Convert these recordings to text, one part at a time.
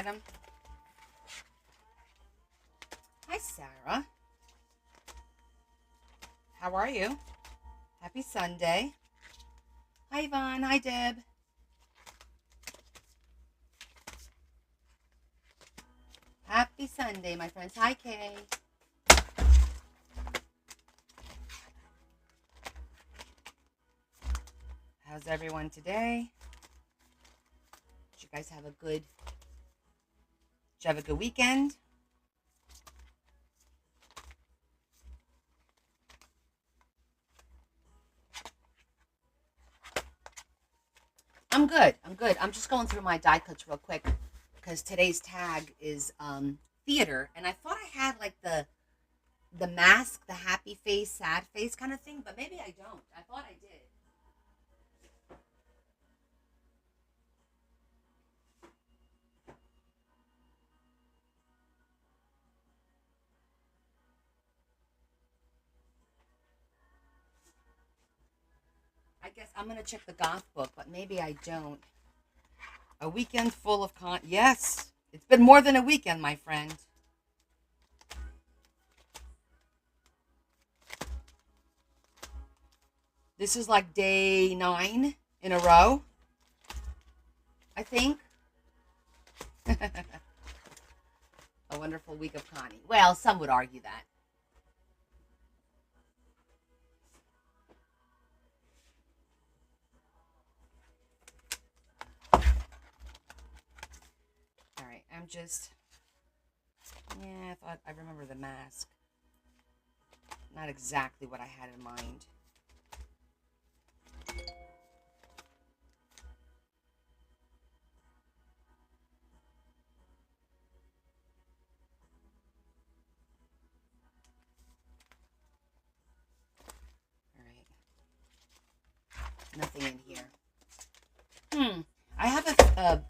Adam. Hi, Sarah. How are you? Happy Sunday. Hi, Yvonne. Hi, Deb. Happy Sunday, my friends. Hi, Kay. How's everyone today? Did you guys have a good? Did you have a good weekend? I'm good. I'm good. I'm just going through my die cuts real quick because today's tag is theater, and I thought I had like the mask, the happy face, sad face kind of thing, but maybe I don't. I thought I did. I guess I'm gonna check the goth book, but maybe I don't. A weekend full of Yes, it's been more than a weekend, my friend. This is like day 9 in a row, I think. A wonderful week of Connie. Well, some would argue that. All right, I'm just. Yeah, I remember the mask. Not exactly what I had in mind. All right, nothing in here. I have a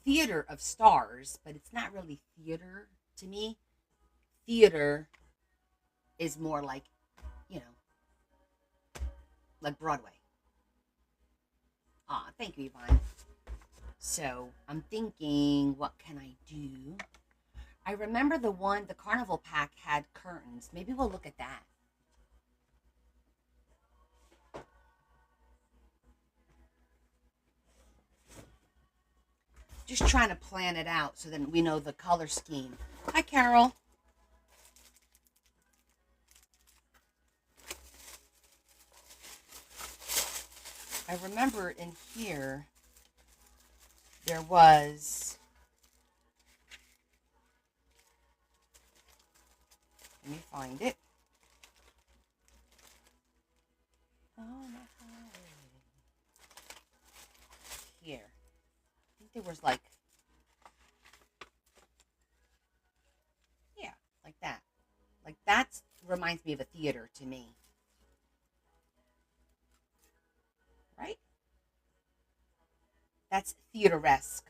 theater of stars, but it's not really theater to me. Theater is more like, you know, like Broadway. Ah, thank you, Yvonne. So I'm thinking, what can I do? I remember the carnival pack had curtains. Maybe we'll look at that. Just trying to plan it out so that we know the color scheme. Hi, Carol. I remember in here there was. Let me find it. Oh my God. Here. I think there was like, yeah, like that. Like that reminds me of a theater to me. Right? That's theateresque.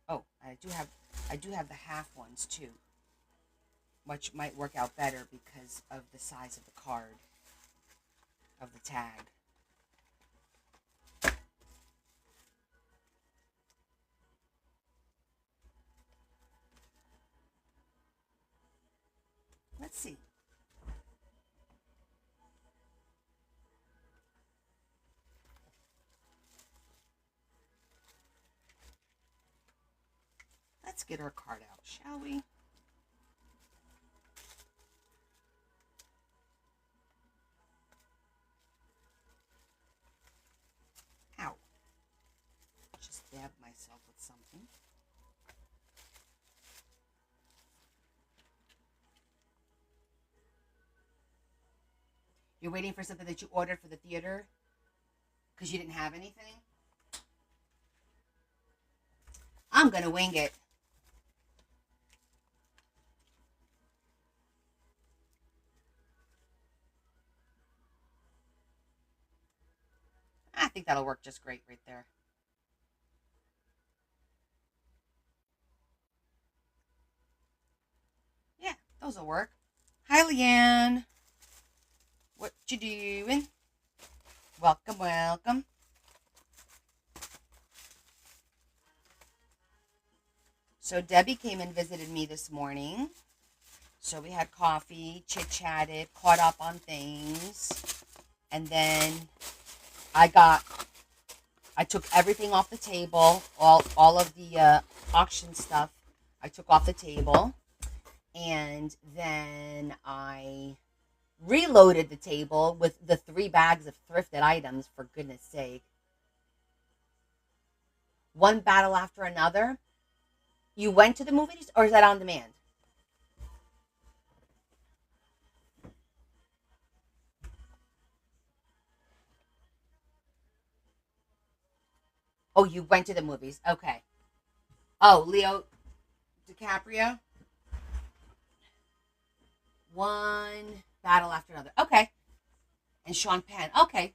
Oh, I do have the half ones too, which might work out better because of the size of the card of the tag. Let's see. Let's get our card out, shall we? Ow. Just stabbed myself with something. You're waiting for something that you ordered for the theater because you didn't have anything? I'm going to wing it. I think that'll work just great right there. Yeah, those will work. Hi, Leanne. What you doing? Welcome, welcome. So Debbie came and visited me this morning. So we had coffee, chit chatted, caught up on things, and then I got I took everything off the table, all of the auction stuff. I took off the table, and then I reloaded the table with the 3 bags of thrifted items. For goodness sake, one battle after another. You went to the movies, or is that on demand? Oh, you went to the movies. Okay. Oh, Leo DiCaprio. One battle after another. Okay. And Sean Penn. Okay.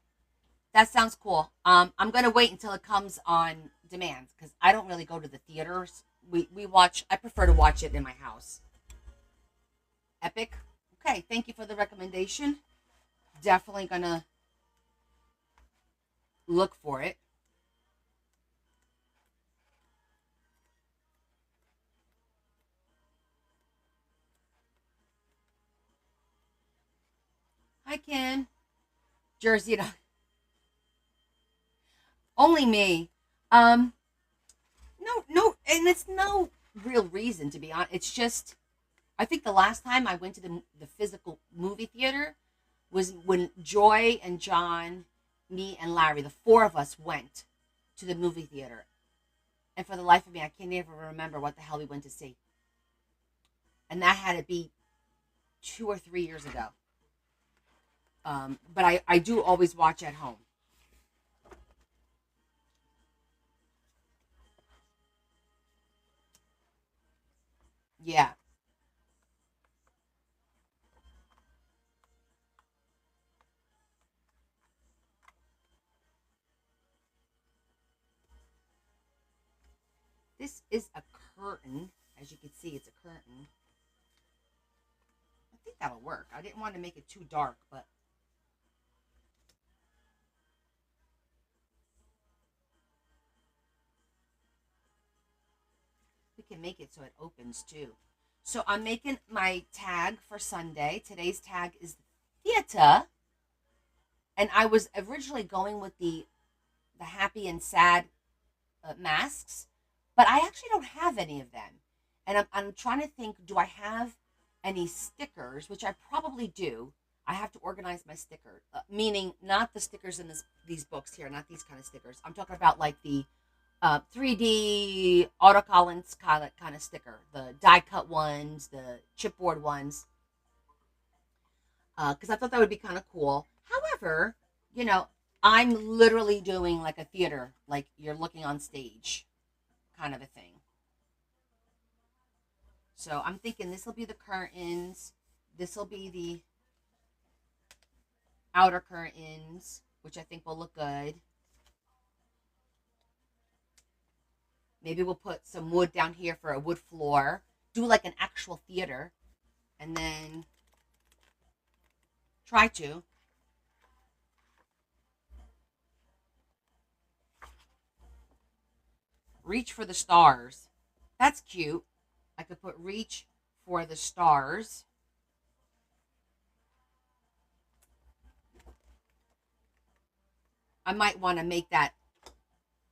That sounds cool. I'm gonna wait until it comes on demand because I don't really go to the theaters. We watch. I prefer to watch it in my house. Epic. Okay. Thank you for the recommendation. Definitely gonna look for it. Hi, Ken. Jersey. Only me. Um. No. No. And it's no real reason to be honest. It's just I think the last time I went to the physical movie theater was when Joy and John, me and Larry, the four of us went to the movie theater. And for the life of me, I can't even remember what the hell we went to see. And that had to be 2 or 3 years ago. But I do always watch at home. Yeah, this is a curtain. As you can see, it's a curtain. I think that'll work. I didn't want to make it too dark, but we can make it so it opens too. So I'm making my tag for Sunday. Today's tag is theater, and I was originally going with the happy and sad masks, but I actually don't have any of them. And I'm trying to think, do I have any stickers? Which I probably do. I have to organize my sticker, meaning not the stickers in these books here, not these kind of stickers. I'm talking about like the 3D autocollants kind of sticker, the die cut ones, the chipboard ones, because I thought that would be kind of cool. However, you know, I'm literally doing like a theater, like you're looking on stage kind of a thing. So I'm thinking this will be the curtains, this will be the outer curtains, which I think will look good. Maybe we'll put some wood down here for a wood floor, do like an actual theater, and then try to reach for the stars. That's cute. I could put reach for the stars. I might want to make that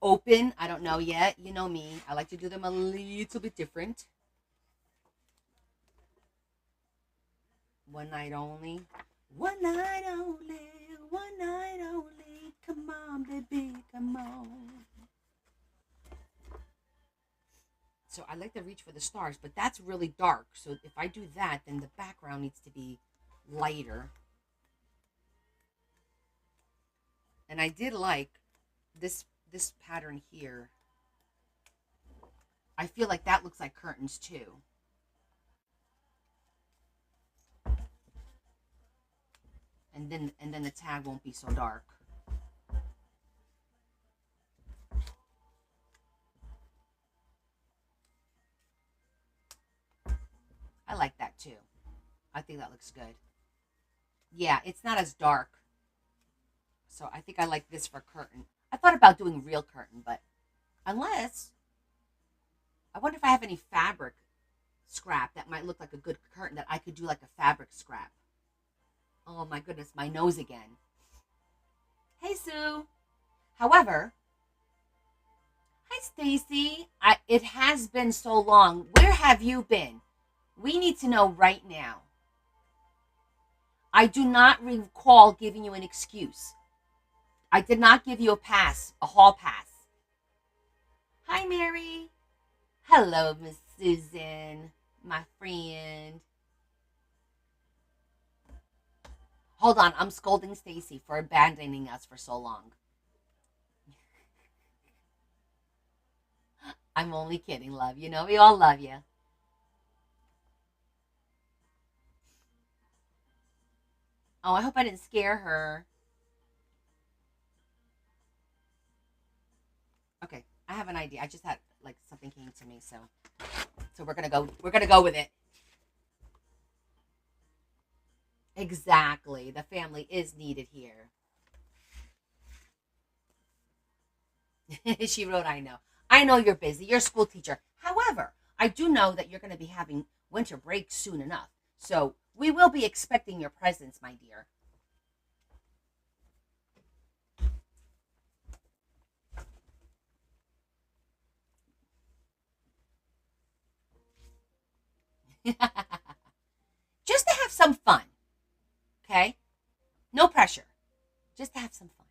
open. I don't know yet. You know me. I like to do them a little bit different. One night only. One night only. One night only. Come on, baby. Come on. So I like to reach for the stars, but that's really dark. So if I do that, then the background needs to be lighter. And I did like this pattern here. I feel like that looks like curtains too. And then the tag won't be so dark. I like that too. I think that looks good. Yeah, it's not as dark. So I think I like this for curtain. I thought about doing real curtain, but unless I wonder if I have any fabric scrap that might look like a good curtain that I could do like a fabric scrap. Oh my goodness, my nose again. Hey Sue. However, hi Stacy. It has been so long. Where have you been? We need to know right now. I do not recall giving you an excuse. I did not give you a pass, a hall pass. Hi Mary. Hello, Miss Susan, my friend. Hold on, I'm scolding Stacy for abandoning us for so long. I'm only kidding, love. You know we all love you. Oh, I hope I didn't scare her. Okay, I have an idea. I just had like something came to me, so we're gonna go. We're gonna go with it. Exactly. The family is needed here. She wrote, I know. I know you're busy. You're a school teacher. However, I do know that you're going to be having winter break soon enough. So we will be expecting your presence, my dear. Just to have some fun. Okay? No pressure. Just to have some fun.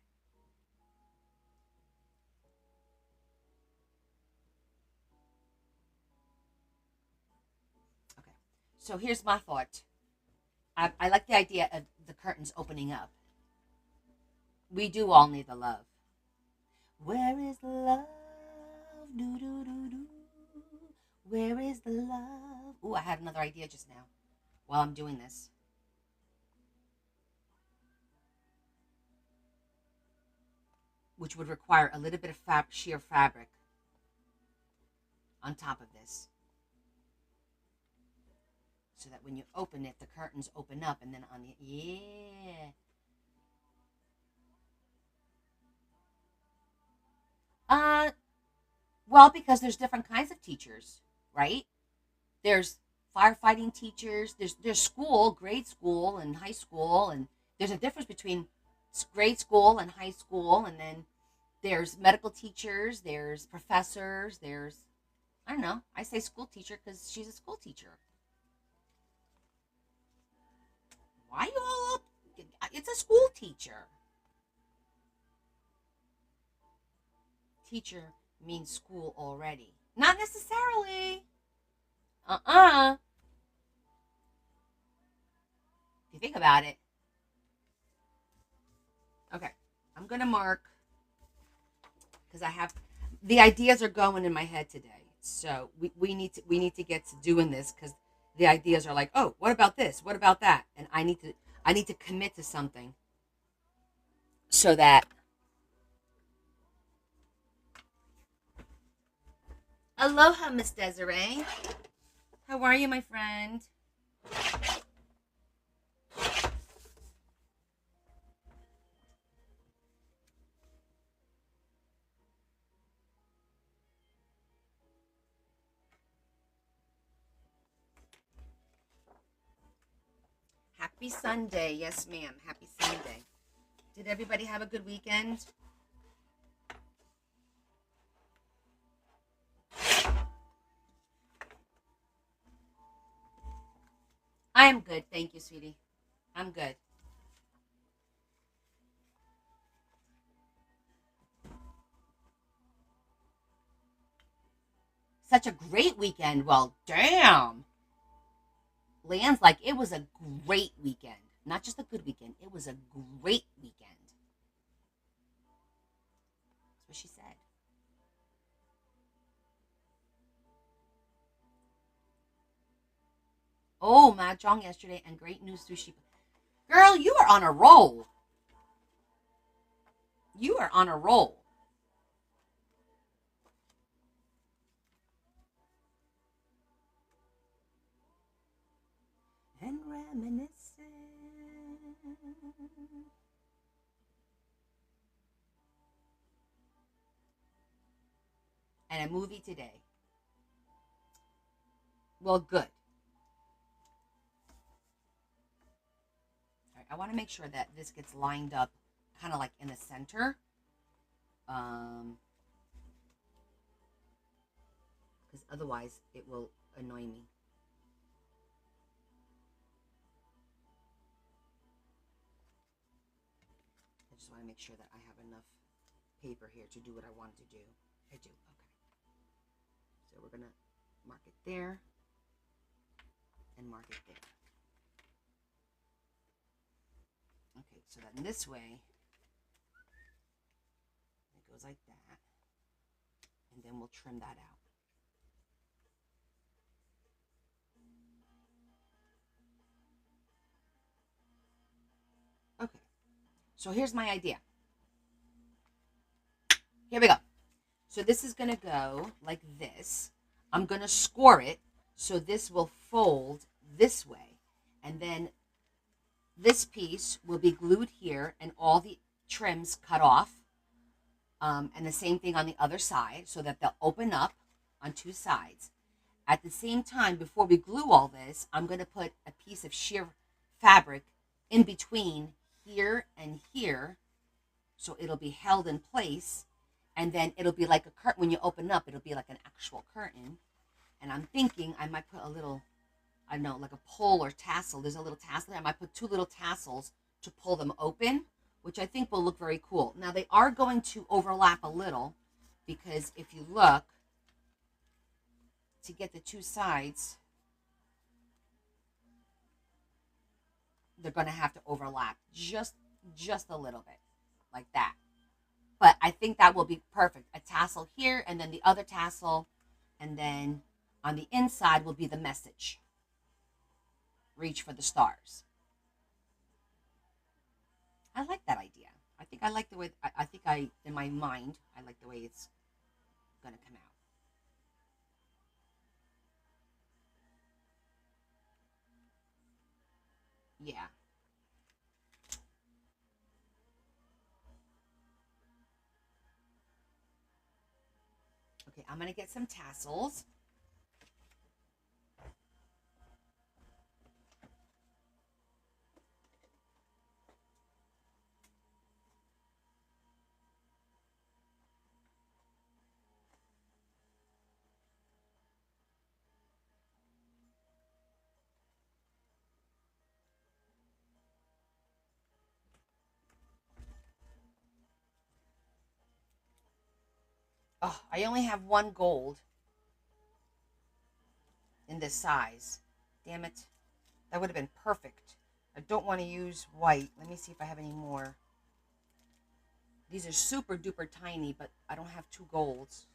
Okay. So here's my thought. I like the idea of the curtains opening up. We do all need the love. Where is the love? Do, do, do, do. Where is the love? Ooh, I had another idea just now while I'm doing this, which would require a little bit of sheer fabric on top of this, so that when you open it, the curtains open up, and then on the yeah. Uh, well, because there's different kinds of teachers, right? There's firefighting teachers. There's school, grade school, and high school, and there's a difference between grade school and high school, and then there's medical teachers. There's professors. There's I don't know. I say school teacher because she's a school teacher. Why you all up? It's a school teacher. Teacher means school already. Not necessarily. Uh-uh. If you think about it. Okay. I'm gonna mark because I have the ideas are going in my head today. So we need to get to doing this because the ideas are like, oh, what about this? What about that? And I need to commit to something so that aloha, Miss Desiree. How are you, my friend? Happy Sunday. Yes, ma'am. Happy Sunday. Did everybody have a good weekend? I am good. Thank you, sweetie. I'm good. Such a great weekend. Well, damn. Land's like, it was a great weekend. Not just a good weekend. It was a great weekend. That's what she said. Oh, mahjong yesterday and great new sushi. Girl, you are on a roll. You are on a roll. And reminiscing. and a movie today. Well, good. All right, I want to make sure that this gets lined up kind of like in the center. Because otherwise it will annoy me. I just want to make sure that I have enough paper here to do what I want to do. I do. Okay. So we're going to mark it there and mark it there. Okay, so then this way, it goes like that. And then we'll trim that out. Okay, so here's my idea. Here we go. So this is going to go like this. I'm going to score it so this will fold this way. And then this piece will be glued here and all the trims cut off. And the same thing on the other side so that they'll open up on two sides. At the same time, before we glue all this, I'm going to put a piece of sheer fabric in between here and here so it'll be held in place. And then it'll be like a curtain. When you open up, it'll be like an actual curtain. And I'm thinking I might put a little, I don't know, like a pole or tassel. There's a little tassel there. I might put two little tassels to pull them open, which I think will look very cool. Now, they are going to overlap a little because if you look, to get the two sides, they're going to have to overlap just a little bit, like that. But I think that will be perfect. A tassel here, and then the other tassel, and then on the inside will be the message. Reach for the stars. I like that idea. I think I like the way, in my mind, I like the way it's going to come out. Yeah. Okay, I'm going to get some tassels. Oh, I only have one gold in this size. Damn it. That would have been perfect. I don't want to use white. Let me see if I have any more. These are super duper tiny, but I don't have two golds.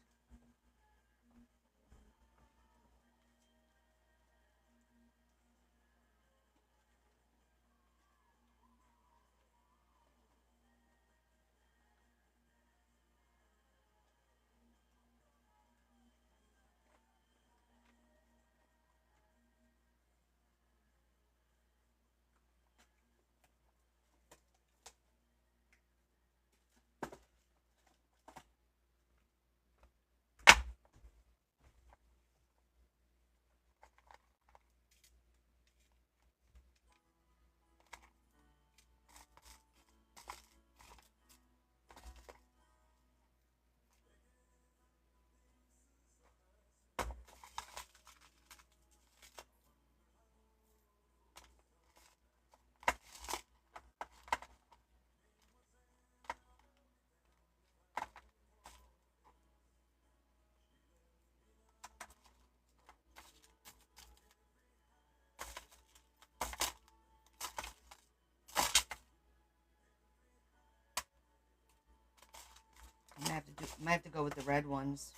Might have to go with the red ones.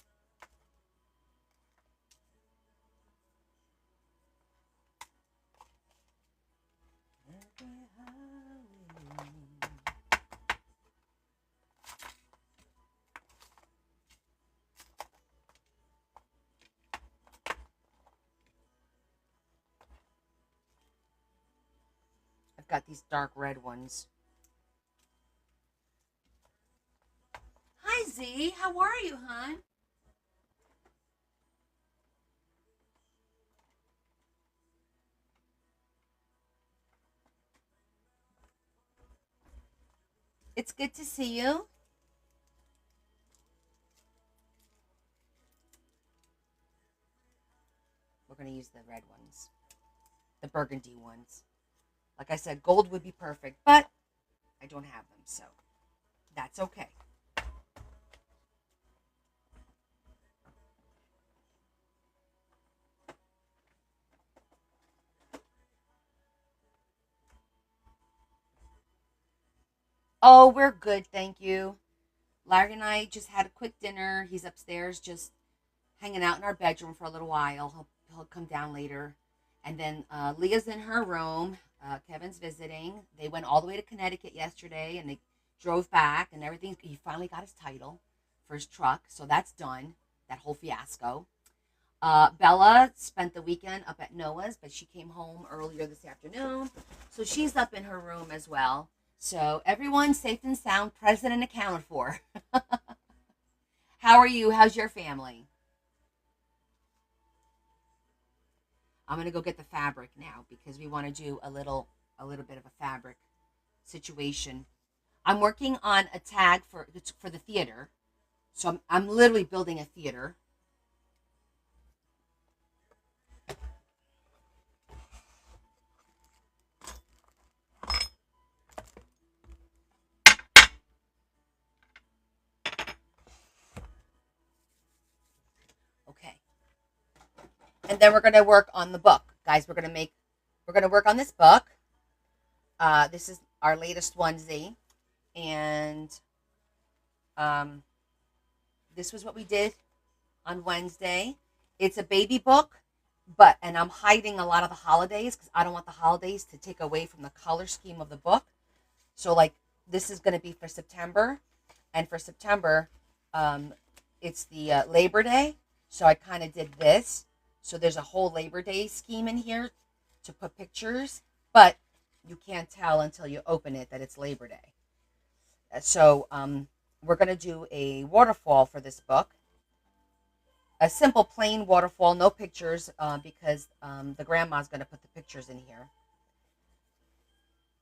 I've got these dark red ones. Hi, Z. How are you, hon? It's good to see you. We're going to use the red ones, the burgundy ones. Like I said, gold would be perfect, but I don't have them, so that's okay. Oh, we're good, thank you. Larry and I just had a quick dinner. He's upstairs just hanging out in our bedroom for a little while. He'll come down later. And then Leah's in her room. Kevin's visiting. They went all the way to Connecticut yesterday and they drove back and everything. He finally got his title for his truck. So that's done, that whole fiasco. Bella spent the weekend up at Noah's, but she came home earlier this afternoon. So she's up in her room as well. So everyone's safe and sound, present and accounted for. How are you? How's your family? I'm gonna go get the fabric now because we want to do a little bit of a fabric situation. I'm working on a tag for the theater, so I'm literally building a theater. Okay, and then we're gonna work on the book, guys. We're gonna work on this book. This is our latest onesie, and um, this was what we did on Wednesday. It's a baby book, and I'm hiding a lot of the holidays because I don't want the holidays to take away from the color scheme of the book. So like this is going to be for September, and for September, um, it's the Labor Day. So I kind of did this. So there's a whole Labor Day scheme in here to put pictures, but you can't tell until you open it that it's Labor Day. So we're going to do a waterfall for this book, a simple plain waterfall, no pictures, because the grandma's going to put the pictures in here.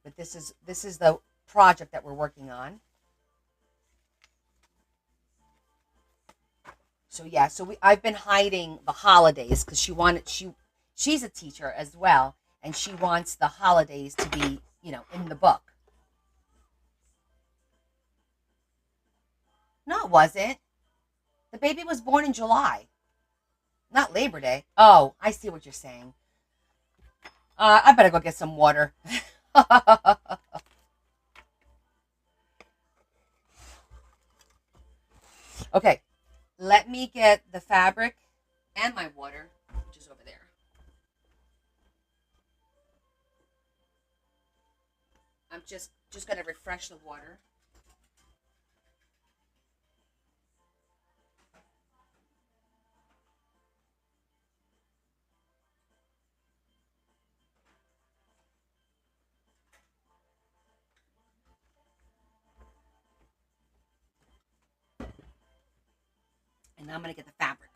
But this is the project that we're working on. So yeah, I've been hiding the holidays because she's a teacher as well, and she wants the holidays to be in the book. No, it wasn't. The baby was born in July, not Labor Day. Oh, I see what you're saying. I better go get some water. Okay, let me get the fabric and my water, which is over there. I'm just gonna refresh the water. And now I'm gonna get the fabric.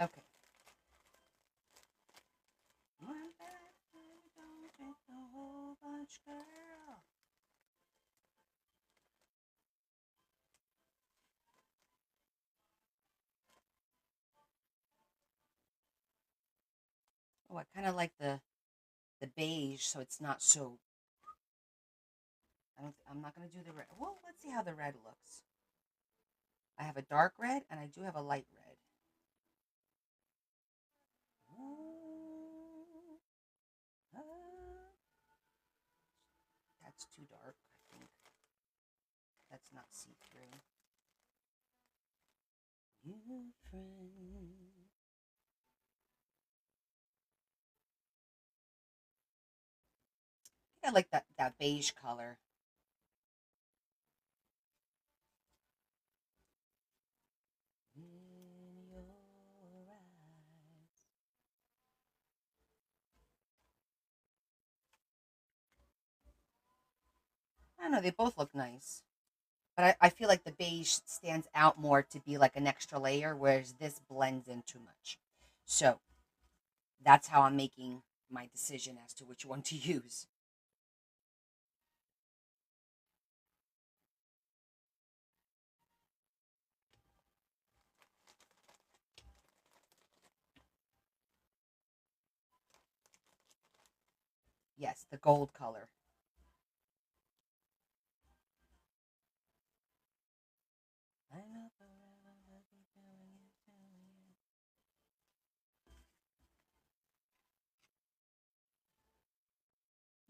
Okay. Oh, I kind of like the beige, so it's not so I'm not gonna do the red. Well, let's see how the red looks. I have a dark red and I do have a light red. Oh, that's too dark, I think. That's not see-through. You friend. I like that beige color. In your eyes. I don't know, they both look nice. But I feel like the beige stands out more to be like an extra layer, whereas this blends in too much. So that's how I'm making my decision as to which one to use. Yes, the gold color. I know forever will be doing it, doing it.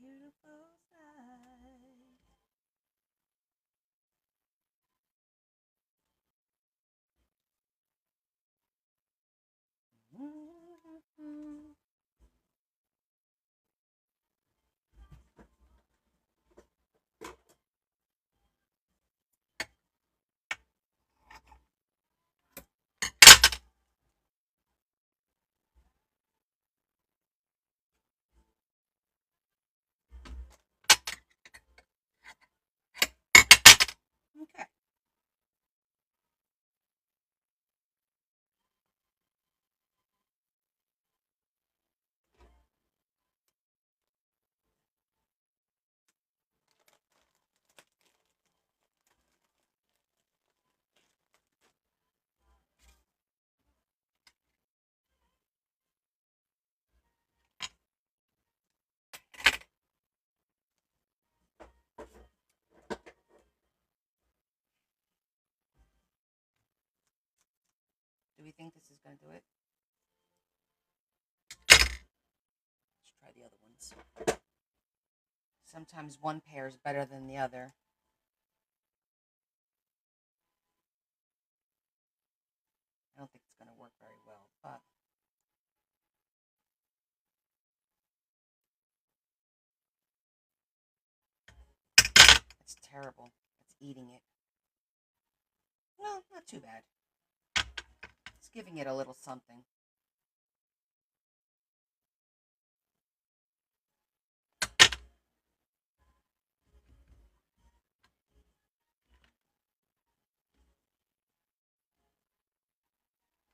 Beautiful sight. Mm-hmm. Okay. Do we think this is going to do it? Let's try the other ones. Sometimes one pair is better than the other. I don't think it's going to work very well, but it's terrible. It's eating it. Well, not too bad. It's giving it a little something.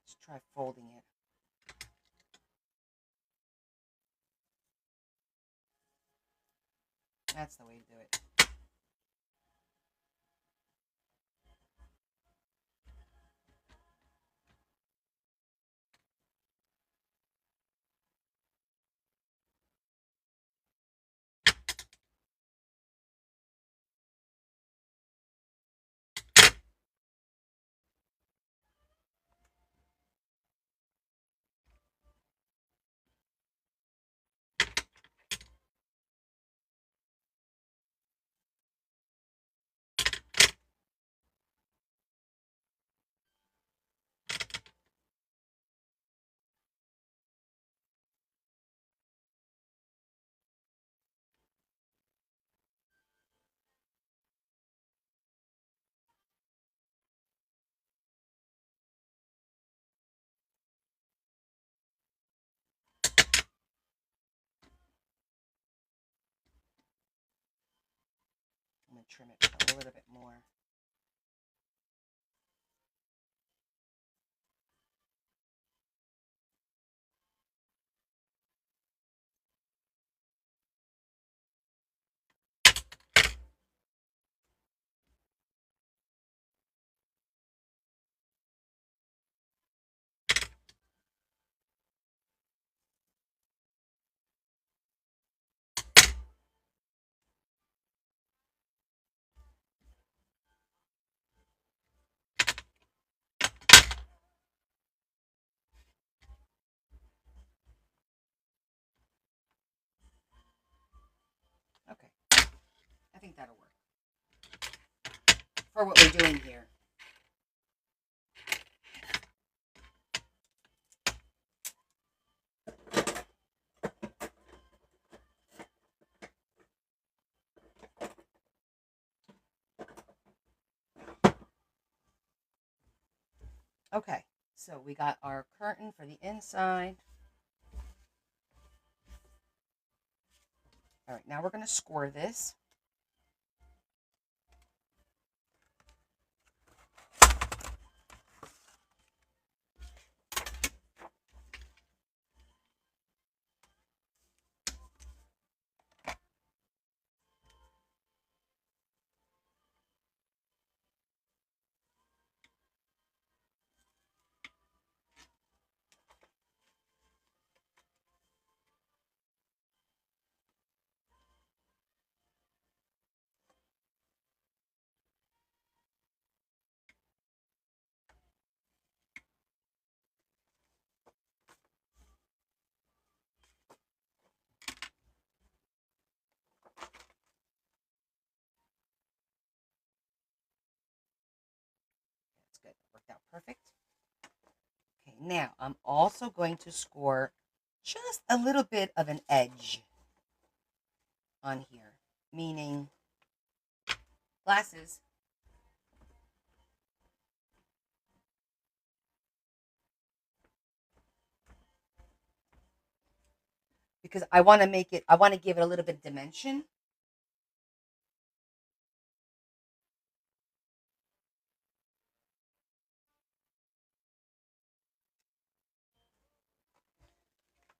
Let's try folding it. That's the way to do it. I'm going to trim it a little bit more. think that'll work for what we're doing here. Okay, so we got our curtain for the inside. All right, now we're going to score this. That's good. Worked out perfect. Okay, now I'm also going to score just a little bit of an edge on here, meaning glasses. Because I want to make it, I want to give it a little bit of dimension.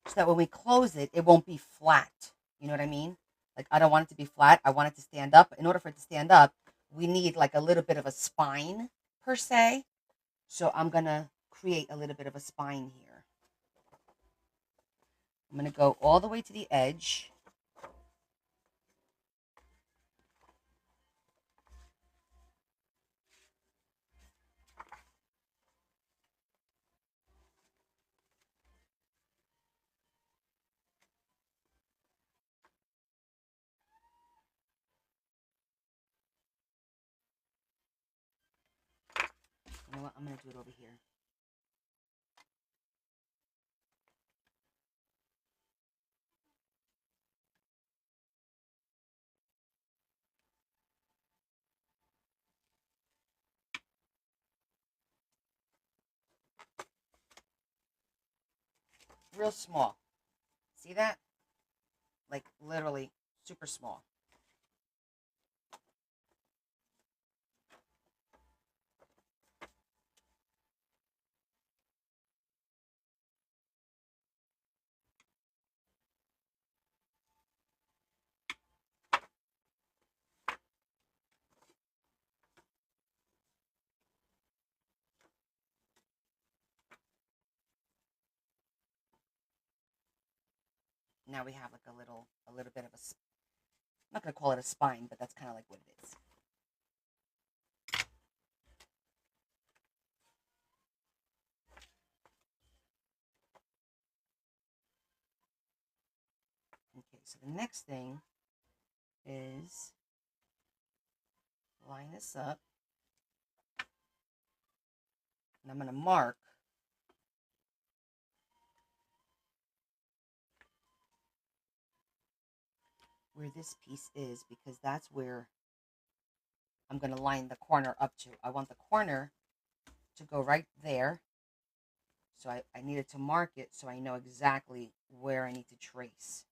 So that when we close it, it won't be flat. You know what I mean? Like, I don't want it to be flat. I want it to stand up. In order for it to stand up, we need like a little bit of a spine, per se. So I'm going to create a little bit of a spine here. I'm going to go all the way to the edge. You know what? I'm going to do it over here. Real small. See that? Like literally super small. Now we have like a little bit of a, I'm not going to call it a spine, but that's kind of like what it is. Okay, so the next thing is line this up. And I'm going to mark where this piece is, because that's where I'm going to line the corner up to. I want the corner to go right there. So I needed to mark it so I know exactly where I need to trace.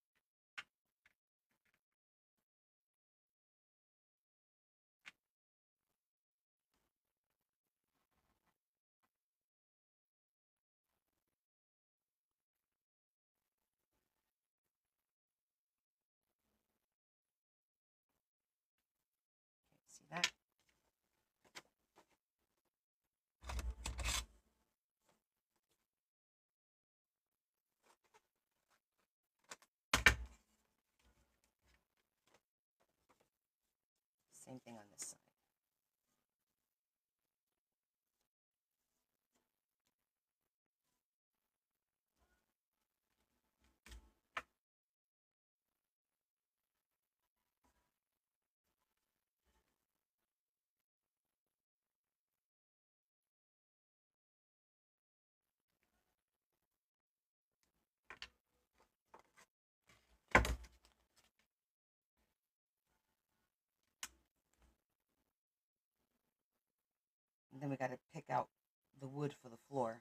See that? Same thing on this side. And then we got to pick out the wood for the floor.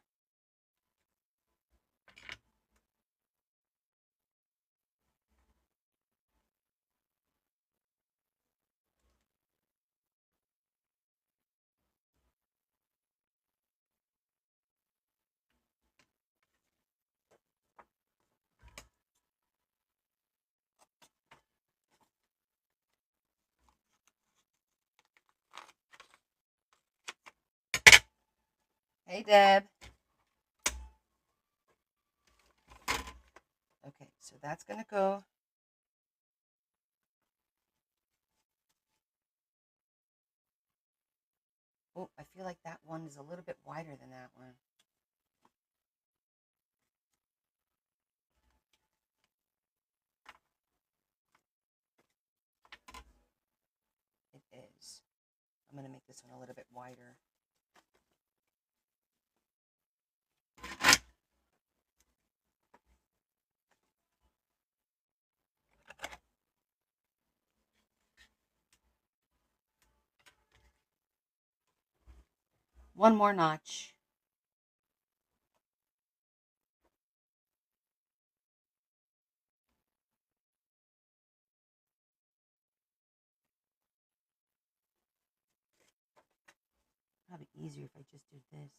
Hey, Deb. Okay, so that's going to go. Oh, I feel like that one is a little bit wider than that one. It is. I'm going to make this one a little bit wider. One more notch. Probably easier if I just did this.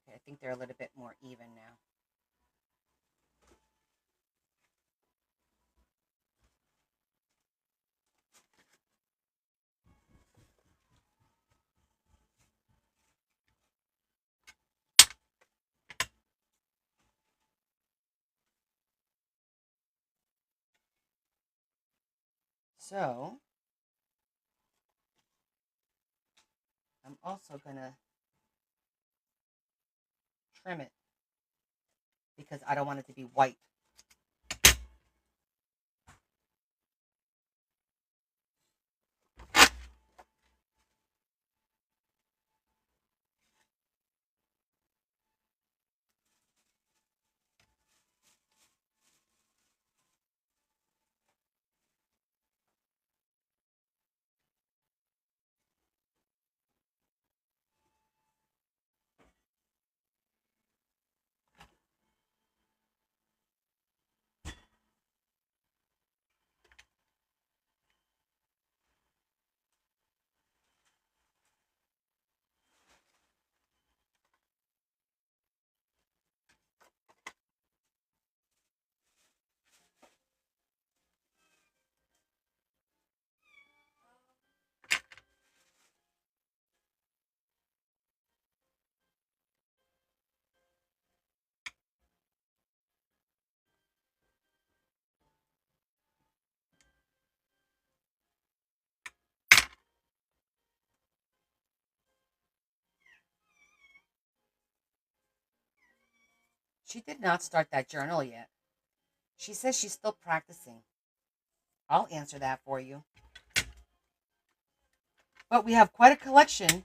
Okay, I think they're a little bit more even now. So, I'm also going to trim it because I don't want it to be white. She did not start that journal yet. She says she's still practicing. I'll answer that for you. But we have quite a collection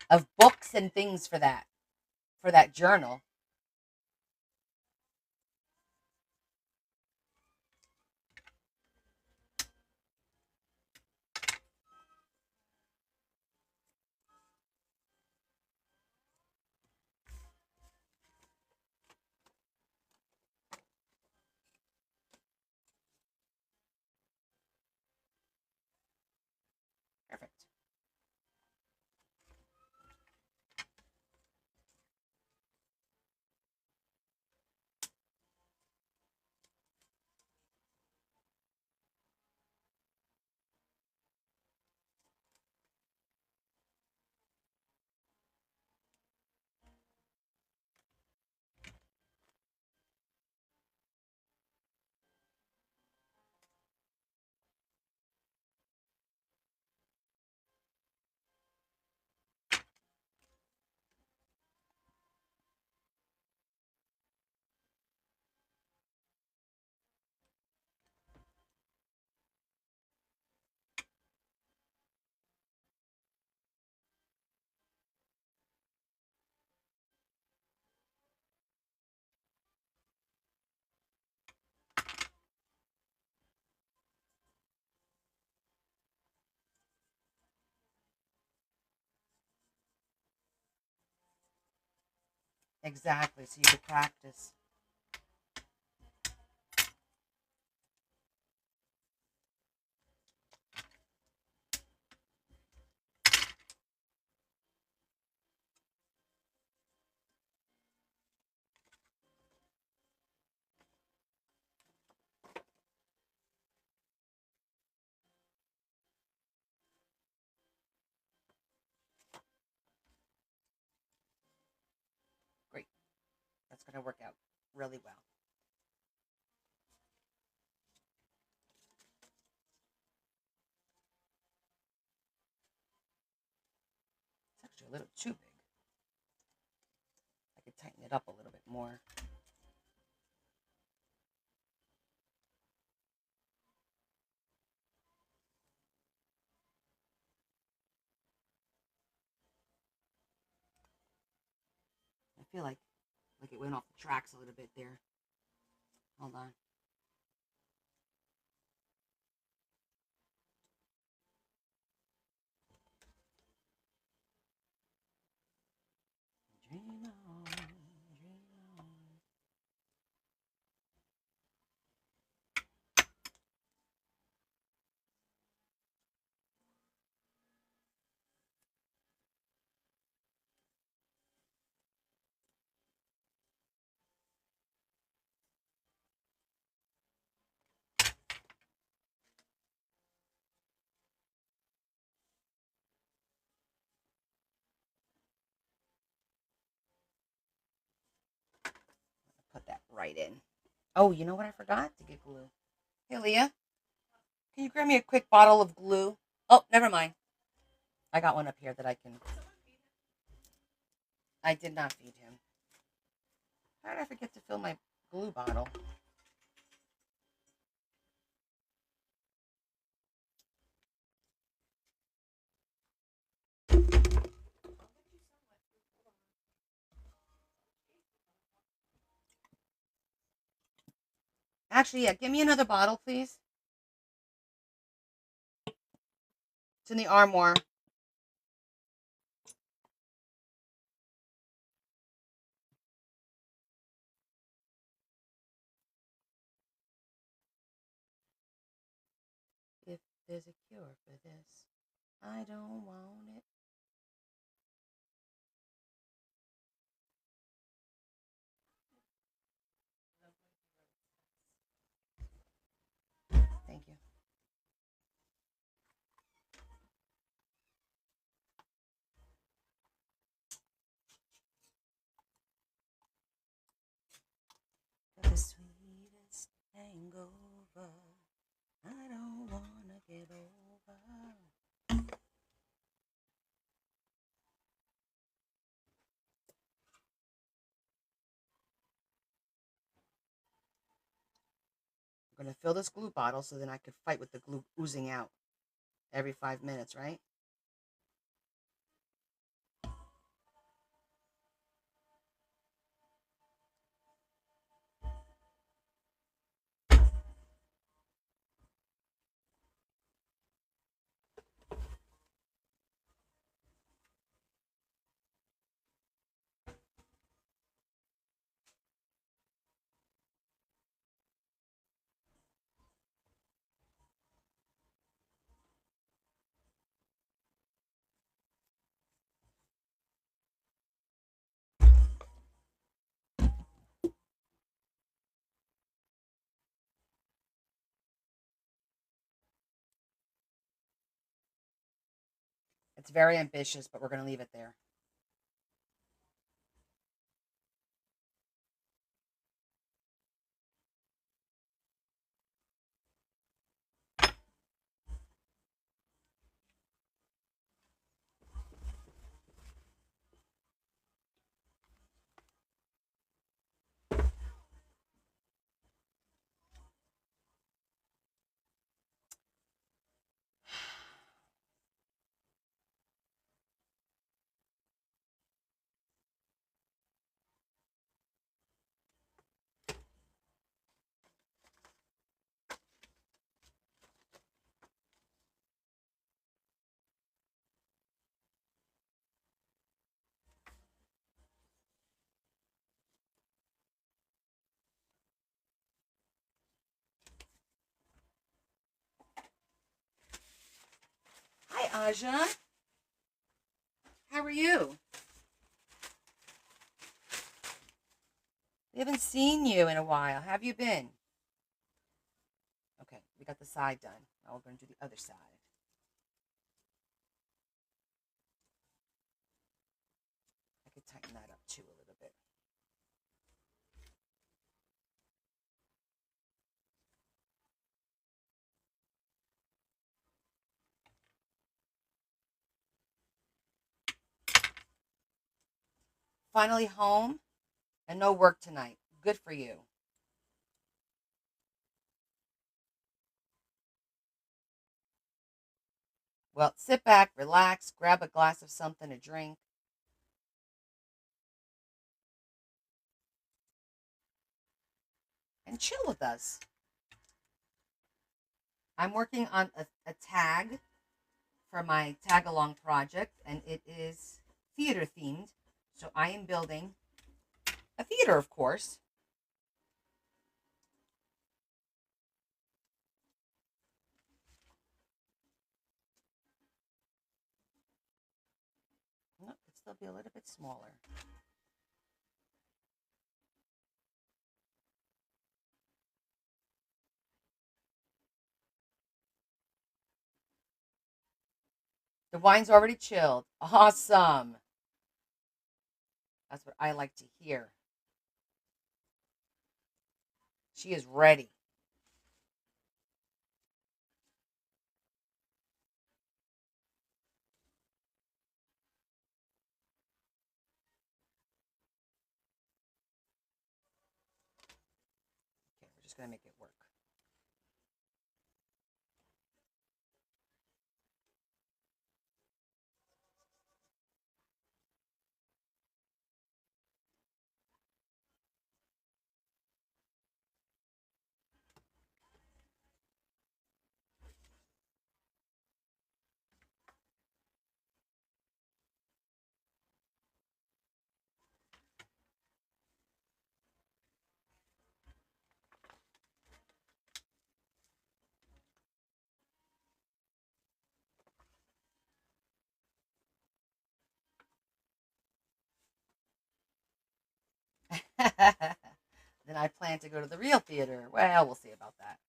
of books and things for that journal. Perfect. Exactly, so you could practice. Great. That's going to work out really well. It's actually a little too big. I could tighten it up a little bit more. I feel like it went off the tracks a little bit there. Hold on. Dream on, dream on. Put that right in. Oh, you know what I forgot? To get glue. Hey, Leah, can you grab me a quick bottle of glue? Oh, never mind. I got one up here that I can. I did not feed him. How did I forget to fill my glue bottle? Actually, yeah, give me another bottle, please. It's in the armoire. If there's a cure for this, I don't want it. Thank you. The sweetest hangover I don't wanna get over. I'm gonna fill this glue bottle so then I could fight with the glue oozing out every 5 minutes, right? It's very ambitious, but we're gonna leave it there. Aja. How are you? We haven't seen you in a while. Have you been? Okay, we got the side done. Now we're going to do the other side. I could tighten that up too a little bit. Finally home and no work tonight. Good for you. Well, sit back, relax, grab a glass of something to drink. And chill with us. I'm working on a tag for my Tagalong project, and it is theater themed. So I am building a theater, of course. No, it could still be a little bit smaller. The wine's already chilled. Awesome. That's what I like to hear. She is ready. Okay, we're just going to make it work. Then I plan to go to the real theater. Well, we'll see about that.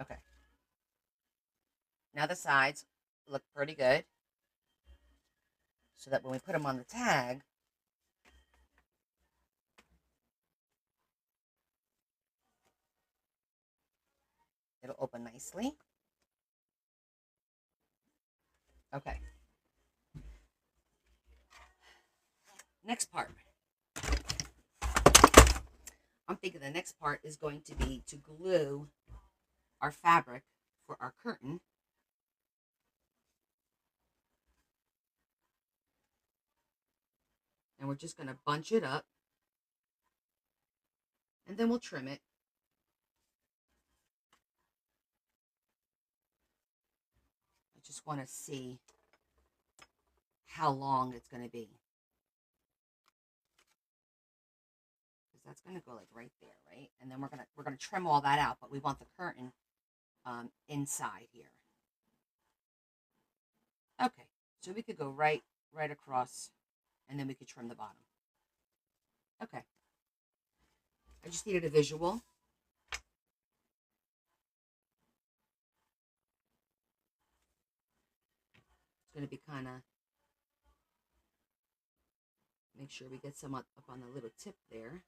Okay. Now the sides look pretty good. So that when we put them on the tag, it'll open nicely. Okay. Next part. I'm thinking the next part is going to be to glue our fabric for our curtain. And we're just going to bunch it up. And then we'll trim it. I just want to see how long it's going to be. Because that's going to go like right there, right? And then we're gonna trim all that out, but we want the curtain inside here. Okay, so we could go right across, and then we could trim the bottom. Okay, I just needed a visual. It's going to be kind of, make sure we get some up on the little tip there.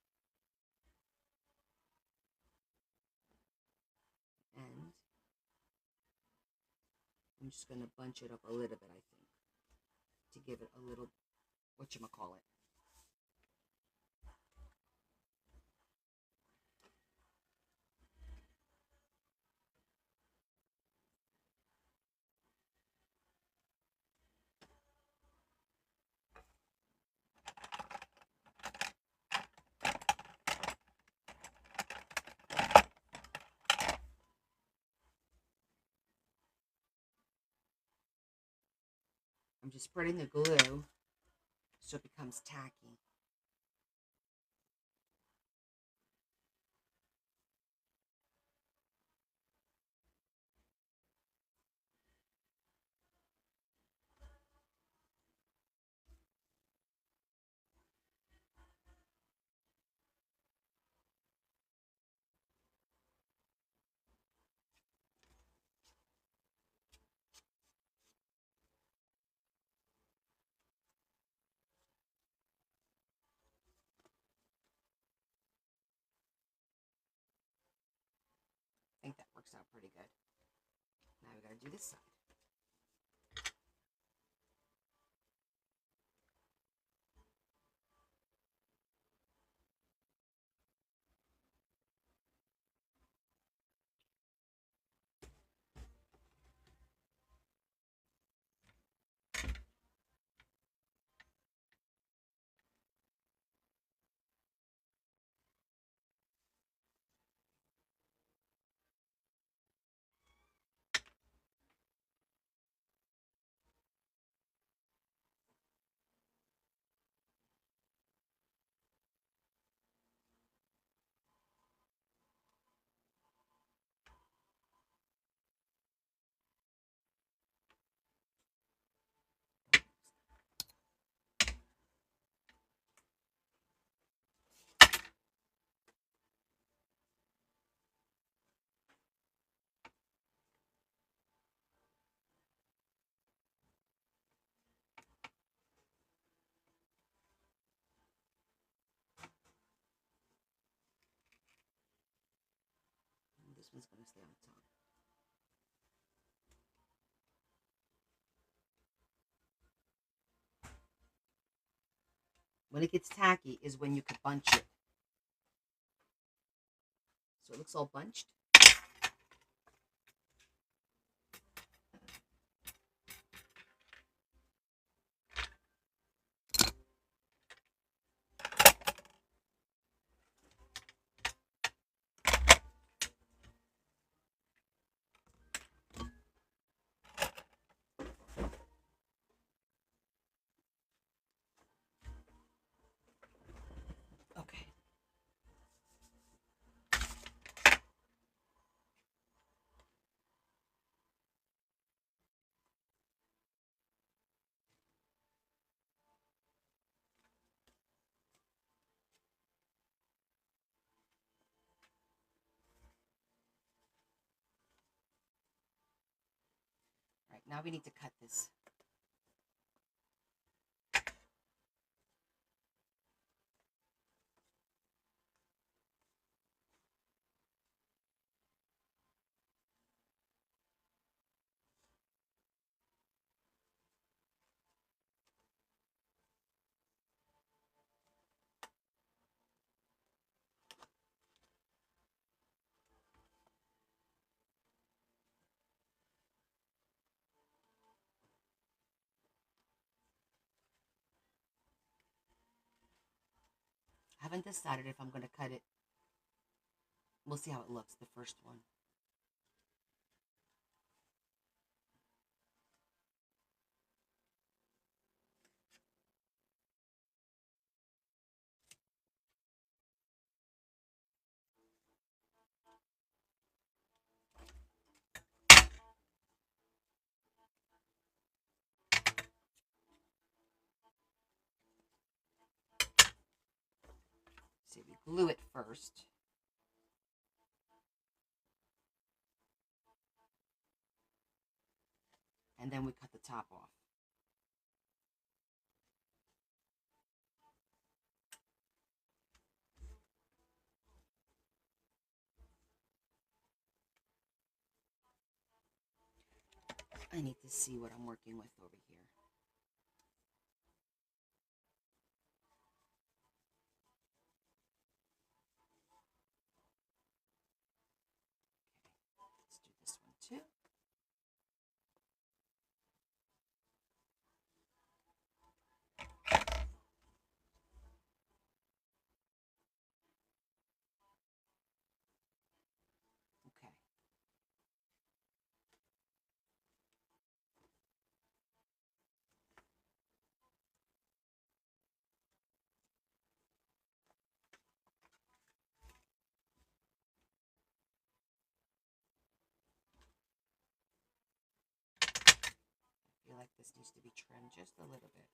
And I'm just going to bunch it up a little bit, I think, to give it a little, whatchamacallit. I'm just spreading the glue so it becomes tacky. out pretty good. Now we gotta do this side. And this one's gonna stay on top. When it gets tacky is when you could bunch it. So it looks all bunched. Okay. All right, now we need to cut this. I haven't decided if I'm going to cut it. We'll see how it looks, the first one. See, we glue it first. And then we cut the top off. I need to see what I'm working with over here. Okay, let's do this one too. Okay. I feel like this needs to be trimmed just a little bit.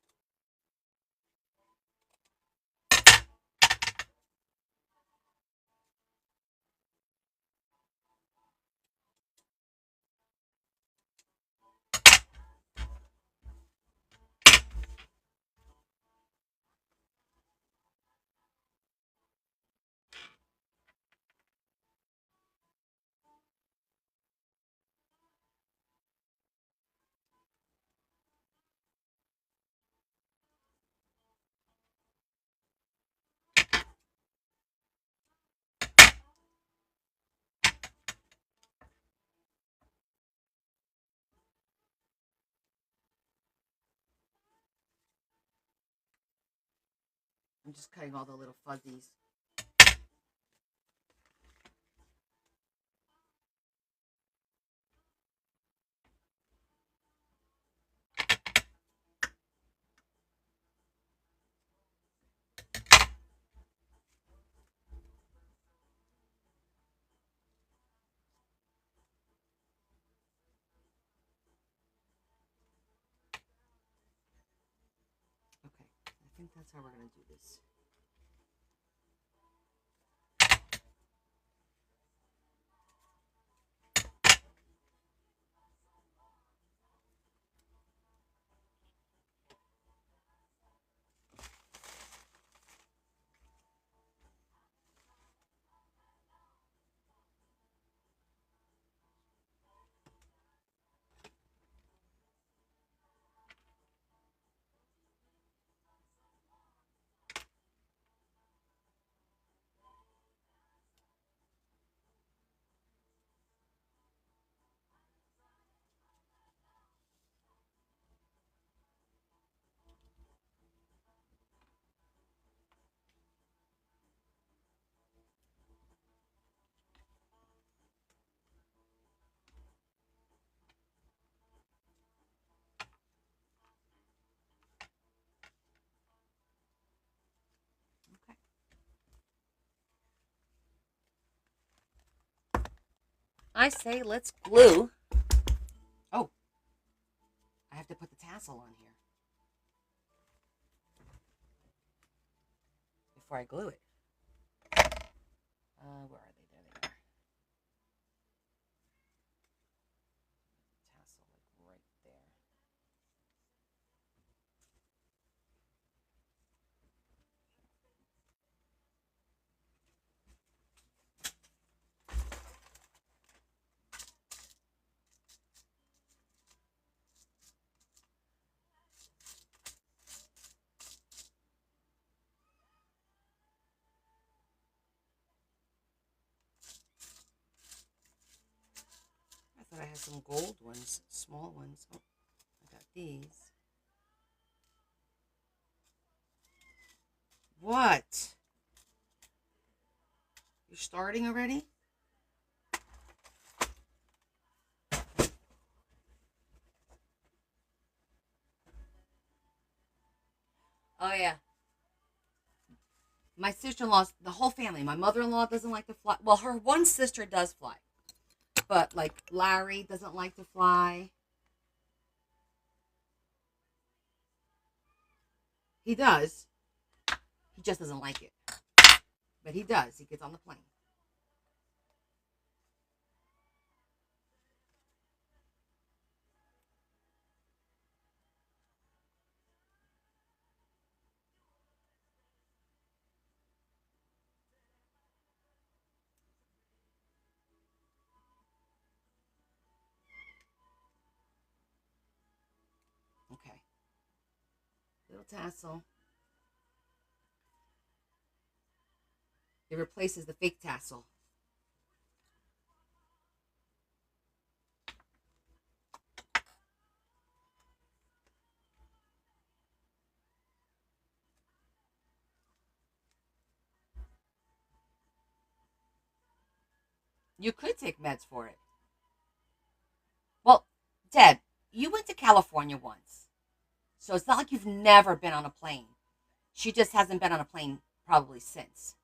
I'm just cutting all the little fuzzies. Okay, I think that's how we're going to do this. Okay. I say let's glue. Oh, I have to put the tassel on here before I glue it. Where are they? There they are. Tassel, like right there. I thought I had some gold ones, small ones. Oh, I got these. What? You're starting already? Oh, yeah. My sister-in-law, the whole family, my mother-in-law doesn't like to fly. Well, her one sister does fly, but like Larry doesn't like to fly. He does. He just doesn't like it. But he does. He gets on the plane. Okay. Little tassel. It replaces the fake tassel. You could take meds for it. Well, Deb, you went to California once. So it's not like you've never been on a plane. She just hasn't been on a plane probably since.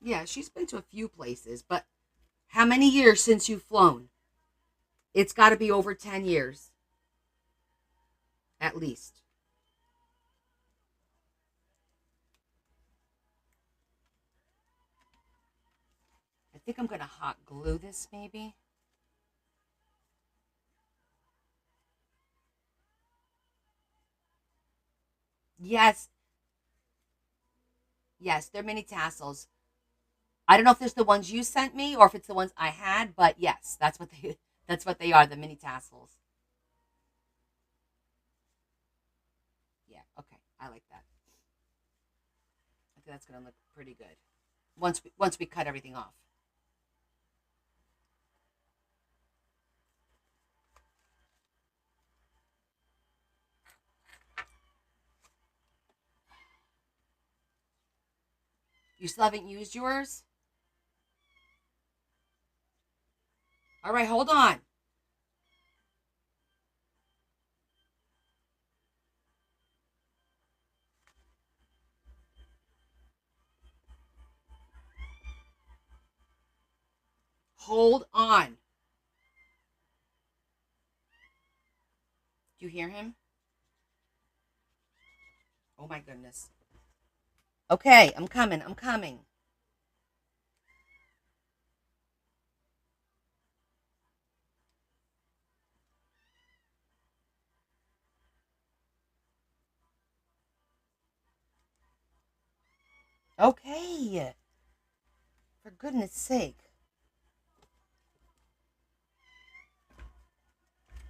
Yeah, she's been to a few places, but how many years since you've flown? It's got to be over 10 years, at least. I think I'm going to hot glue this maybe. Yes, yes, they're mini tassels. I don't know if there's the ones you sent me or if it's the ones I had, but yes, that's what they are, the mini tassels. Yeah, okay. I like that. I think that's gonna look pretty good. Once we cut everything off. You still haven't used yours? All right, hold on. Hold on. Do you hear him? Oh my goodness. Okay, I'm coming. I'm coming. Okay. For goodness sake.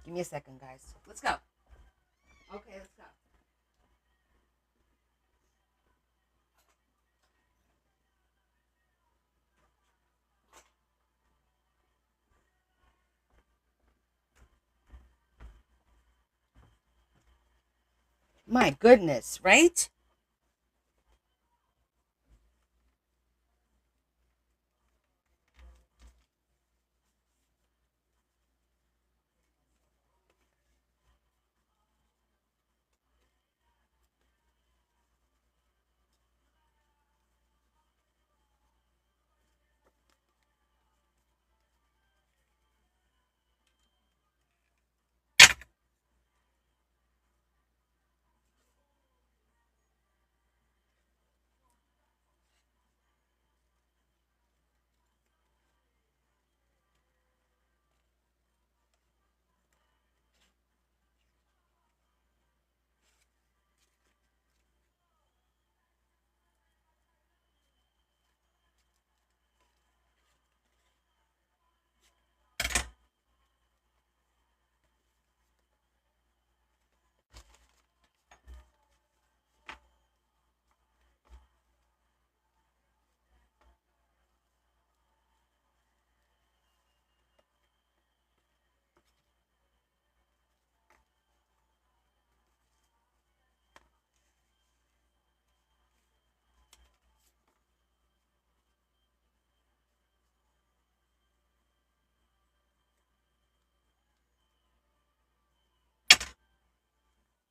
Give me a second, guys. Let's go. Okay, let's go. My goodness, right?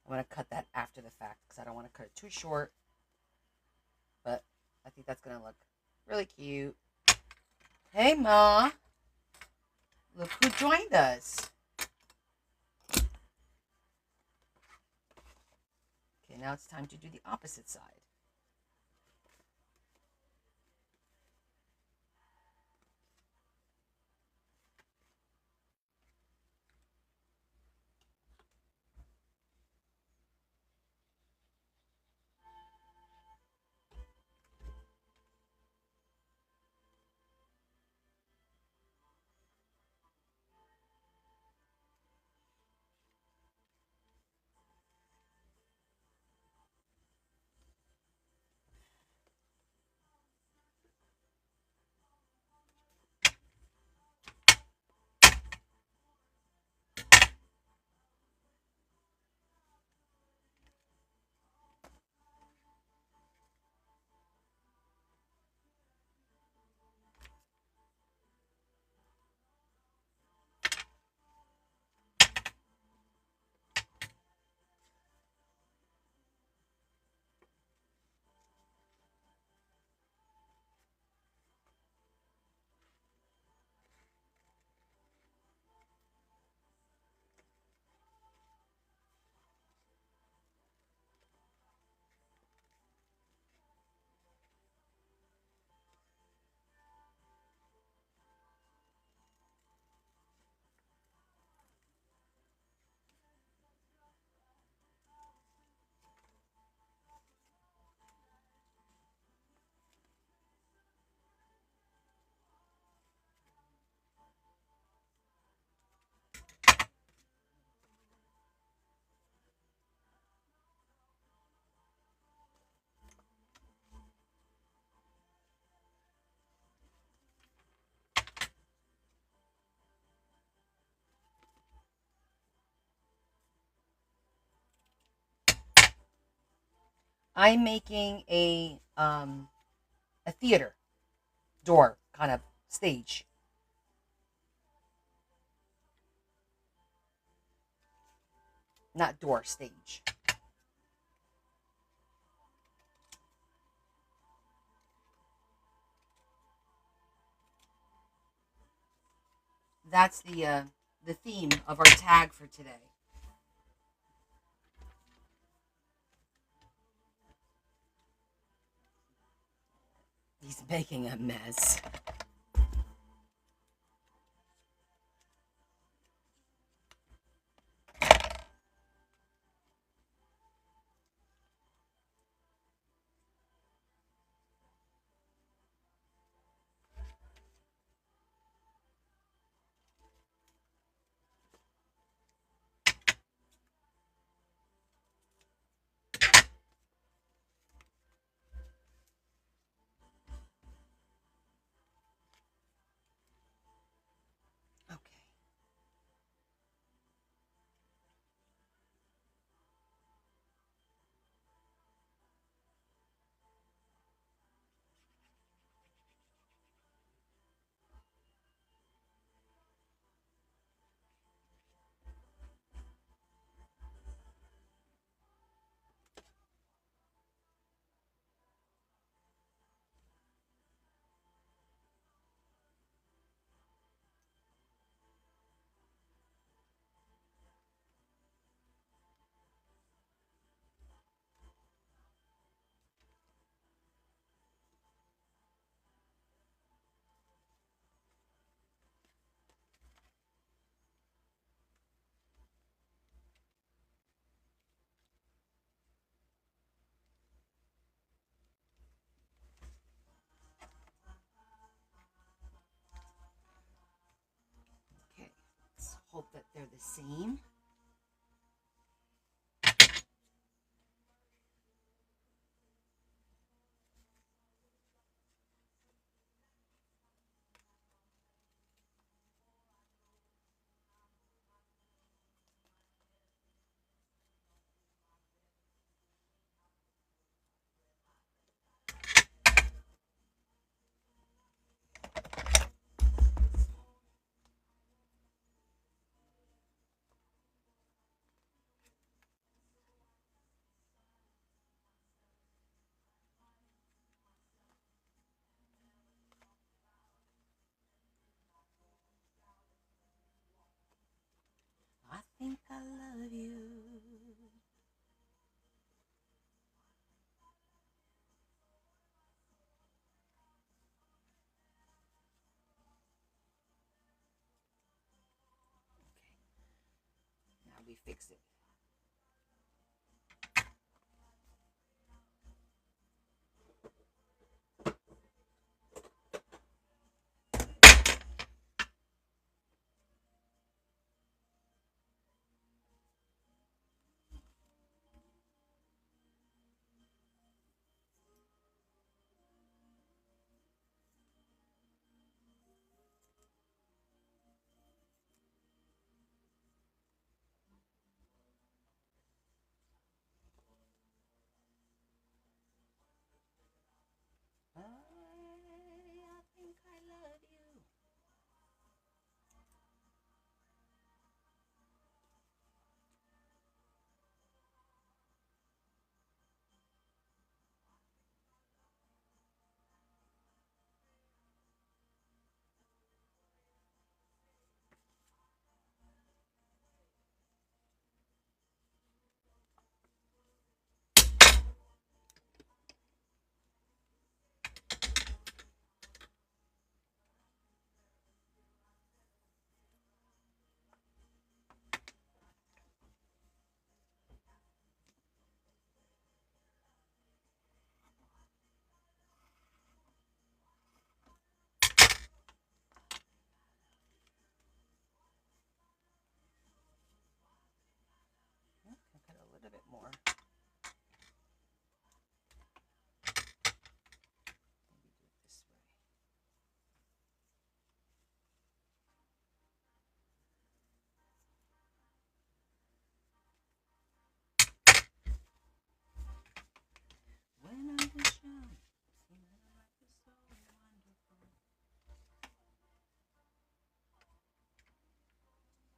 I'm going to cut that after the fact because I don't want to cut it too short. But I think that's going to look really cute. Hey, Ma. Look who joined us. Okay, now it's time to do the opposite side. I'm making a theater door kind of stage. Not door, stage. That's the theme of our tag for today. He's making a mess. Okay. Okay. Let's hope that they're the same. I think I love you. Okay. Now we fix it.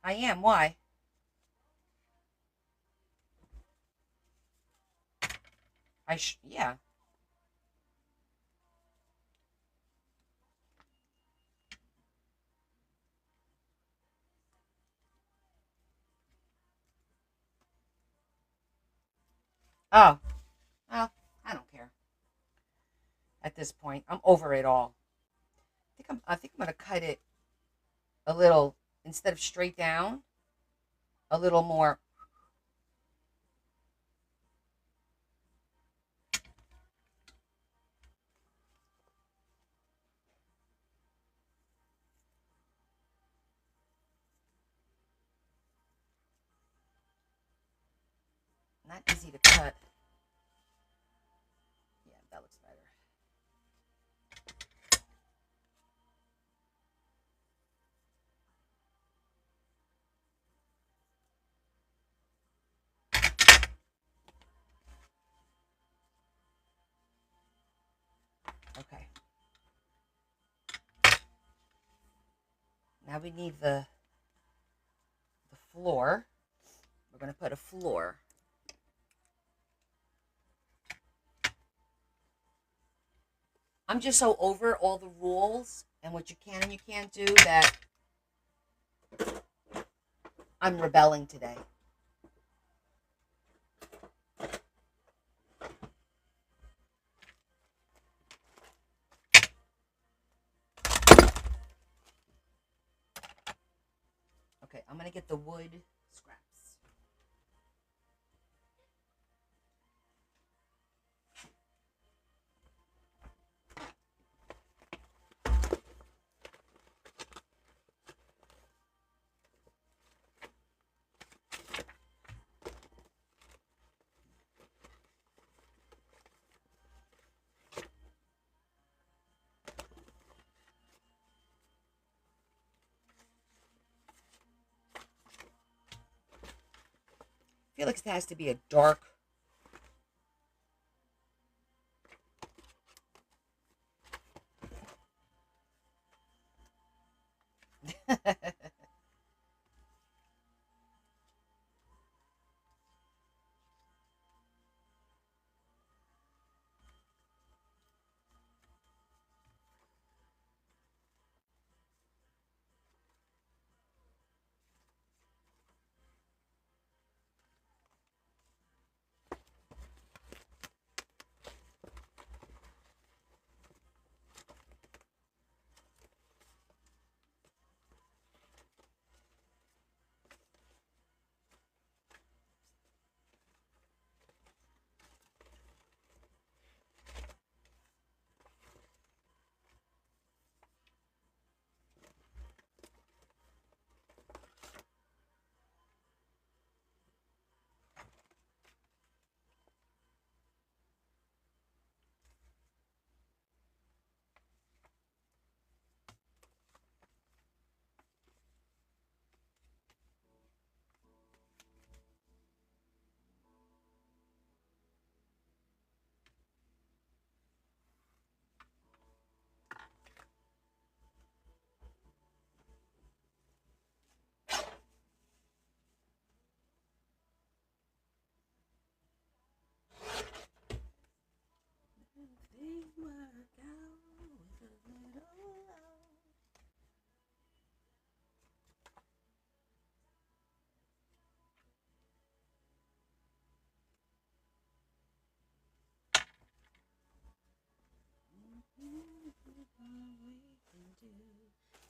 I am. Why? Yeah. Oh, well, I don't care at this point. I'm over it all. I think I'm gonna cut it a little instead of straight down, a little more. Not easy to cut. Yeah, that looks better. Okay. Now we need the floor. We're gonna put a floor. I'm just so over all the rules and what you can and you can't do that I'm rebelling today. Okay, I'm gonna get the wood scraps. I feel like it has to be a dark.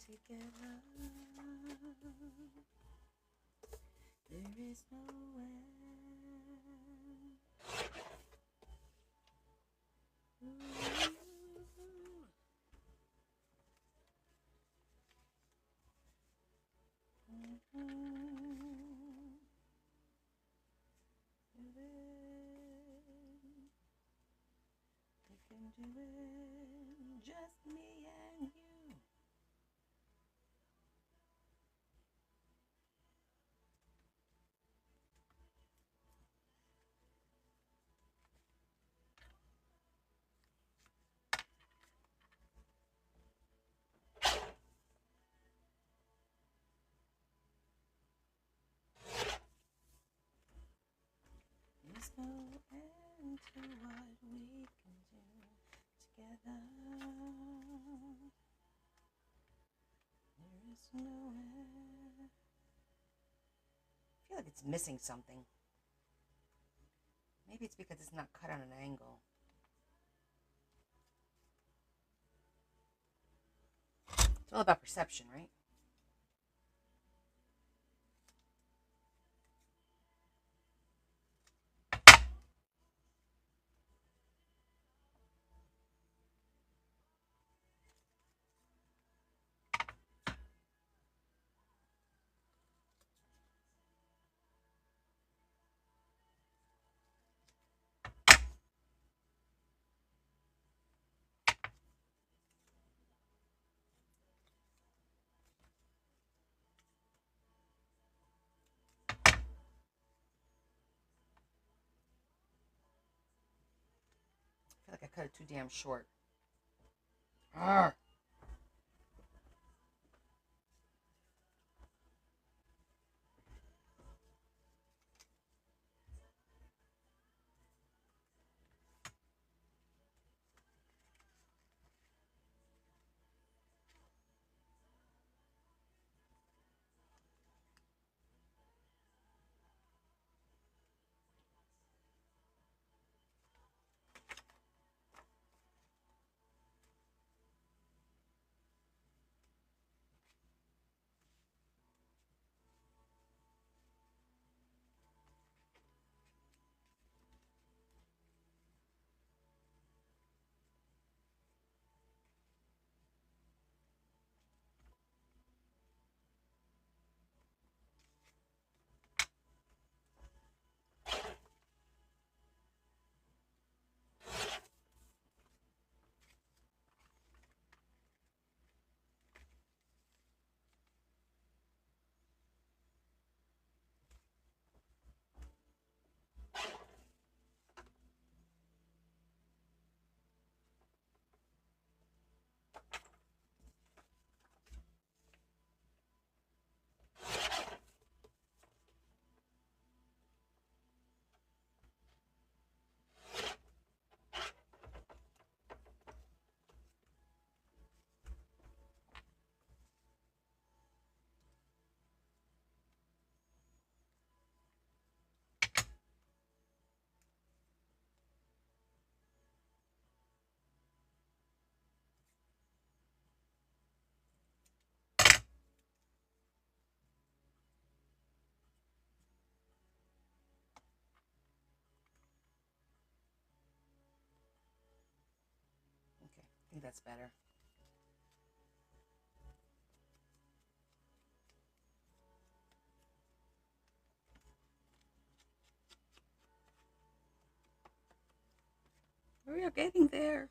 Together, there is no end. We can do it, just me and you. is no end to what we can do together. There is no end. I feel like it's missing something. Maybe it's because it's not cut on an angle. It's all about perception, right? I feel like I cut it too damn short. Arr. Okay, I think that's better. We are getting there.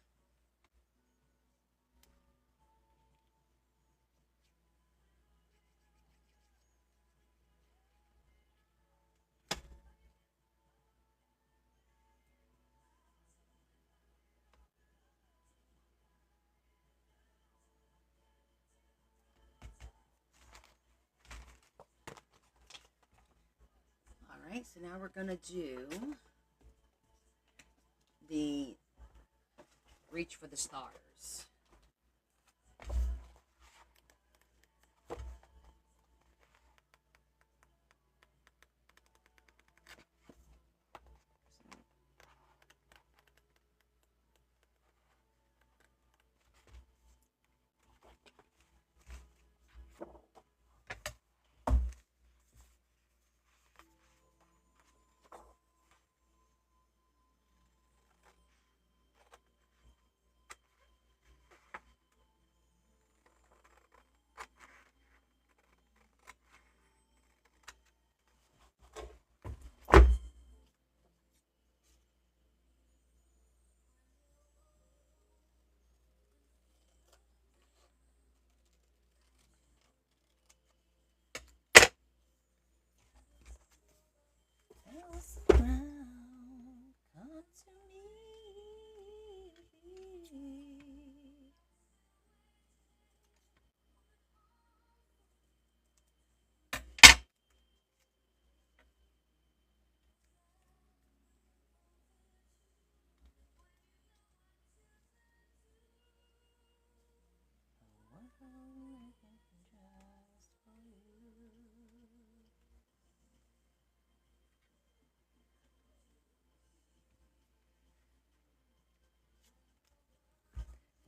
All right, so now we're gonna do the reach for the stars.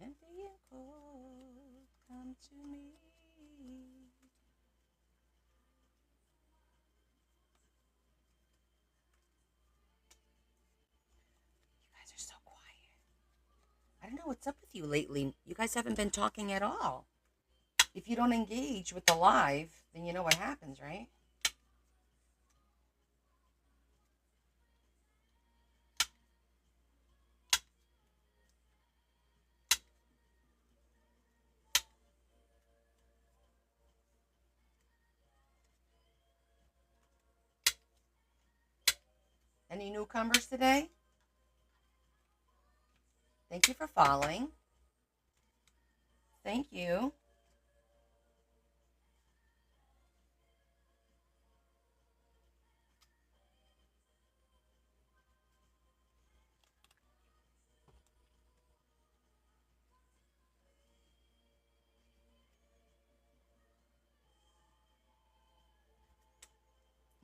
Empty and cold, come to me. You guys are so quiet. I don't know what's up with you lately. You guys haven't been talking at all. If you don't engage with the live, then you know what happens, right? Any newcomers today? Thank you for following. Thank you.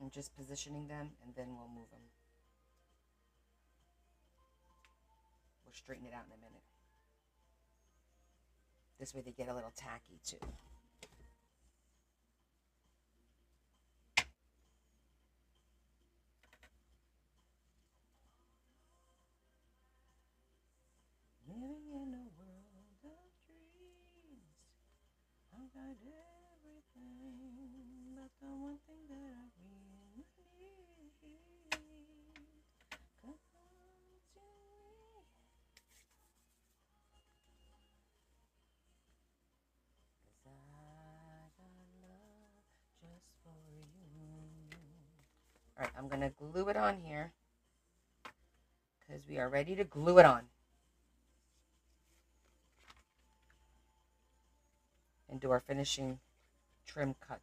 I'm just positioning them and then we'll move them. We'll straighten it out in a minute. This way they get a little tacky too. Living in a world of dreams. I've got everything, but the one thing that I really need. Come to me. Cause I got love just for you. Alright, I'm gonna glue it on here. Because we are ready to glue it on. And do our finishing trim cuts.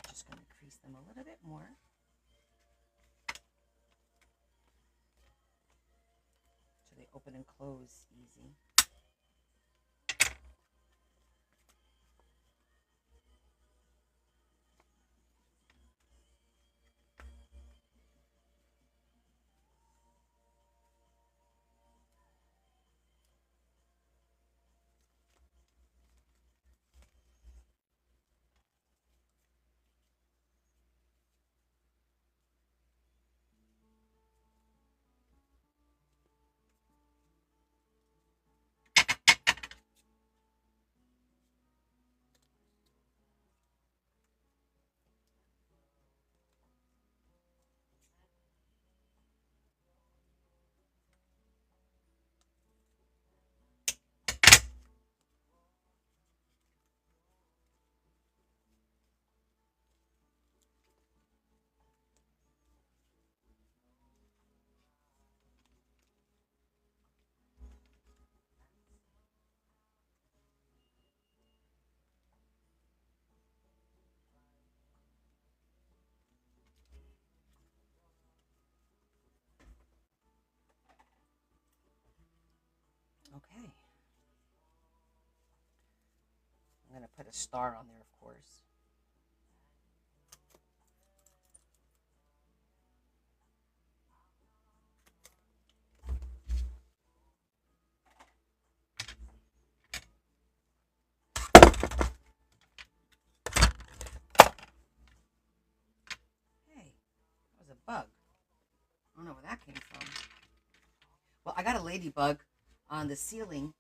Just going to crease them a little bit more. So they open and close easy. Okay. I'm going to put a star on there, of course. Hey, that was a bug. I don't know where that came from. Well, I got a ladybug on the ceiling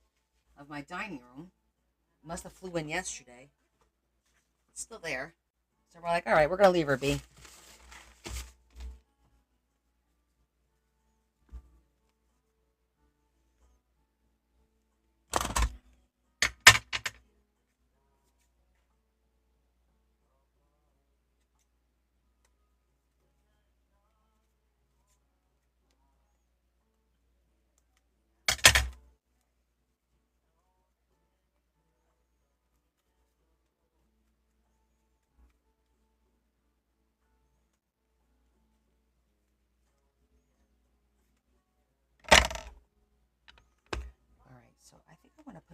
of my dining room. Must have flew in yesterday. It's still there. So we're like, all right, we're going to leave her be.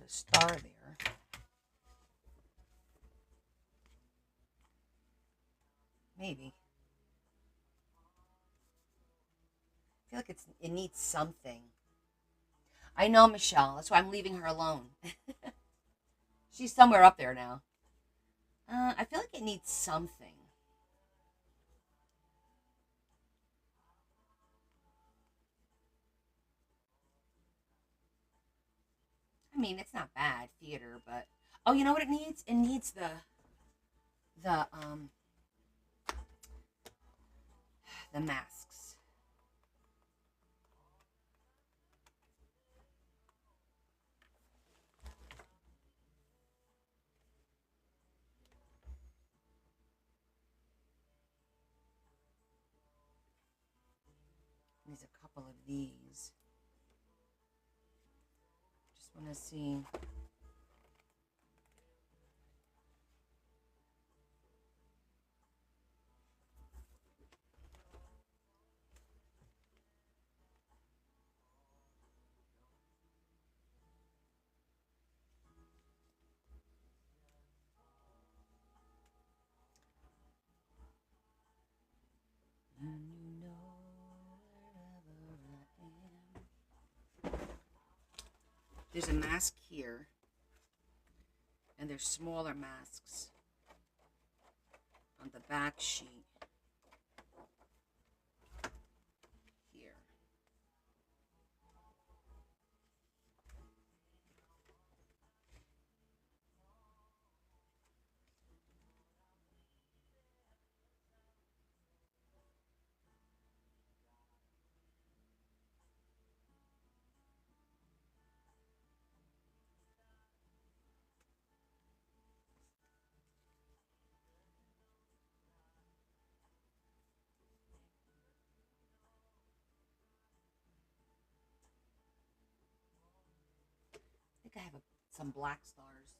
a star there. Maybe. I feel like it needs something. I know, Michelle. That's why I'm leaving her alone. She's somewhere up there now. I feel like it needs something. I mean, it's not bad theater, but oh, you know what it needs? It needs the the masks. There's a couple of these. Just want to see. And you know wherever I am. There's a mask here, and there's smaller masks on the back sheet here. I think I have some black stars.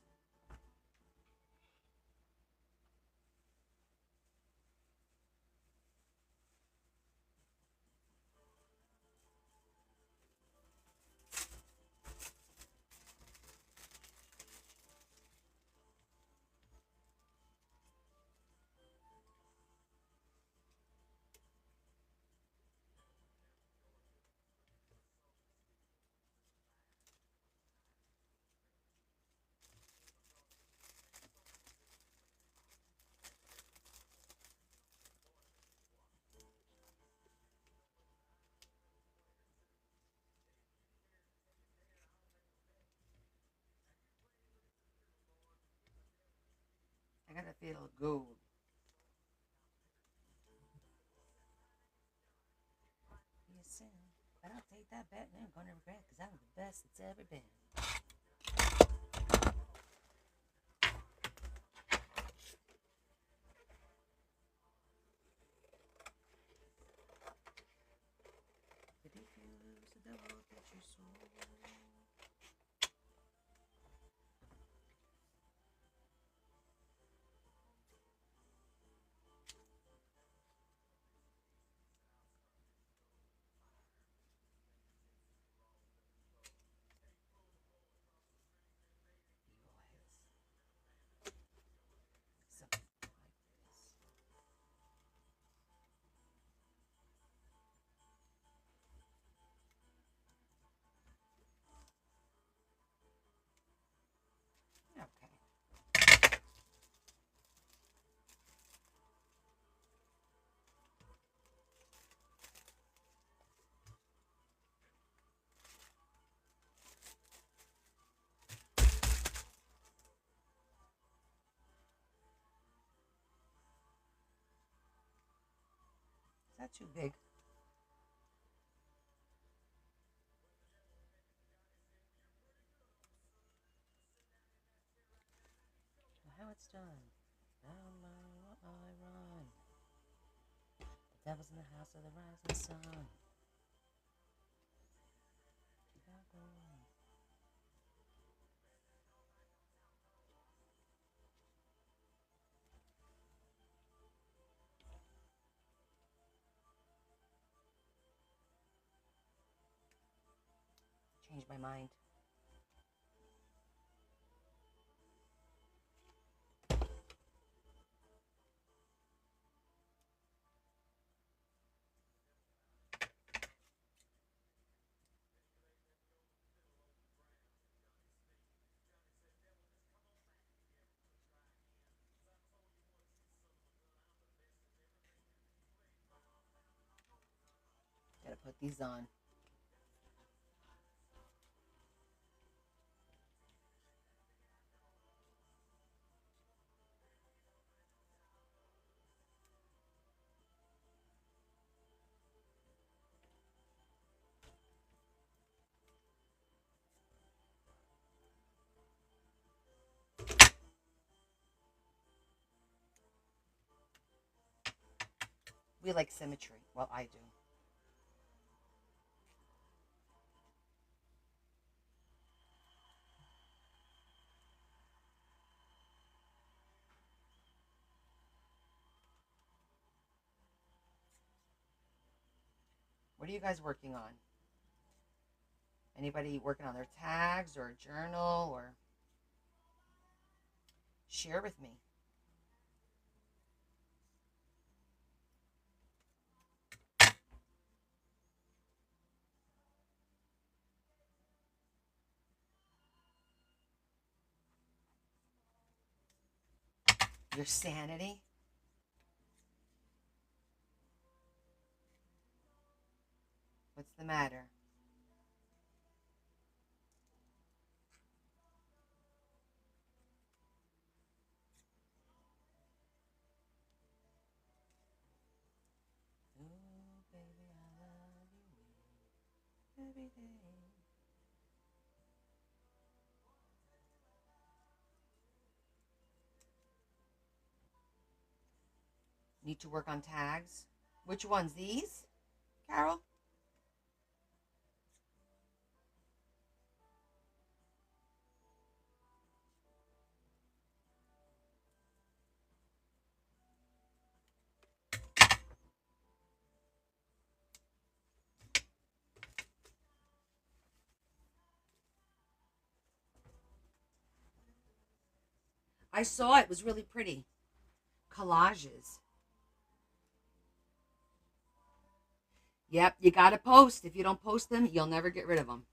I gotta feel gold. Yes, but I'll take that bet and I'm gonna regret because I'm the best it's ever been. But if you lose the double that you sold. Something like this. Okay. Is that too big? Well, how it's done. Down my I run. The devil's in the house of the rising sun. Keep on going. Changed my mind. put these on. We like symmetry. Well, I do. What are you guys working on? Anybody working on their tags or a journal or share with me? Your sanity? What's the matter? Oh, baby, I love you every day. Need to work on tags. Which ones? These, Carol? I saw it. It was really pretty. Collages. Yep, you got to post. If you don't post them, you'll never get rid of them.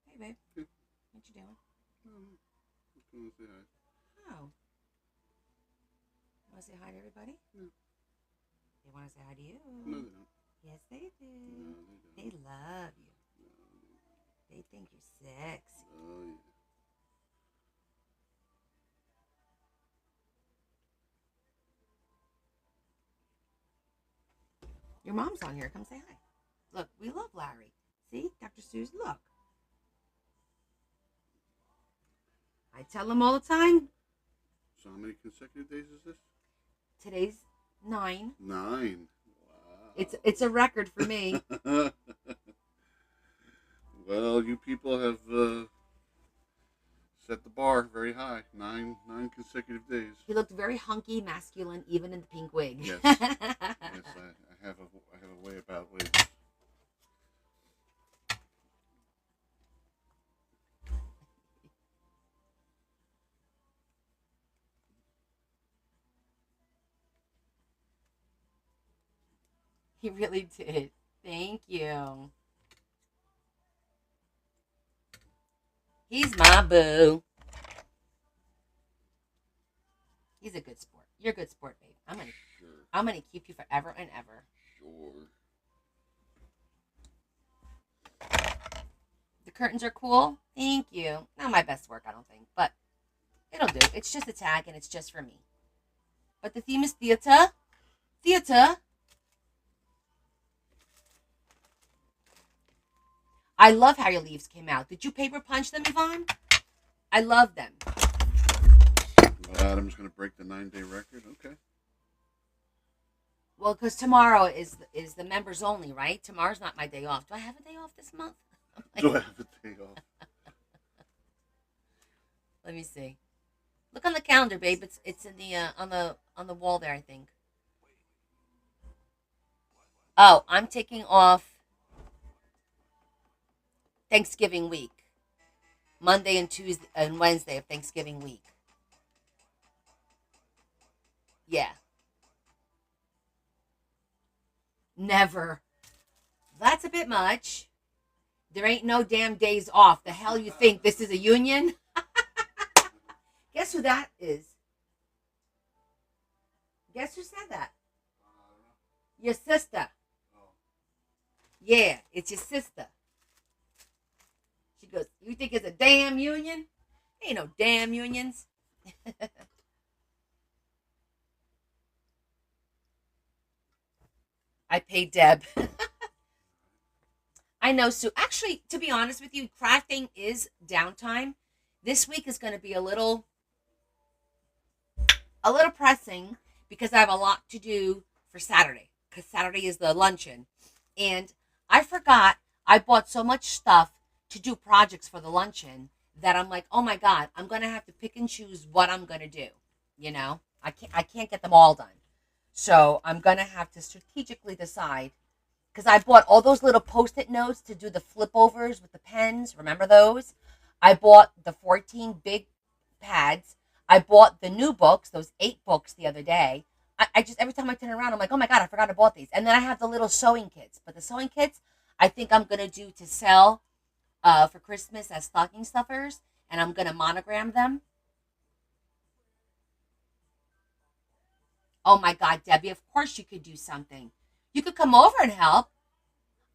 Hey, babe. Yeah. What you doing? Just want to say hi. Oh. You want to say hi to everybody? No. They want to say hi to you. No, they don't. Yes, they do. No, they They don't. love you. No, they don't. They think you're sexy. Oh, yeah. Your mom's on here. Come say hi. Look, we love Larry. See, Dr. Seuss, look. I tell him all the time. So how many consecutive days is this? Today's 9. 9. Wow. It's a record for me. Well, you people have set the bar very high. Nine consecutive days. He looked very hunky, masculine, even in the pink wig. Yes. Yes, I have a way about wigs. He really did. Thank you. He's my boo. He's a good sport. You're a good sport, babe. Sure. I'm gonna keep you forever and ever. Sure. The curtains are cool. Thank you. Not my best work, I don't think, but it'll do. It's just a tag and it's just for me. But the theme is theater. Theater. I love how your leaves came out. Did you paper punch them, Yvonne? I love them. Well, Adam's going to break the 9-day record. Okay. Well, because tomorrow is the members only, right? Tomorrow's not my day off. Do I have a day off this month? Do I have a day off? Let me see. Look on the calendar, babe. It's in the on the wall there, I think. Oh, I'm taking off Thanksgiving week. Monday and Tuesday and Wednesday of Thanksgiving week. Yeah. Never. That's a bit much. There ain't no damn days off. The hell you think this is a union? Guess who that is? Guess who said that? Your sister. Yeah, it's your sister. She goes, you think it's a damn union? Ain't no damn unions. I paid Deb. I know, Sue. Actually, to be honest with you, crafting is downtime. This week is going to be a little pressing because I have a lot to do for Saturday. Because Saturday is the luncheon, and I forgot I bought so much stuff to do projects for the luncheon that I'm like, oh my god, I'm going to have to pick and choose what I'm going to do. I can't get them all done. So I'm going to have to strategically decide because I bought all those little post-it notes to do the flip overs with the pens. Remember those? I bought the 14 big pads. I bought the new books, those 8 books the other day. I just, every time I turn around, I'm like, oh my God, I forgot I bought these. And then I have the little sewing kits. But the sewing kits, I think I'm going to do to sell for Christmas as stocking stuffers. And I'm going to monogram them. Oh my God, Debbie, of course you could do something. You could come over and help.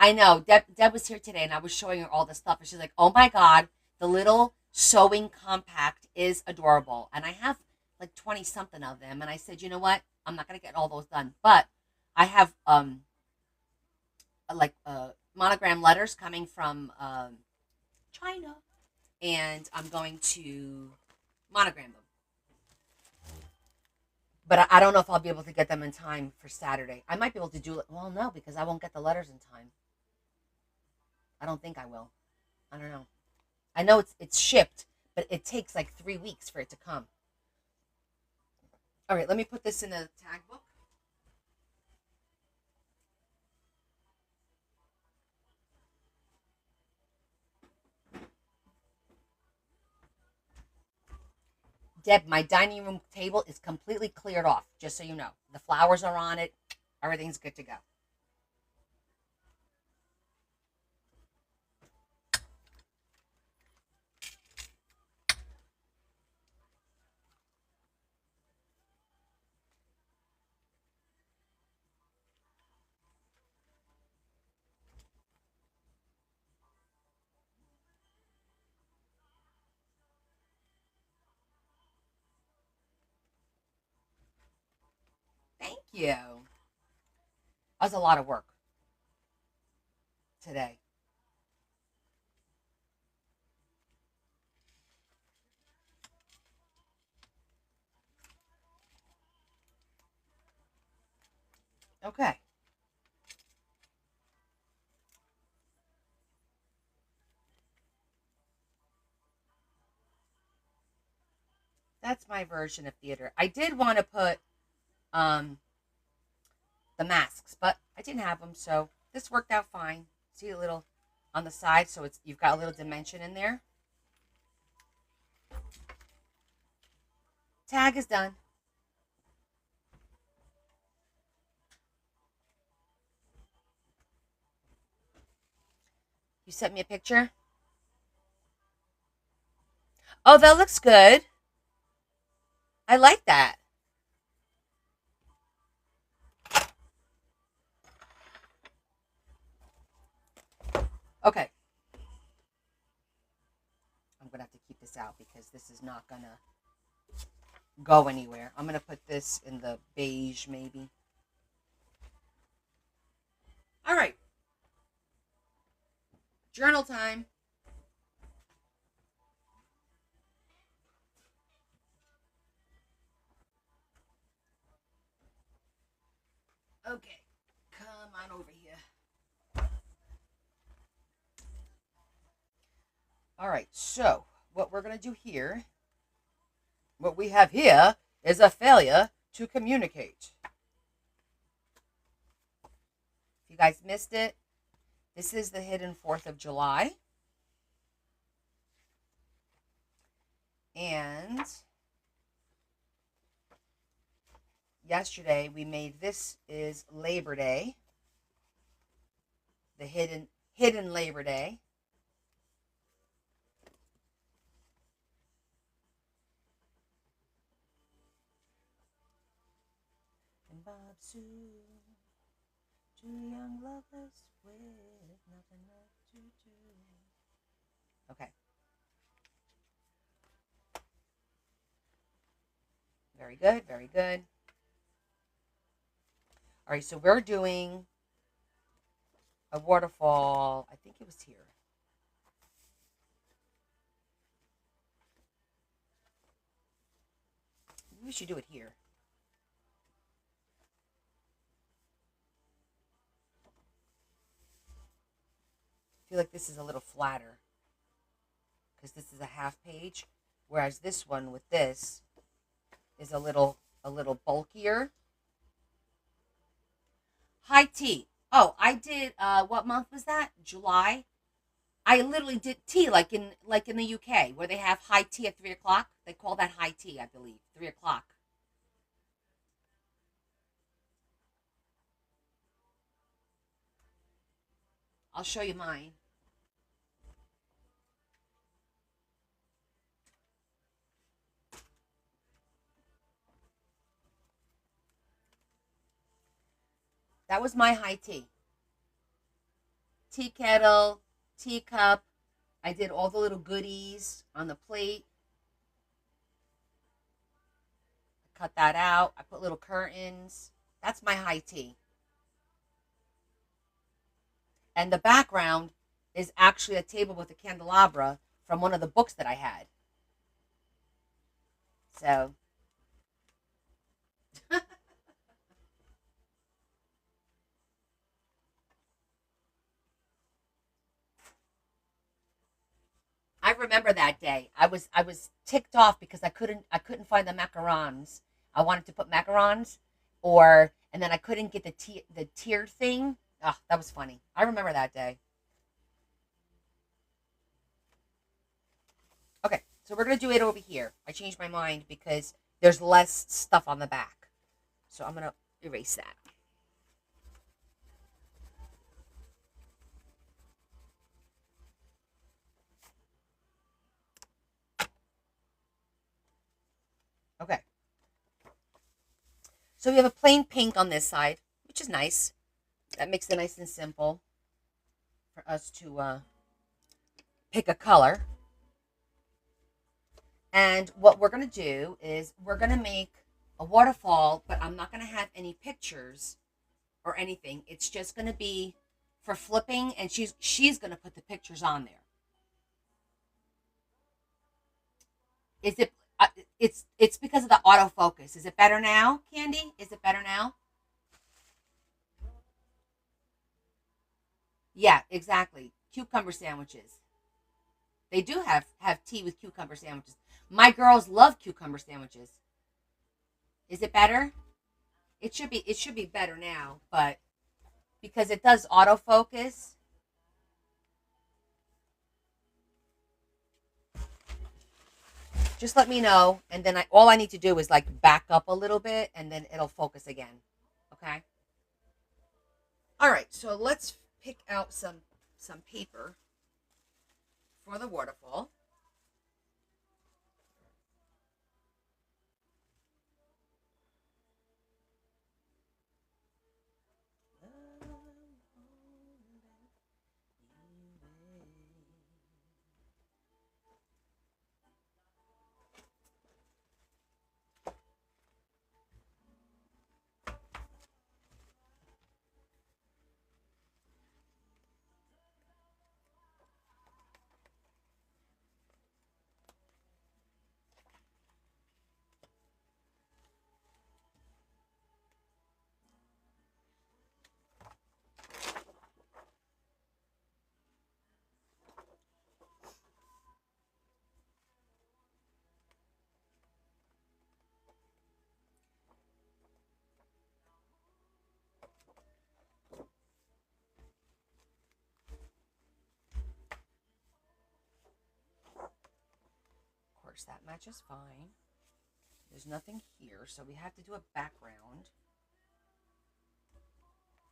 I know. Deb was here today and I was showing her all the stuff. And she's like, oh my God, the little sewing compact is adorable. And I have like 20 something of them. And I said, you know what? I'm not going to get all those done. But I have like monogram letters coming from China. And I'm going to monogram them. But I don't know if I'll be able to get them in time for Saturday. I might be able to do it. Well, no, because I won't get the letters in time. I don't think I will. I don't know. I know it's shipped, but it takes like 3 weeks for it to come. All right, let me put this in the tag book. Deb, my dining room table is completely cleared off, just so you know. The flowers are on it. Everything's good to go. Thank you. That was a lot of work today. Okay. That's my version of theater. I did want to put um, the masks, but I didn't have them, so this worked out fine. See a little on the side, so it's you've got a little dimension in there. Tag is done. You sent me a picture. Oh, that looks good. I like that. Okay. I'm going to have to keep this out because this is not going to go anywhere. I'm going to put this in the beige maybe. All right. Journal time. Okay. Come on over here. All right. So, what we're going to do here, what we have here is a failure to communicate. If you guys missed it, this is the hidden 4th of July. And yesterday we made this is Labor Day. The hidden Labor Day. Two young lovers with nothing left to do. Okay. Very good, very good. All right, so we're doing a waterfall. I think it was here. Maybe we should do it here. I feel like this is a little flatter because this is a half page, whereas this one with this is a little bulkier. High tea. Oh, I did. What month was that? July. I literally did tea like in the UK where they have high tea at 3 o'clock. They call that high tea, I believe. 3 o'clock. I'll show you mine. That was my high tea. Tea kettle, teacup. I did all the little goodies on the plate. I cut that out. I put little curtains. That's my high tea. And the background is actually a table with a candelabra from one of the books that I had. So I remember that day. I was ticked off because I couldn't find the macarons. I wanted to put macarons, or and then I couldn't get the tier thing. Oh, that was funny. I remember that day. Okay, so we're gonna do it over here. I changed my mind because there's less stuff on the back, so I'm gonna erase that. Okay, so we have a plain pink on this side, which is nice. That makes it nice and simple for us to pick a color. And what we're going to do is we're going to make a waterfall, but I'm not going to have any pictures or anything. It's just going to be for flipping, and she's going to put the pictures on there. Is it it's because of the autofocus. Is it better now, Candy? Is it better now? Yeah, exactly. Cucumber sandwiches. They do have tea with cucumber sandwiches. My girls love cucumber sandwiches. Is it better? It should be better now, but because it does autofocus. Just let me know, and then all I need to do is like back up a little bit, and then it'll focus again. Okay. All right. So let's pick out some paper for the waterfall. Of course, that matches fine. There's nothing here, so we have to do a background.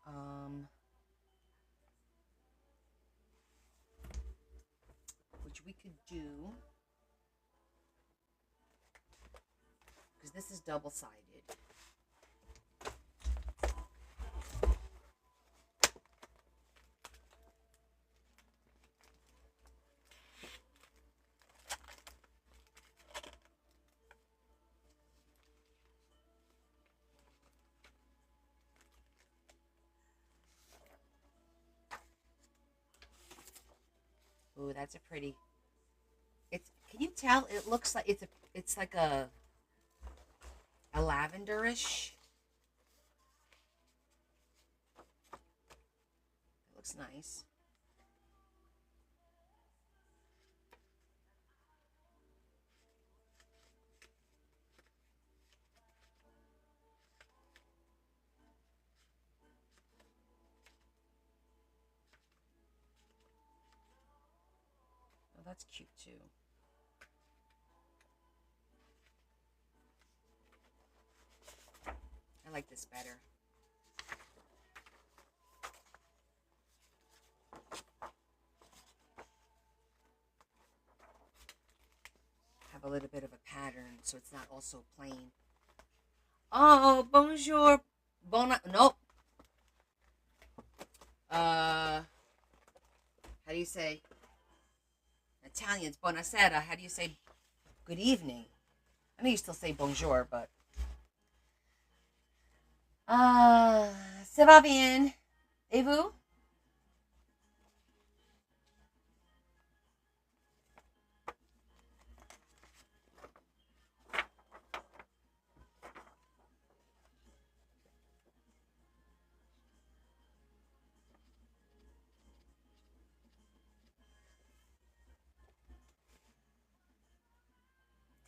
Um, which we could do because this is double sided. Ooh, that's a pretty. It's. Can you tell? It looks like it's a. It's like a lavenderish. It looks nice. Oh, that's cute too. I like this better. Have a little bit of a pattern, so it's not also plain. Oh, bonjour, nope. How do you say Italian's buonasera? How do you say good evening? I know you still say bonjour, but ça va bien? Et vous?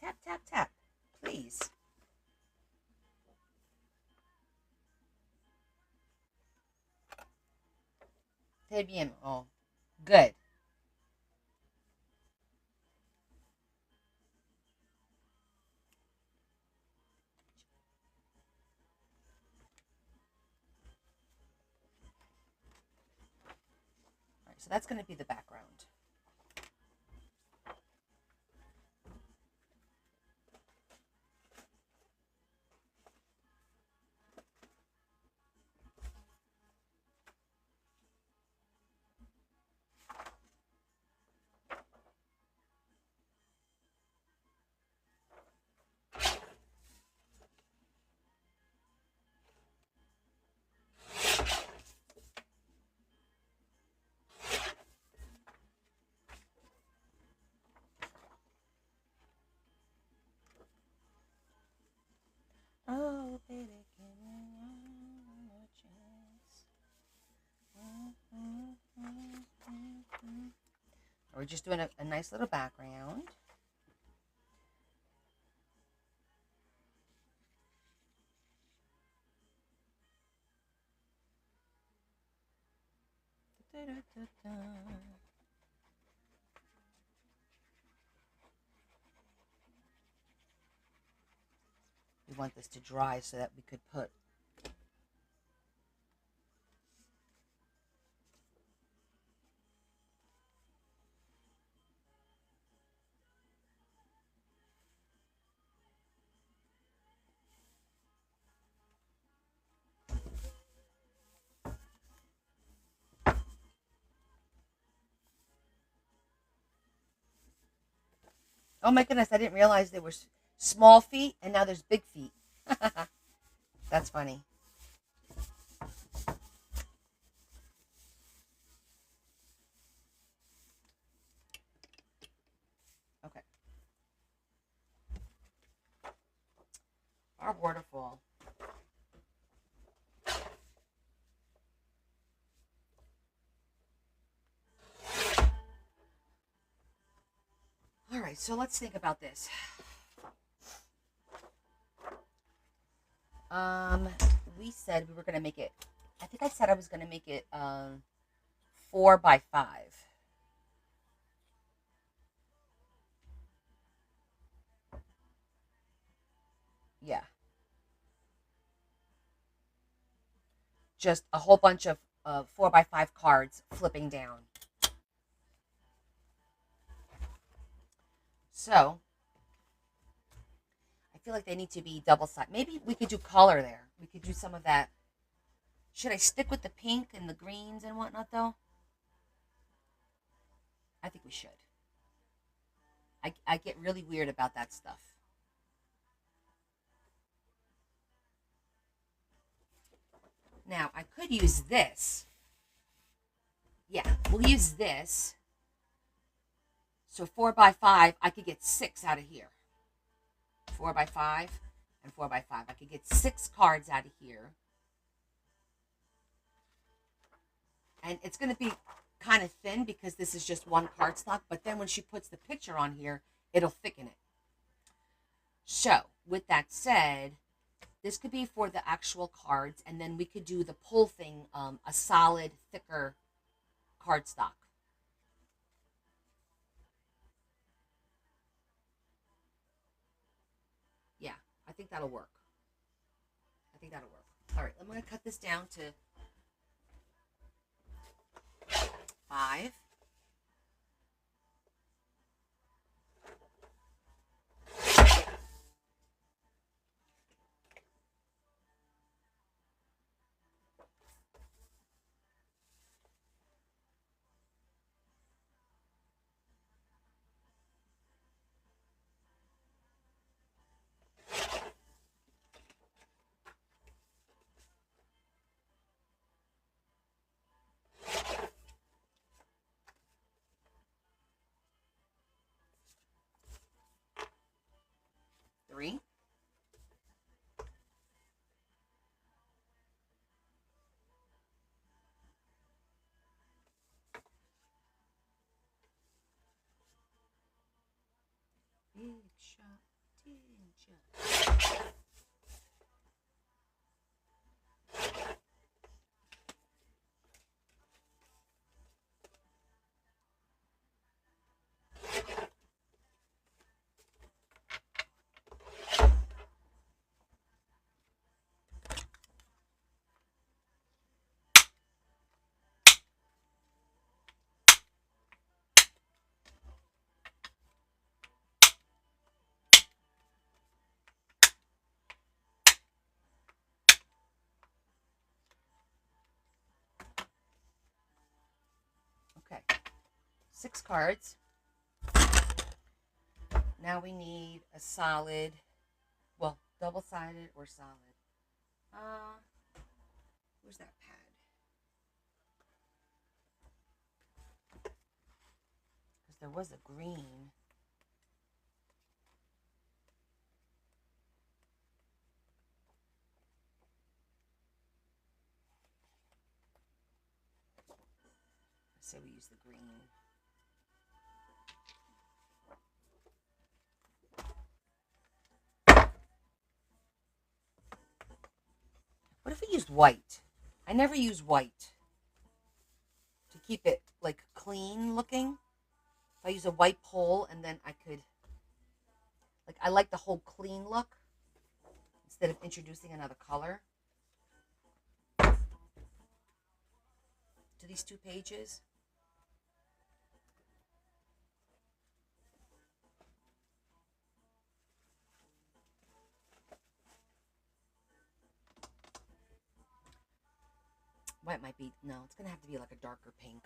Tap, tap, tap, please. Très bien. Oh, good. All right, so that's going to be the background. Oh, baby, give me one more chance. We're just doing a nice little background. We want this to dry so that we could put oh my goodness, I didn't realize there were small feet and now there's big feet. That's funny. Okay. Our waterfall. All right, so let's think about this. We said we were gonna make it. I think I said I was gonna make it 4 by 5. Yeah, just a whole bunch of 4 by 5 cards flipping down. So I feel like they need to be double sided. Maybe we could do color there. We could do some of that. Should I stick with the pink and the greens and whatnot though? I think we should. I get really weird about that stuff. Now, I could use this. Yeah, we'll use this So 4x5, I could get 6 out of here. 4x5 and 4x5. I could get 6 cards out of here. And it's going to be kind of thin because this is just one cardstock. But then when she puts the picture on here, it'll thicken it. So with that said, this could be for the actual cards. And then we could do the pull thing, a solid, thicker cardstock. Yeah, I think that'll work. I think that'll work. All right, I'm going to cut this down to 5. Three. Big shot, danger. Okay, 6 cards. Now we need a solid, well, double-sided or solid. Where's that pad? Because there was a green. Let's say we use the green. What if we used white? I never use white to keep it like clean looking. If I use a white pole and then I could, like, I like the whole clean look instead of introducing another color to these 2 pages. White might be, no, it's going to have to be like a darker pink.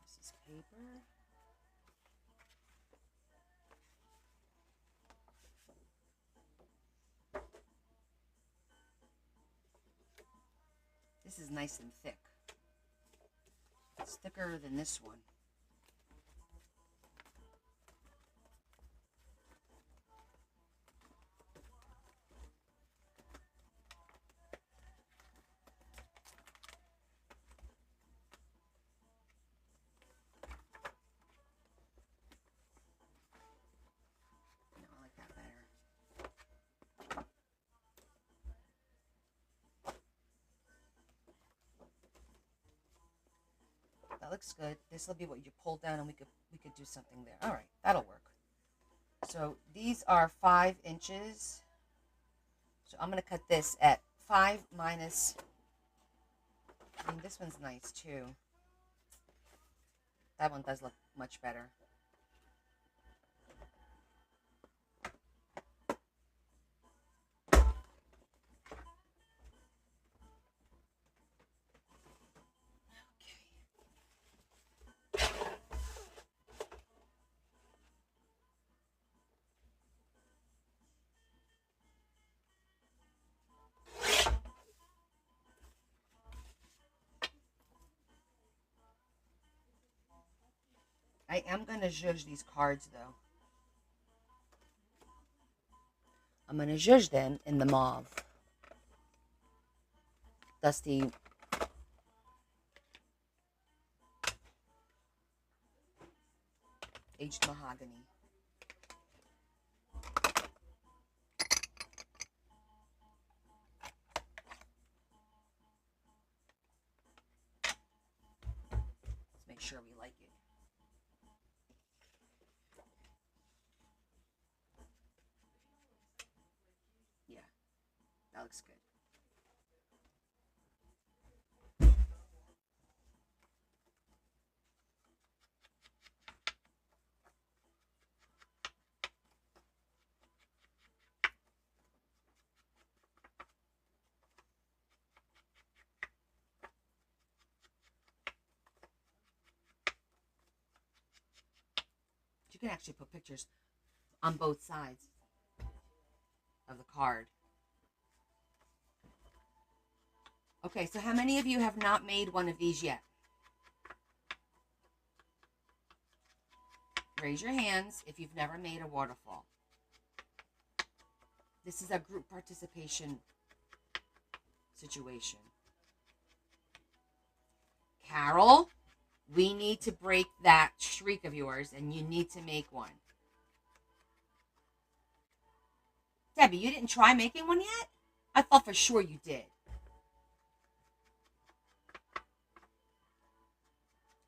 This is paper. This is nice and thick. It's thicker than this one. No, I like that better. That looks good. This will be what you pull down, and we could do something there. All right, that'll work. So these are 5 inches. So I'm going to cut this at 5 minus. I mean, this one's nice too. That one does look much better. I am going to zhuzh these cards, though. I'm going to zhuzh them in the mauve. Dusty aged mahogany. Let's make sure we like it. Yeah, that looks good. You can actually put pictures on both sides of the card. Okay, so how many of you have not made one of these yet? Raise your hands if you've never made a waterfall. This is a group participation situation. Carol, we need to break that streak of yours, and you need to make one. Debbie, you didn't try making one yet? I thought for sure you did.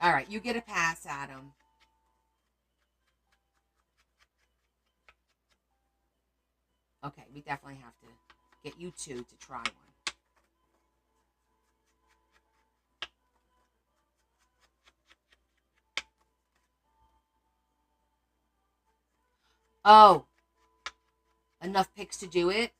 All right, you get a pass, Adam. Okay, we definitely have to get you two to try one. Oh, enough pics to do it?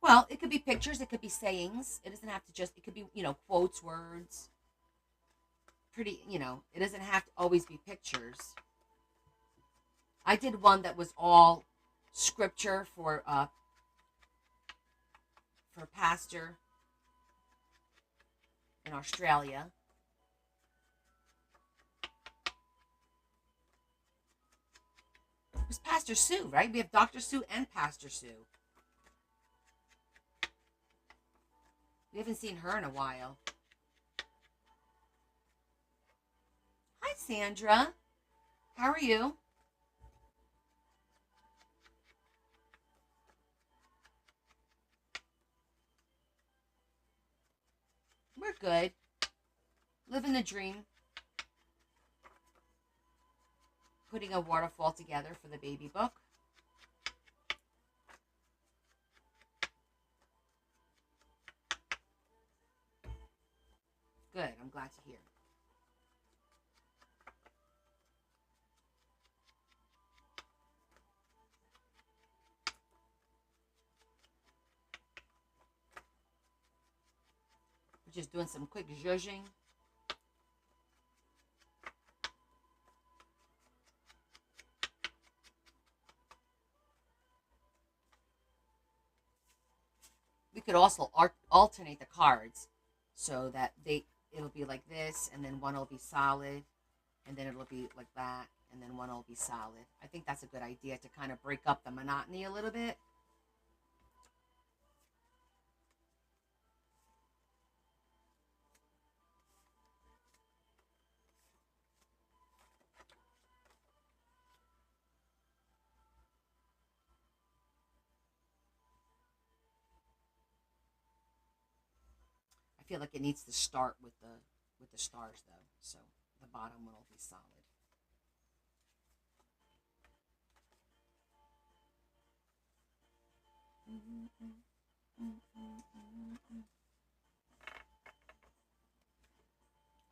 Well, it could be pictures. It could be sayings. It doesn't have to just, it could be, quotes, words. Pretty, it doesn't have to always be pictures. I did one that was all scripture for pastor in Australia. It was Pastor Sue, right? We have Dr. Sue and Pastor Sue. We haven't seen her in a while. Hi, Sandra. How are you? We're good. Living the dream. Putting a waterfall together for the baby book. Good. I'm glad to hear. We're just doing some quick zhuzhing. We could also alternate the cards so that it'll be like this, and then one will be solid, and then it'll be like that, and then one will be solid. I think that's a good idea to kind of break up the monotony a little bit. I feel like it needs to start with the stars though, so the bottom one will be solid.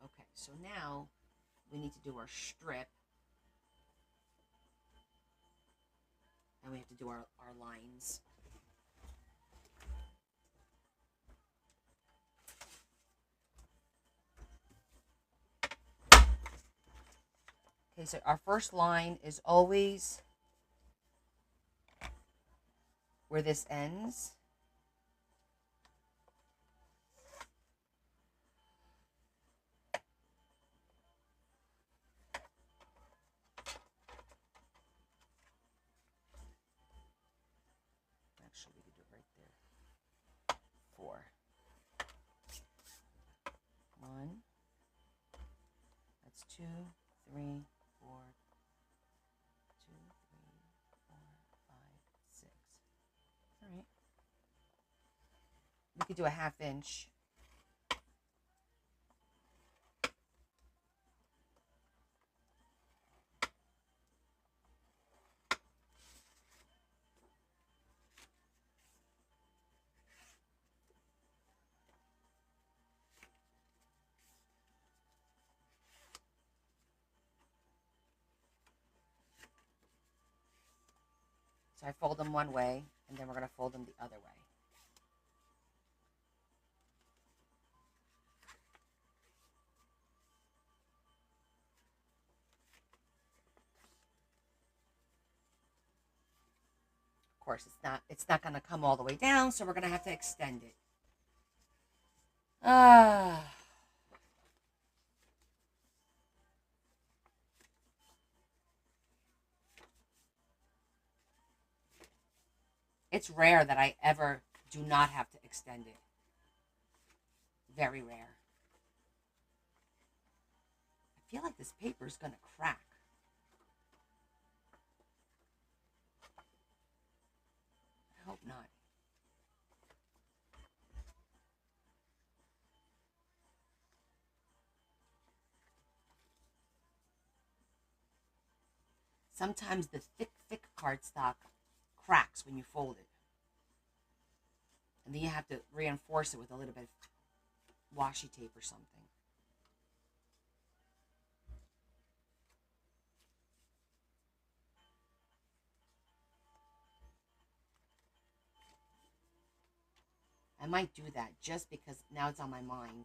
Okay, so now we need to do our strip, and we have to do our lines. Okay, so our first line is always where this ends. 2, 3, 4, 2, 3, 4, 5, 6. All right. We could do a 1/2 inch. So I fold them one way, and then we're going to fold them the other way. Of course, it's not going to come all the way down, so we're going to have to extend it. It's rare that I ever do not have to extend it. Very rare. I feel like this paper is going to crack. I hope not. Sometimes the thick cardstock cracks when you fold it. And then you have to reinforce it with a little bit of washi tape or something. I might do that just because now it's on my mind.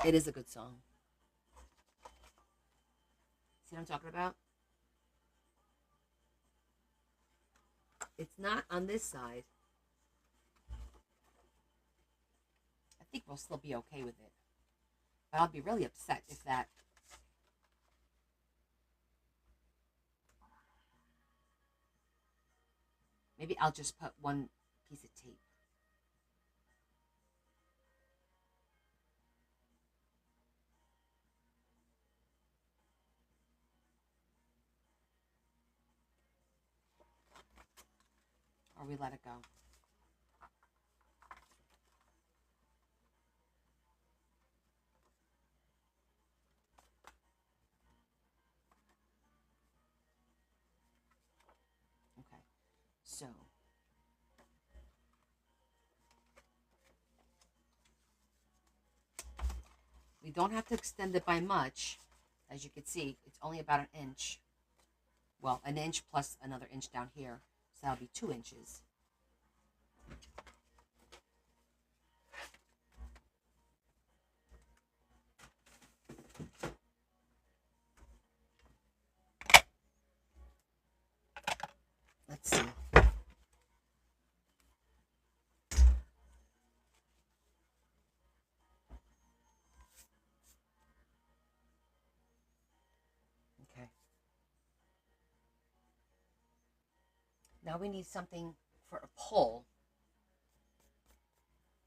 It is a good song. See what I'm talking about? It's not on this side. I think we'll still be okay with it. But I'll be really upset if that... Maybe I'll just put one piece of tape. Or we let it go. Okay, so we don't have to extend it by much. As you can see, it's only about an inch. Well, an inch plus another inch down here. So that'll be 2 inches. Let's see. Okay. Now we need something for a pull.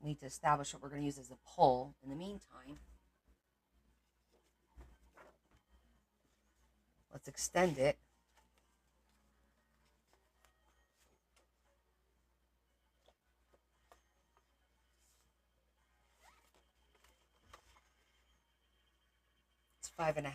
We need to establish what we're going to use as a pull. In the meantime, let's extend it. It's 5.5.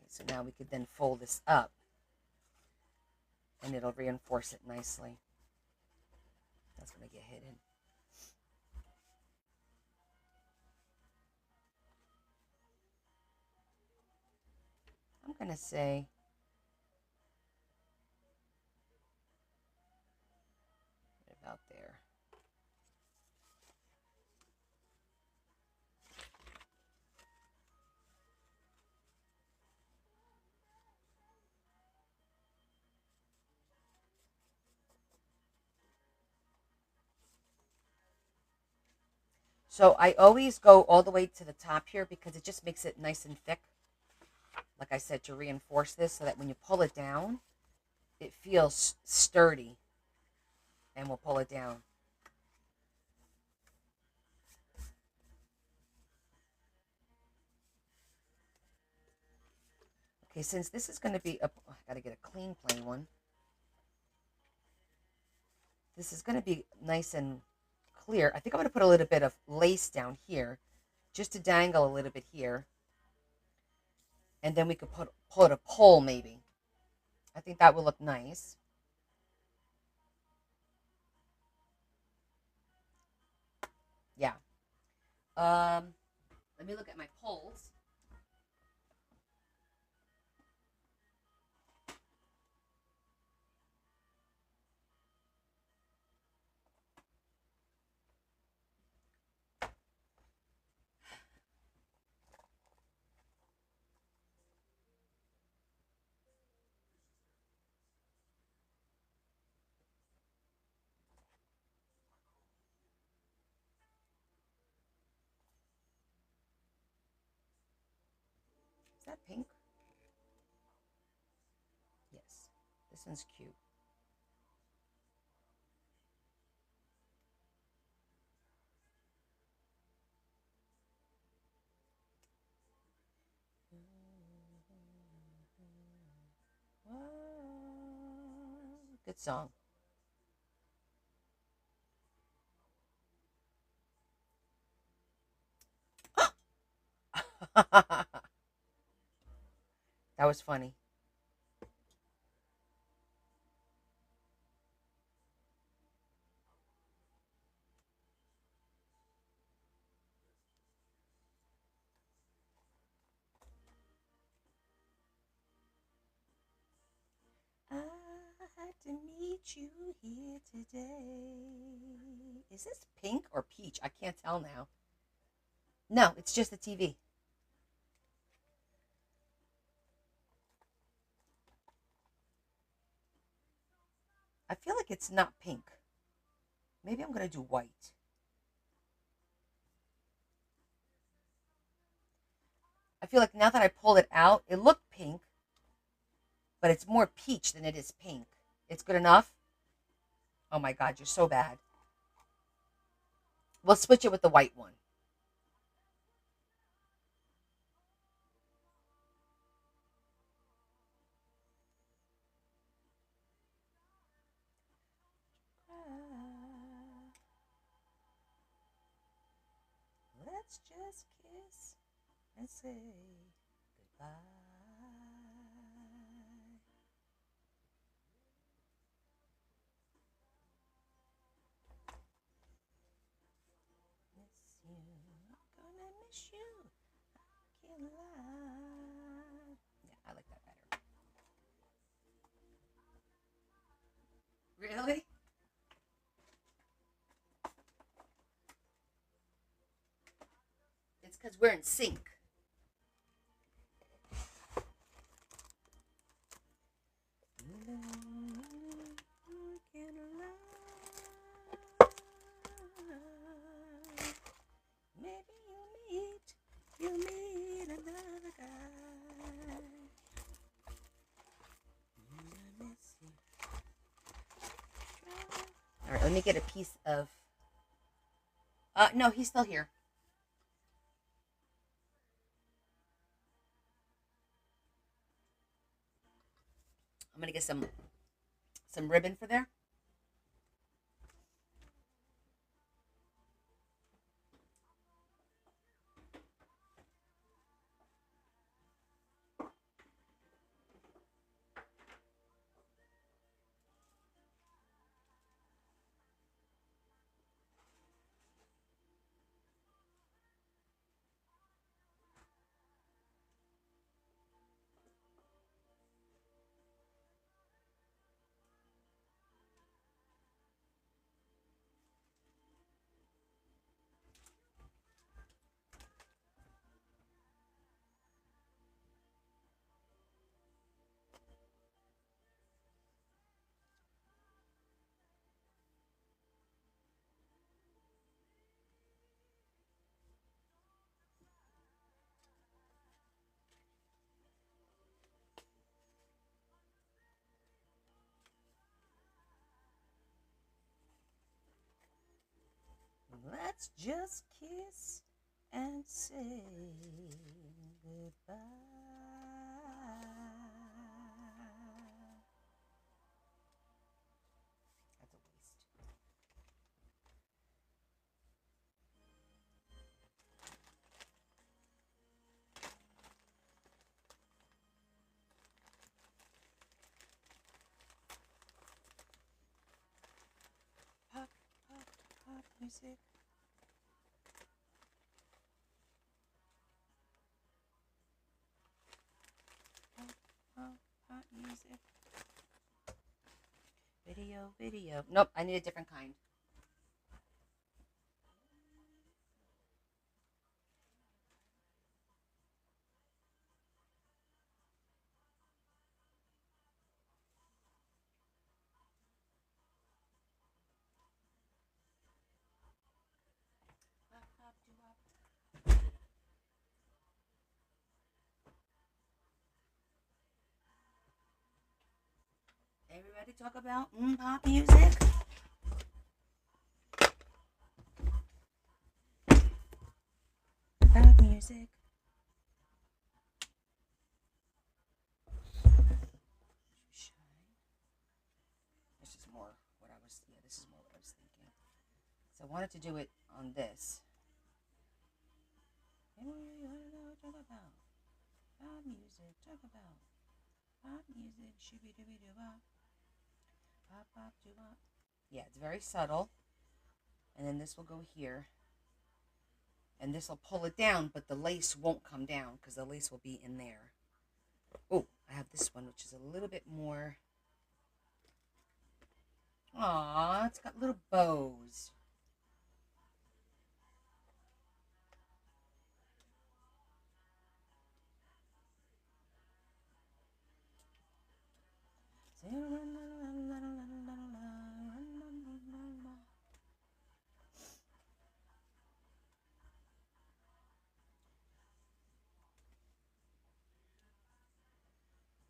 So now we could then fold this up. and it'll reinforce it nicely. That's going to get hidden. I'm going to say about there. So I always go all the way to the top here because it just makes it nice and thick. Like I said, to reinforce this so that when you pull it down, it feels sturdy. And we'll pull it down. Okay, since this is going to be, I got to get a clean plain one. This is going to be nice and clear. I think I'm going to put a little bit of lace down here just to dangle a little bit here. And then we could put a pole maybe. I think that will look nice. Yeah. Let me look at my poles. Is that pink? Yes. This one's cute. Good song. That was funny. I had to meet you here today. Is this pink or peach? I can't tell now. No, it's just the TV. I feel like it's not pink. Maybe I'm going to do white. I feel like now that I pull it out, it looked pink, but it's more peach than it is pink. It's good enough? Oh my God, you're so bad. We'll switch it with the white one. Let's just kiss and say goodbye. Miss you, I'm gonna miss you. I can't lie. Yeah, I like that better. Really? It's because we're in sync. Maybe you'll meet another guy. All right, let me get a piece of. No, he's still here. I'm gonna get some ribbon for there. Let's just kiss and say goodbye. That's a waste. Pop, pop, pop music. Pop, pop, pop music. Video, video. Nope, I need a different kind. Pop, pop, doo-wop. Everybody talk about pop music. Pop music. This is more what I was. Yeah, this is more what I was thinking. So I wanted to do it on this. Talk about pop music. Talk about pop music. Shooby dooby doo bop. Pop pop doo bop. Yeah, it's very subtle. And then this will go here. And this will pull it down, but the lace won't come down because the lace will be in there. Oh, I have this one, which is a little bit more. Aw, it's got little bows.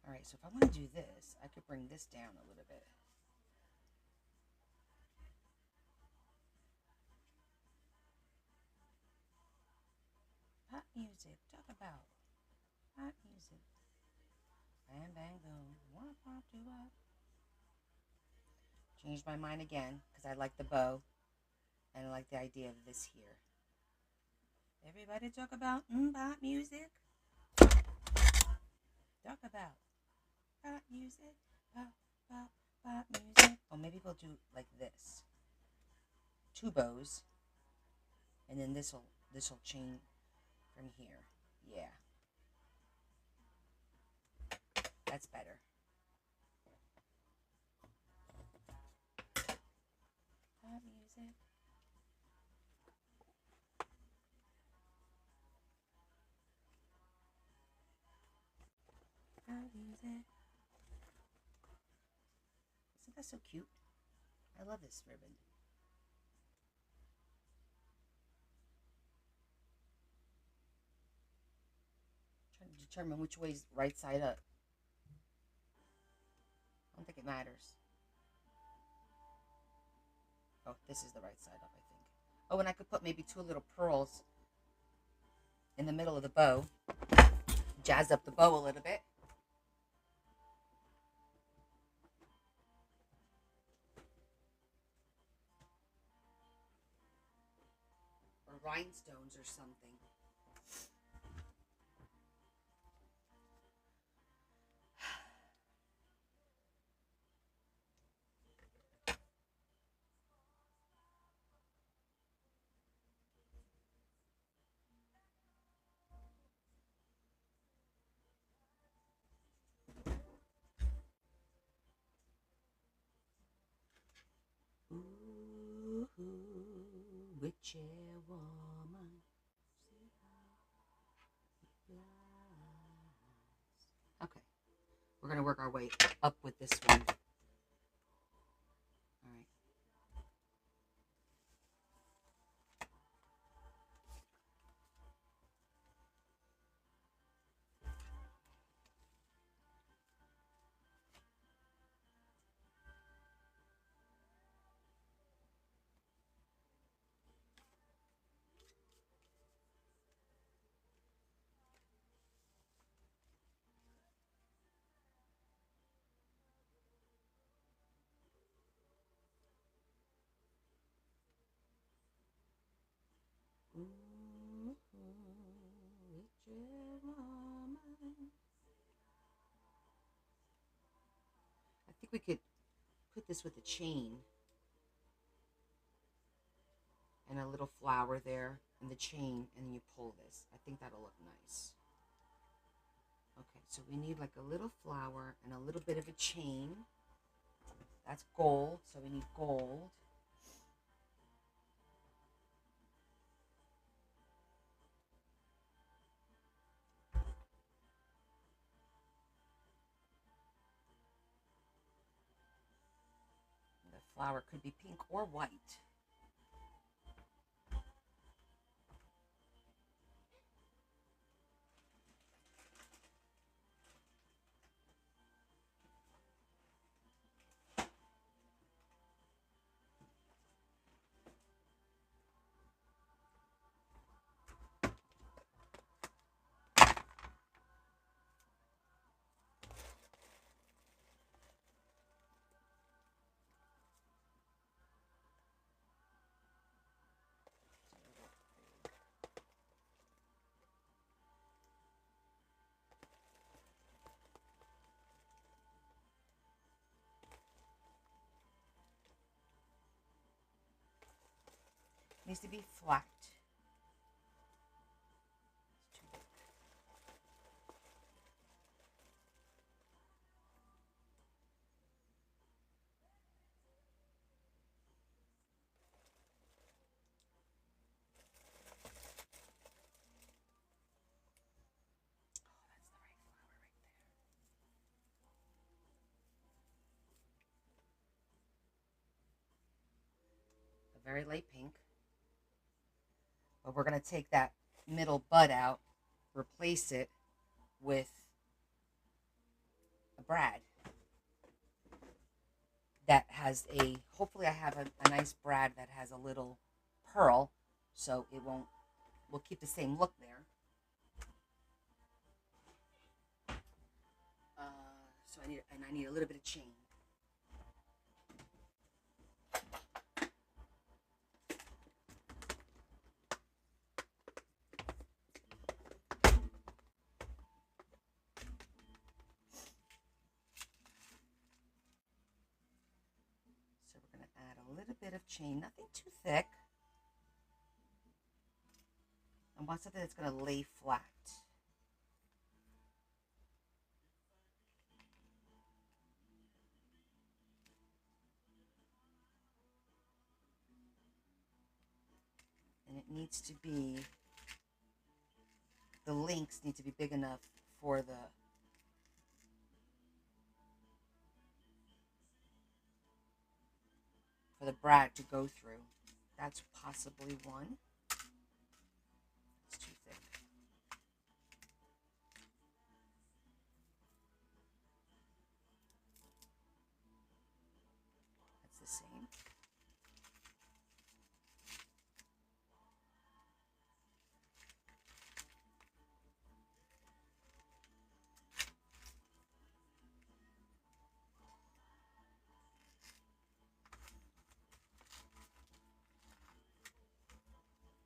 All right, so if I want to do this, I could bring this down a little bit. Pop music, talk about pop music. Bang, bang, boom. Wop, wop, doo, wop. Changed my mind again because I like the bow and I like the idea of this here. Everybody talk about pop music. Talk about pop music. Pop, pop, pop music. Or maybe we'll do like this. Two bows. And then this'll chain from here. Yeah. That's better. Pop music. Pop music. Isn't that so cute? I love this ribbon. Trying to determine which way is right side up. I don't think it matters. Oh, this is the right side up, I think. Oh, and I could put maybe two little pearls in the middle of the bow. Jazz up the bow a little bit. Or rhinestones or something. Ooh, witchy woman. Okay, we're gonna work our way up with this one. All right. we could put this with a chain and a little flower there and the chain, and then you pull this. I think that'll look nice. Okay, so we need like a little flower and a little bit of a chain. That's gold, so we need gold. The flower could be pink or white. It needs to be flat. A very light pink. But we're going to take that middle bud out, replace it with a brad that has a, hopefully I have a nice brad that has a little pearl, so it won't, we'll keep the same look there. So I need a little bit of chain. So we're going to add a little bit of chain, nothing too thick. I want something that's going to lay flat. And it needs to be, the links need to be big enough for the brad to go through. That's possibly one. It's too thick. That's the same.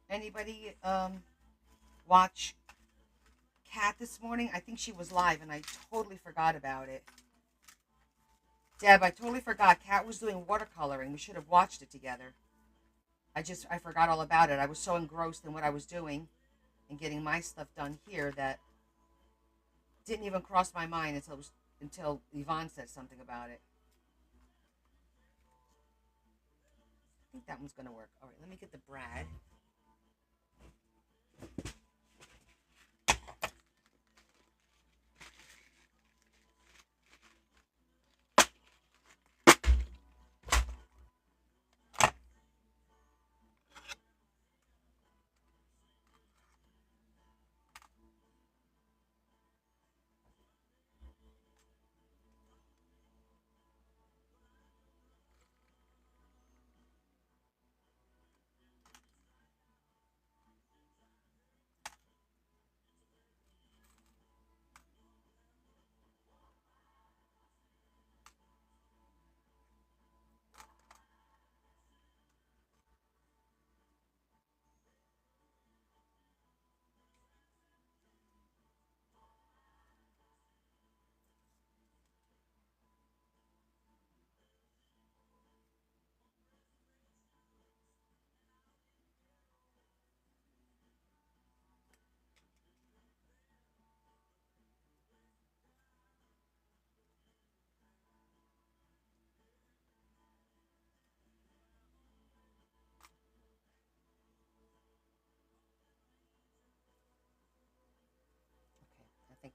Anybody watch Kat this morning? I think she was live and I totally forgot about it. Deb, I totally forgot. Kat was doing watercoloring. We should have watched it together. I forgot all about it. I was so engrossed in what I was doing and getting my stuff done here that didn't even cross my mind until Yvonne said something about it. I think that one's going to work. All right, let me get the brad.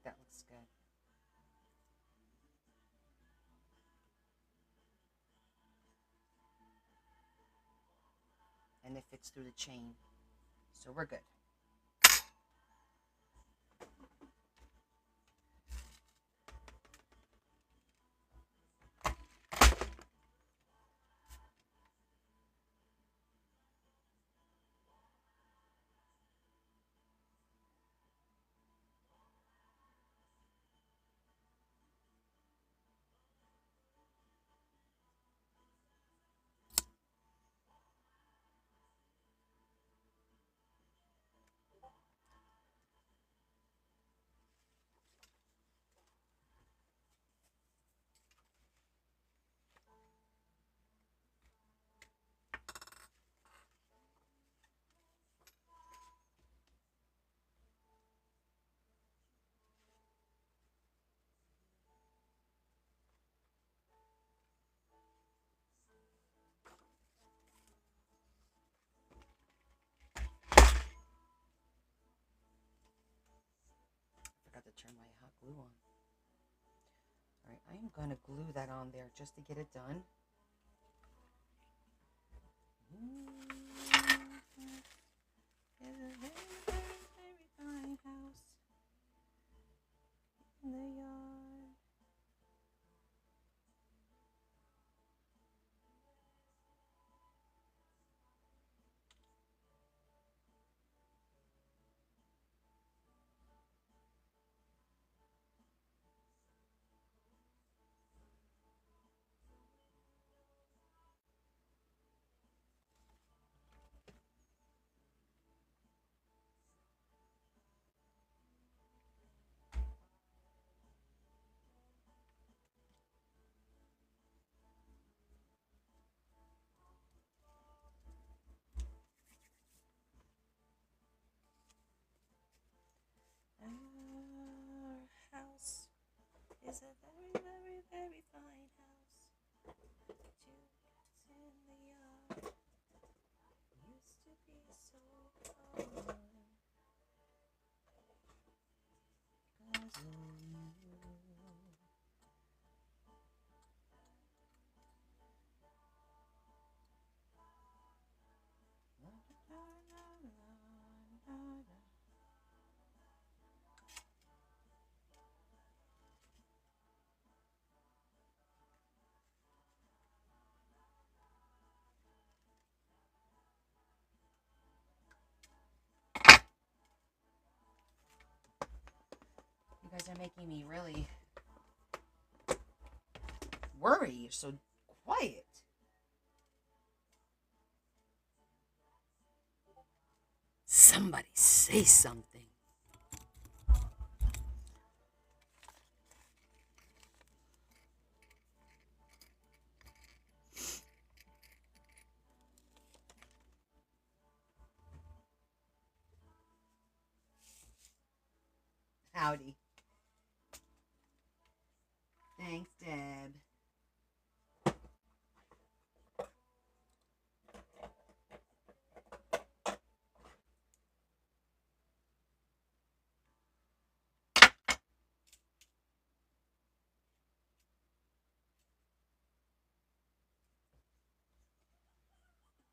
think that looks good. And it fits through the chain. So we're good. Forgot to turn my hot glue on. All right, I am going to glue that on there just to get it done. It's a very, very, very fine house in the yard. Our house is a very, very, very fine house. Just in the yard. Used to be so fun. 'Cause of you. You guys are making me really worry. You're so quiet. Somebody say something. Howdy. Thanks, Deb.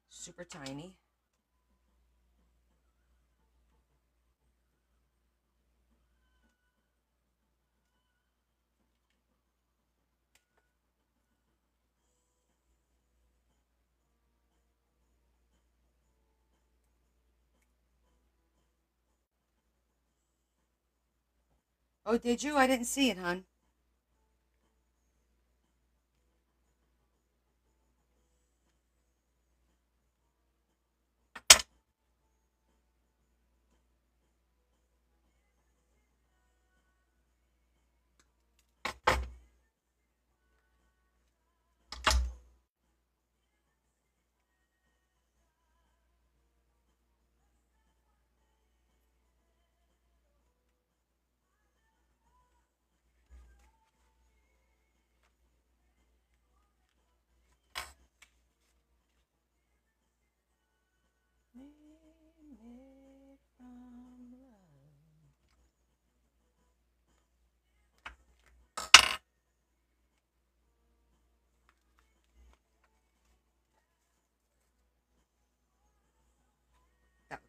Super tiny. Oh, did you? I didn't see it, hon. Made from love.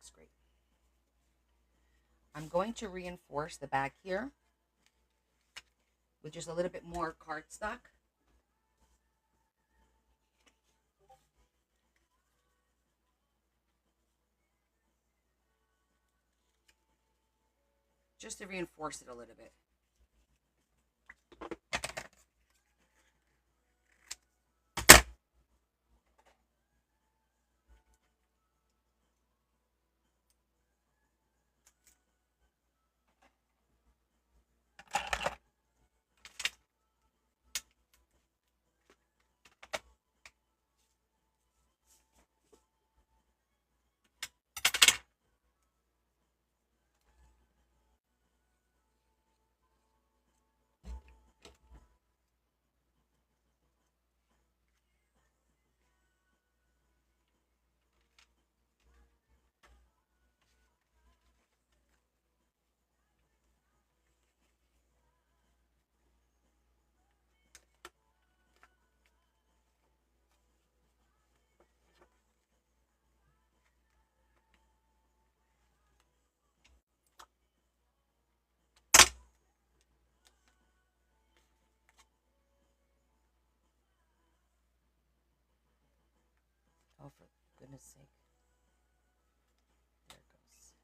looks great. I'm going to reinforce the back here with just a little bit more cardstock. Just to reinforce it a little bit. Oh, for goodness sake. There it goes.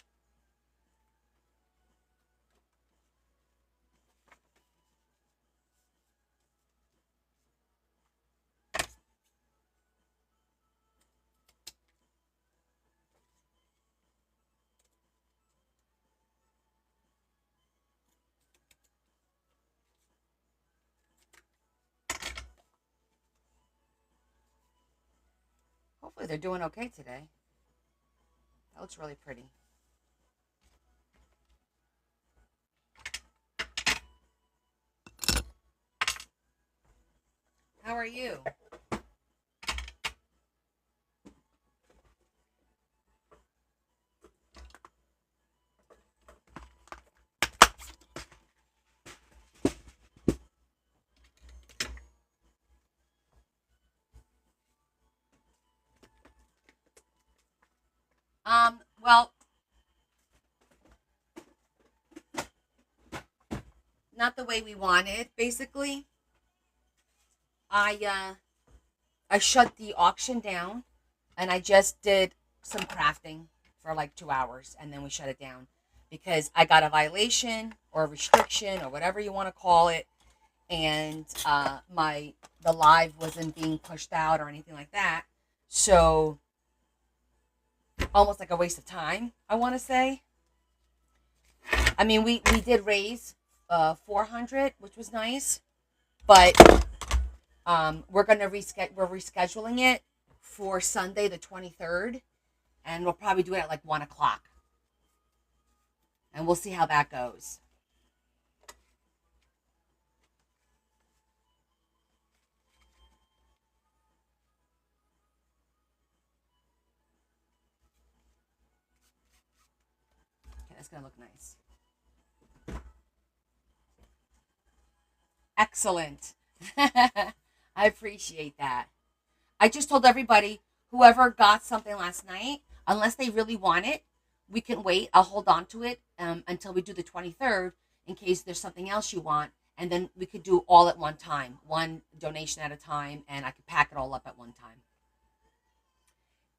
Hopefully they're doing okay today. That looks really pretty. How are you? Well, not the way we wanted, basically. I shut the auction down and I just did some crafting for like 2 hours and then we shut it down because I got a violation or a restriction or whatever you want to call it, and the live wasn't being pushed out or anything like that. So almost like a waste of time, I want to say. I mean, we did raise 400, which was nice, but we're rescheduling it for Sunday the 23rd, and we'll probably do it at like 1 o'clock, and we'll see how that goes. Okay, that's gonna look nice. Excellent. I appreciate that. I just told everybody, whoever got something last night, unless they really want it, we can wait. I'll hold on to it until we do the 23rd in case there's something else you want. And then we could do all at one time, one donation at a time, and I could pack it all up at one time.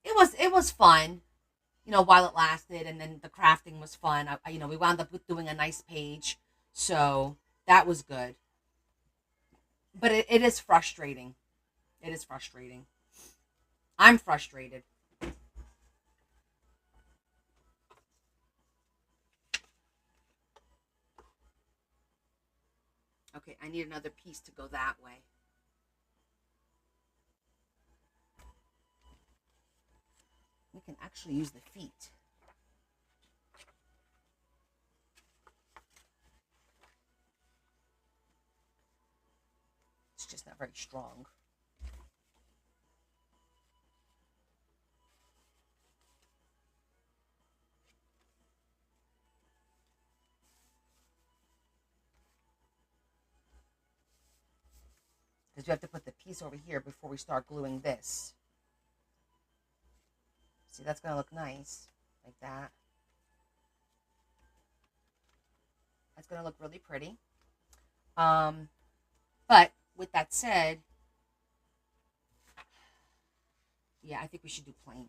It was fun, while it lasted, and then the crafting was fun. We wound up with doing a nice page, so that was good. But it is frustrating. It is frustrating. I'm frustrated. Okay, I need another piece to go that way. We can actually use the feet. It's just not very strong. Because we have to put the piece over here before we start gluing this. See, that's going to look nice. like that. That's going to look really pretty. But with that said, yeah, I think we should do plain.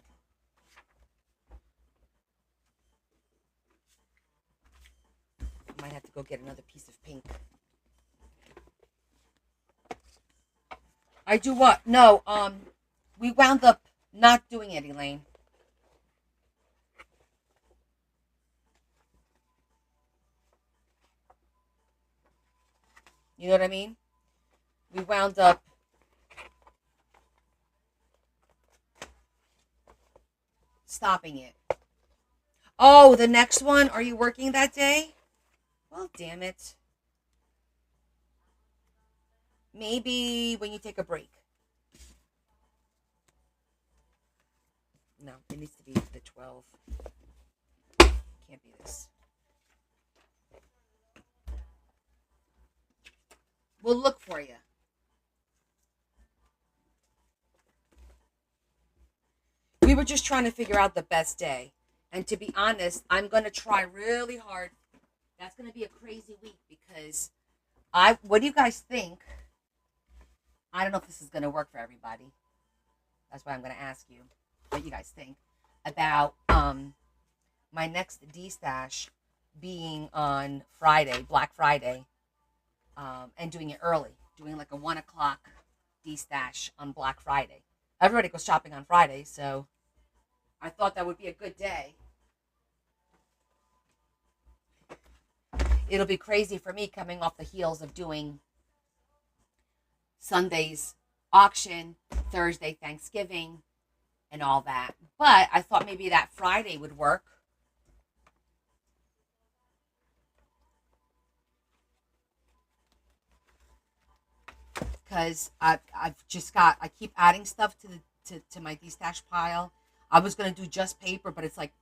Might have to go get another piece of pink. I do what? No, we wound up not doing it, Elaine. You know what I mean? We wound up stopping it. Oh, the next one? Are you working that day? Well, damn it. Maybe when you take a break. No, it needs to be the 12. Can't be this. We'll look for you. We were just trying to figure out the best day. And to be honest, I'm going to try really hard. That's going to be a crazy week because what do you guys think? I don't know if this is going to work for everybody. That's why I'm going to ask you what you guys think about my next D-Stash being on Friday, Black Friday, and doing it early, doing like a 1 o'clock D-Stash on Black Friday. Everybody goes shopping on Friday, so I thought that would be a good day. It'll be crazy for me coming off the heels of doing Sunday's auction, Thursday Thanksgiving, and all that. But I thought maybe that Friday would work. Because I keep adding stuff to my D-Stash pile. I was going to do just paper, but it's like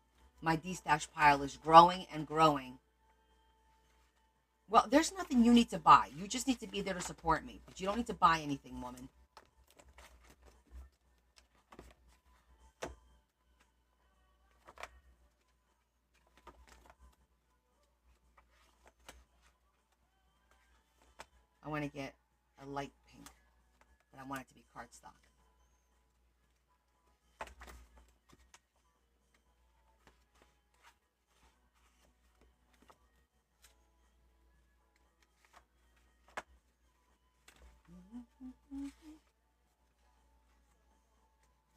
my D-Stash pile is growing and growing. Well, there's nothing you need to buy. You just need to be there to support me. But you don't need to buy anything, woman. I want to get a light pink, but I want it to be cardstock.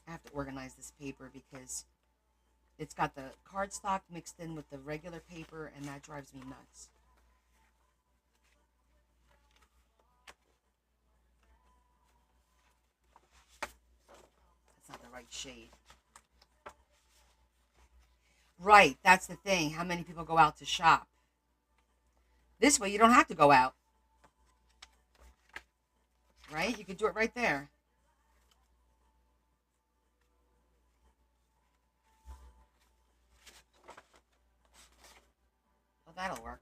I have to organize this paper because it's got the cardstock mixed in with the regular paper, and that drives me nuts. That's not the right shade. Right, that's the thing. How many people go out to shop? This way, you don't have to go out. Right? You can do it right there. Well, that'll work.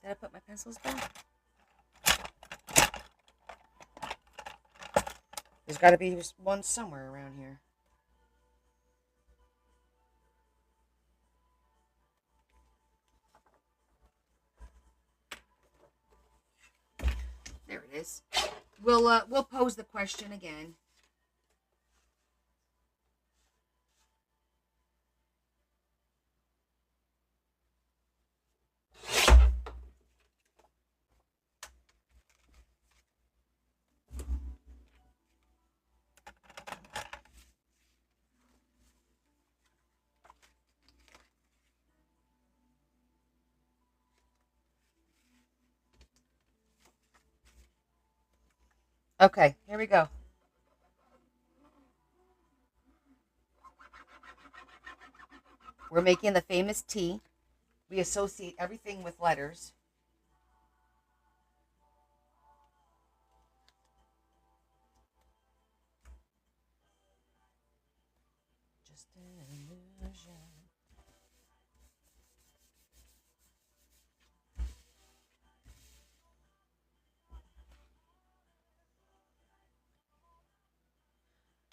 Did I put my pencils back? There's got to be one somewhere around here. There it is. We'll pose the question again. Okay, here we go. We're making the famous T. We associate everything with letters. Just an illusion.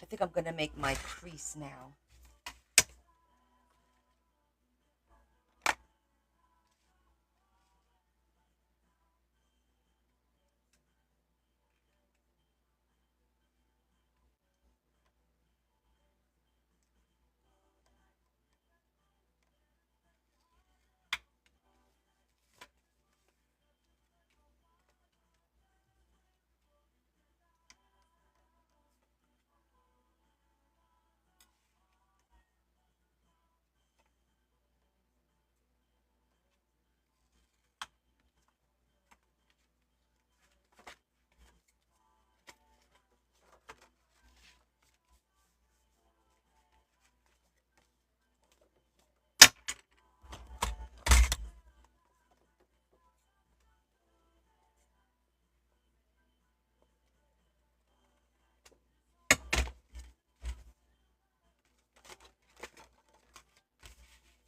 I think I'm going to make my crease now.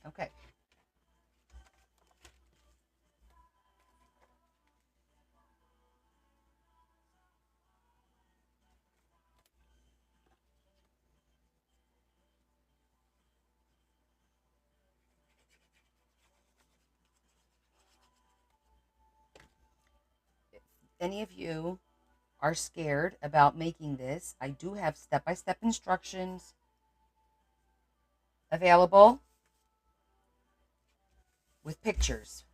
Okay. If any of you are scared about making this, I do have step-by-step instructions available with pictures.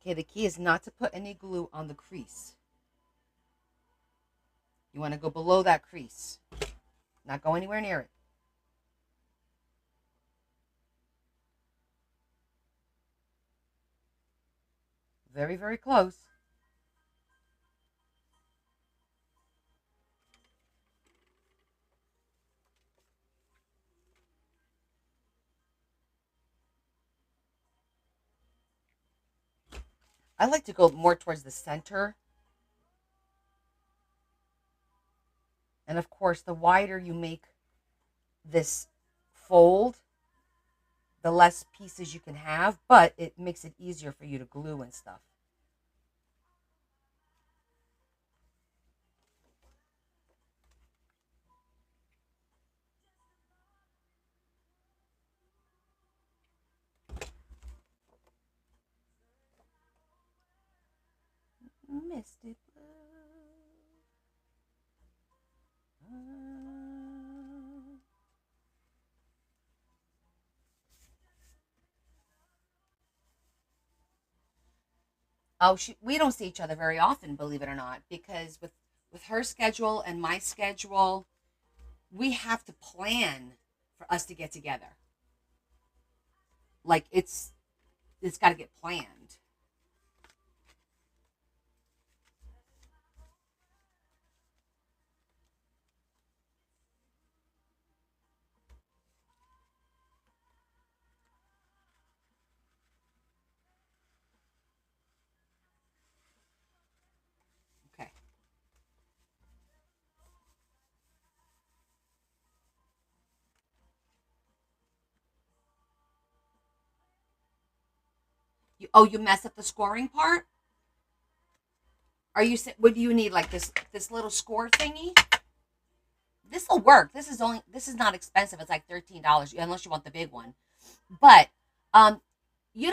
Okay, the key is not to put any glue on the crease. You want to go below that crease, not go anywhere near it. Very, very close. I like to go more towards the center. And of course, the wider you make this fold, the less pieces you can have, but it makes it easier for you to glue and stuff. Misty blue. Oh, we don't see each other very often, believe it or not, because with her schedule and my schedule, we have to plan for us to get together. Like it's got to get planned. Okay. You mess up the scoring part? What do you need? Like this little score thingy? This will work. This is not expensive. It's like $13 unless you want the big one. But um, you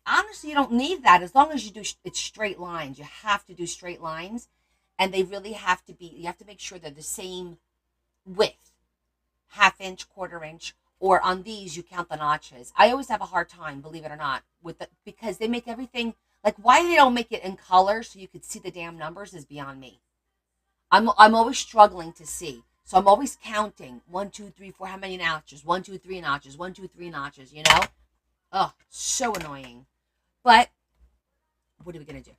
honestly you don't need that as long as you do it's straight lines. You have to do straight lines, and they really have to be. You have to make sure they're the same width, half inch, quarter inch, or on these you count the notches. I always have a hard time, believe it or not, because they make everything like why they don't make it in color so you could see the damn numbers is beyond me. I'm always struggling to see. So I'm always counting 1, 2, 3, 4, how many notches? 1, 2, 3 notches, 1, 2, 3 notches, you know? Oh, so annoying. But what are we gonna do?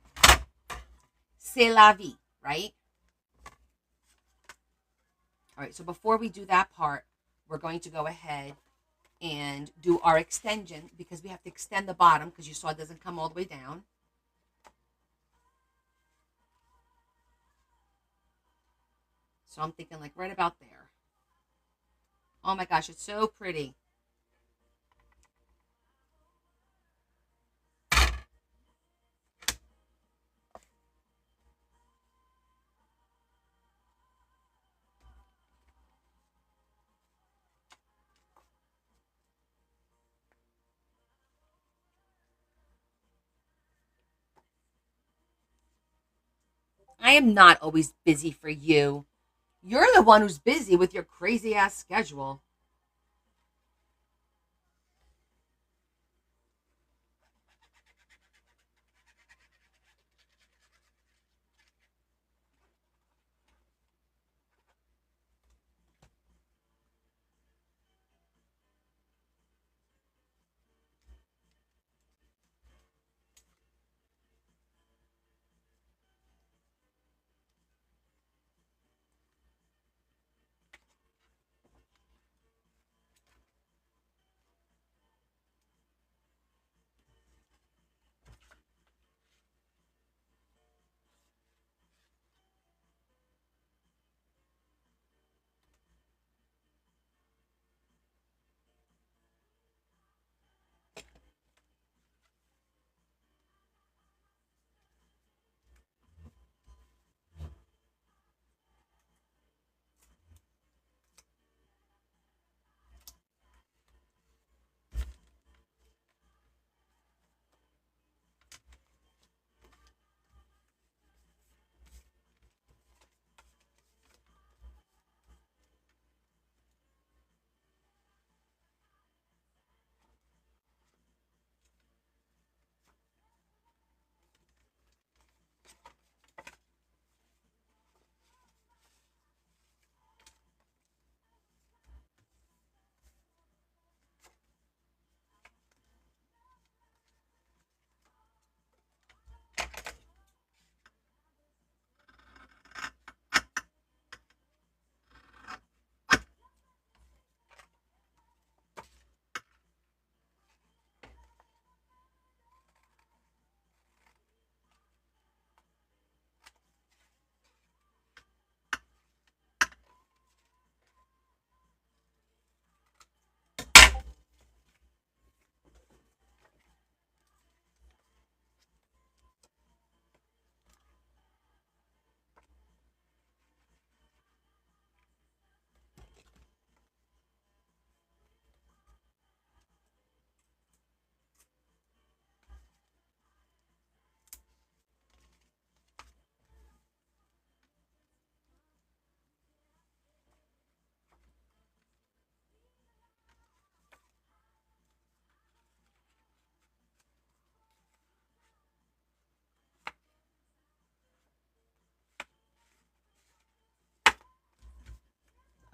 C'est la vie, right? All right, so before we do that part, we're going to go ahead and do our extension because we have to extend the bottom because you saw it doesn't come all the way down. So I'm thinking like right about there. Oh my gosh, it's so pretty. I am not always busy for you. You're the one who's busy with your crazy ass schedule.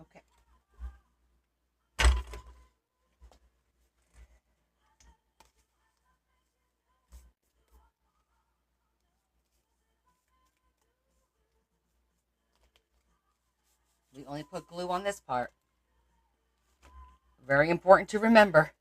Okay. We only put glue on this part. Very important to remember.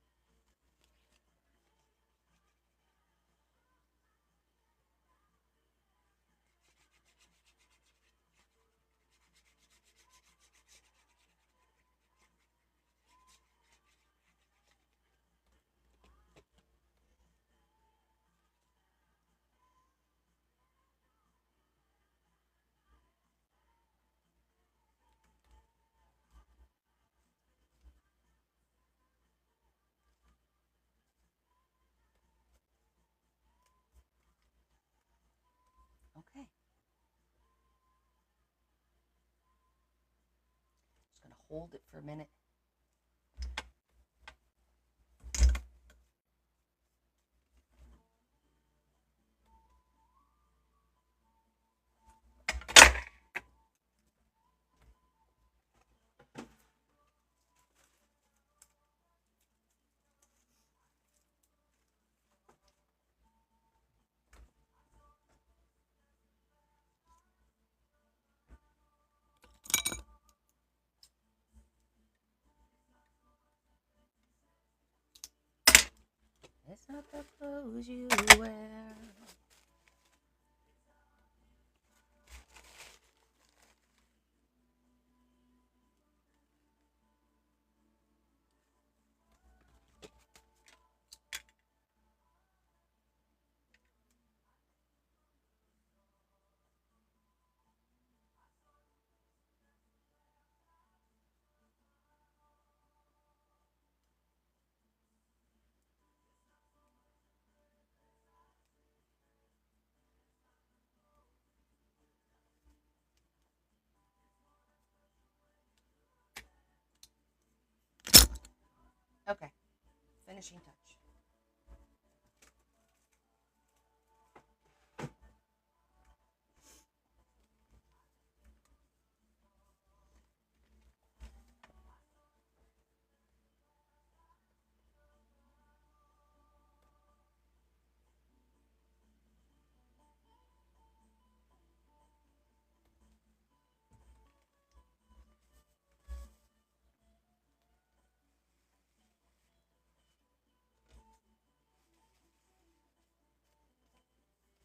hold it for a minute. It's not the clothes you wear. Okay, finishing touch.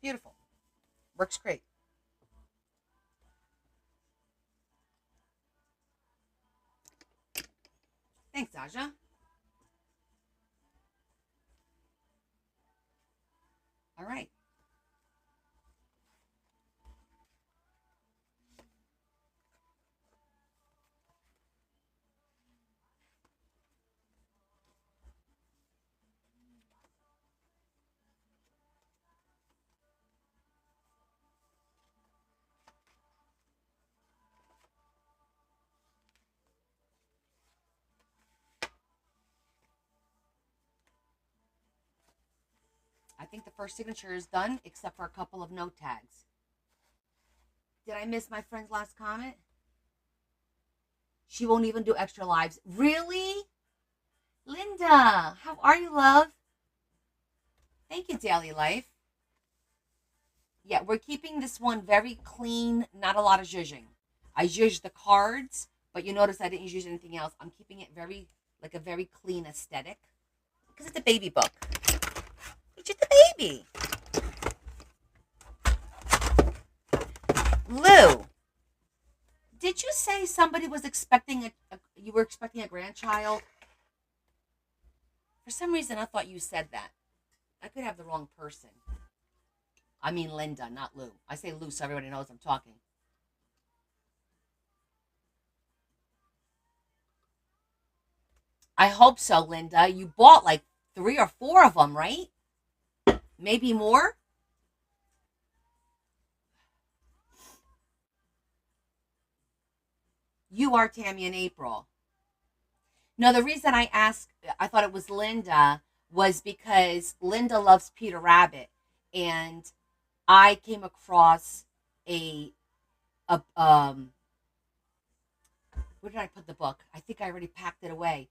Beautiful. Works great. Thanks, Aja. All right. I think the first signature is done, except for a couple of note tags. Did I miss my friend's last comment? She won't even do extra lives. Really? Linda, how are you, love? Thank you, Daily Life. Yeah, we're keeping this one very clean, not a lot of zhuzhing. I zhuzhed the cards, but you notice I didn't use anything else. I'm keeping it very, like a very clean aesthetic. Because it's a baby book. It's just a baby. Lou, did you say somebody was expecting you were expecting a grandchild? For some reason, I thought you said that. I could have the wrong person. I mean Linda, not Lou. I say Lou so everybody knows I'm talking. I hope so, Linda. You bought like 3 or 4 of them, right? Maybe more? You are Tammy and April. No, the reason I asked, I thought it was Linda, was because Linda loves Peter Rabbit. And I came across a where did I put the book? I think I already packed it away.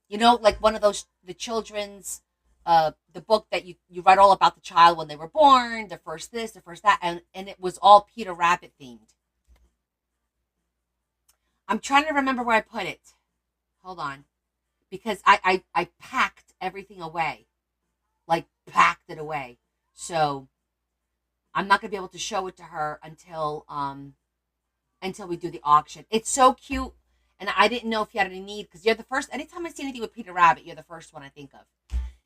You know, like one of those the children's the book that you read all about the child when they were born, the first this, the first that, and it was all Peter Rabbit themed. I'm trying to remember where I put it. Hold on. Because I packed everything away. Like packed it away. So I'm not gonna be able to show it to her until we do the auction. It's so cute, and I didn't know if you had any need because you're the first. Anytime I see anything with Peter Rabbit, you're the first one I think of.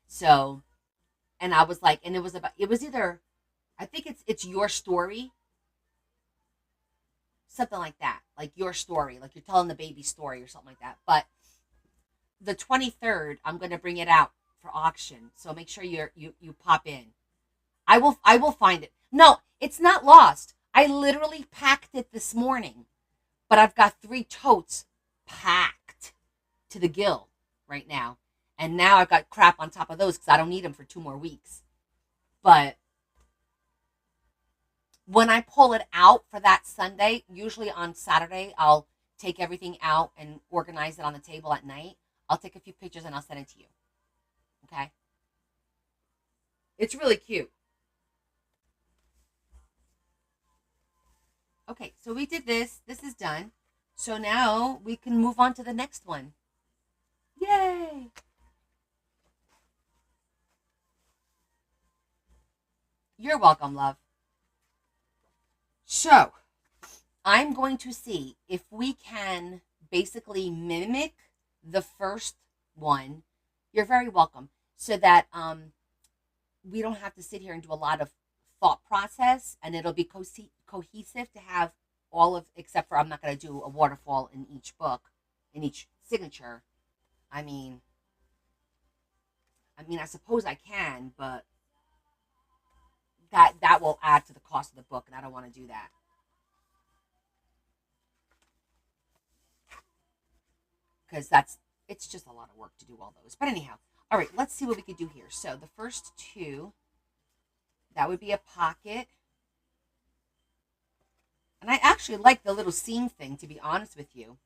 So, and I was like, and it was either, I think it's your story, something like that, like your story, like you're telling the baby story or something like that. But the 23rd, I'm gonna bring it out for auction. So make sure you pop in. I will find it. No, it's not lost. I literally packed it this morning, but I've got 3 totes packed to the gill right now. And now I've got crap on top of those because I don't need them for 2 more weeks. But when I pull it out for that Sunday, usually on Saturday, I'll take everything out and organize it on the table at night. I'll take a few pictures and I'll send it to you. Okay? It's really cute. Okay, so we did this. This is done. So now we can move on to the next one. Yay! You're welcome, love. So, I'm going to see if we can basically mimic the first one. You're very welcome. So that we don't have to sit here and do a lot of thought process, and it'll be cohesive to have all of, except for I'm not going to do a waterfall in each book, in each signature. I mean, I suppose I can, but that will add to the cost of the book, and I don't want to do that. Because it's just a lot of work to do all those. But anyhow, all right, let's see what we could do here. So the first two, that would be a pocket. And I actually like the little seam thing, to be honest with you.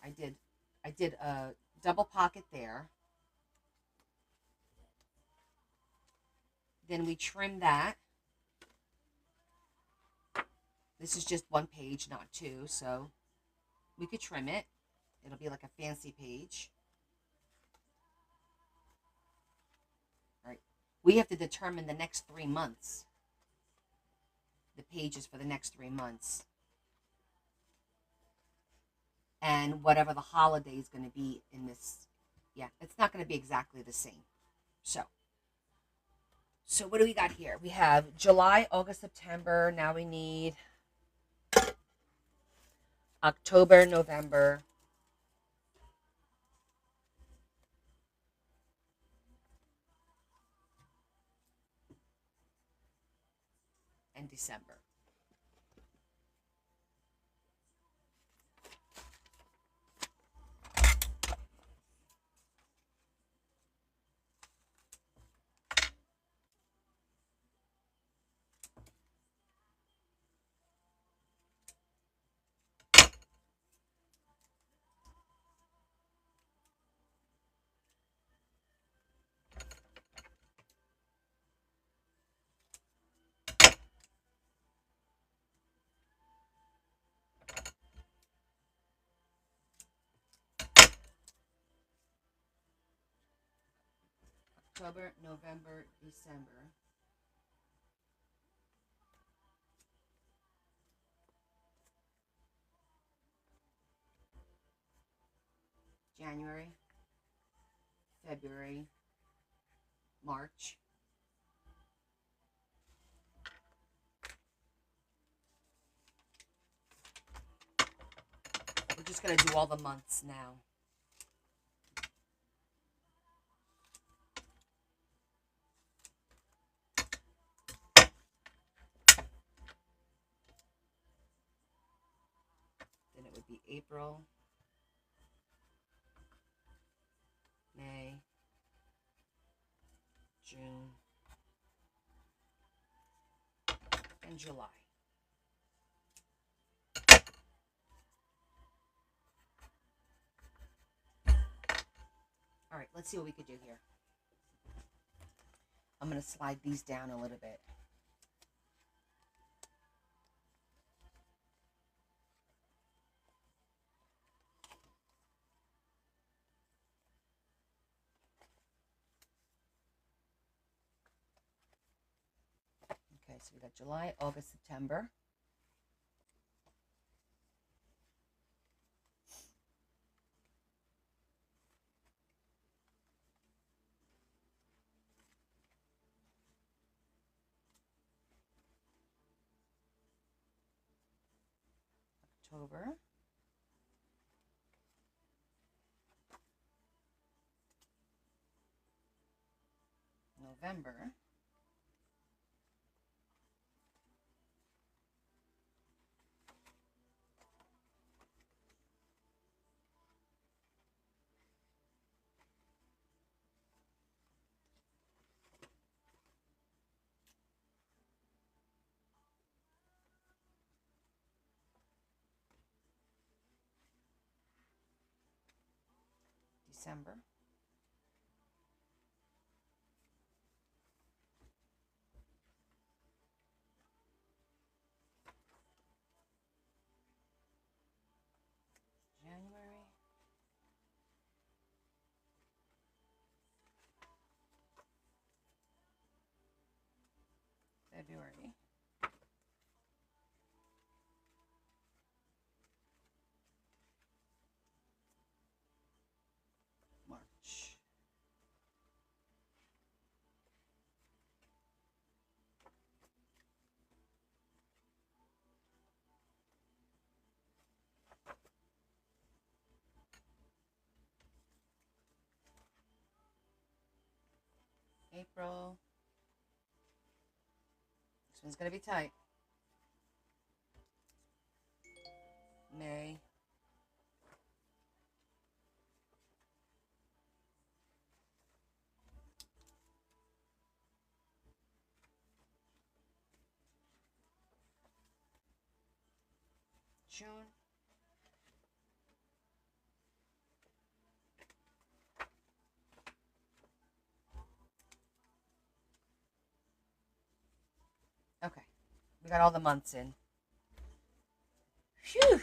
I did a double pocket there. Then we trim that. This is just one page, not two, so we could trim it. It'll be like a fancy page. All right. We have to determine the next 3 months. The pages for the next 3 months. And whatever the holiday is going to be in this. Yeah, it's not going to be exactly the same. So what do we got here? We have July, August, September. Now we need October, November, and December. October, November, December. January, February, March. We're just going to do all the months now. Then it would be April, May, June, and July. All right, let's see what we could do here. I'm going to slide these down a little bit. Okay, so we got July, August, September. October. November. December. January. February. March. April. This one's going to be tight. May. June. Okay. We got all the months in. Phew.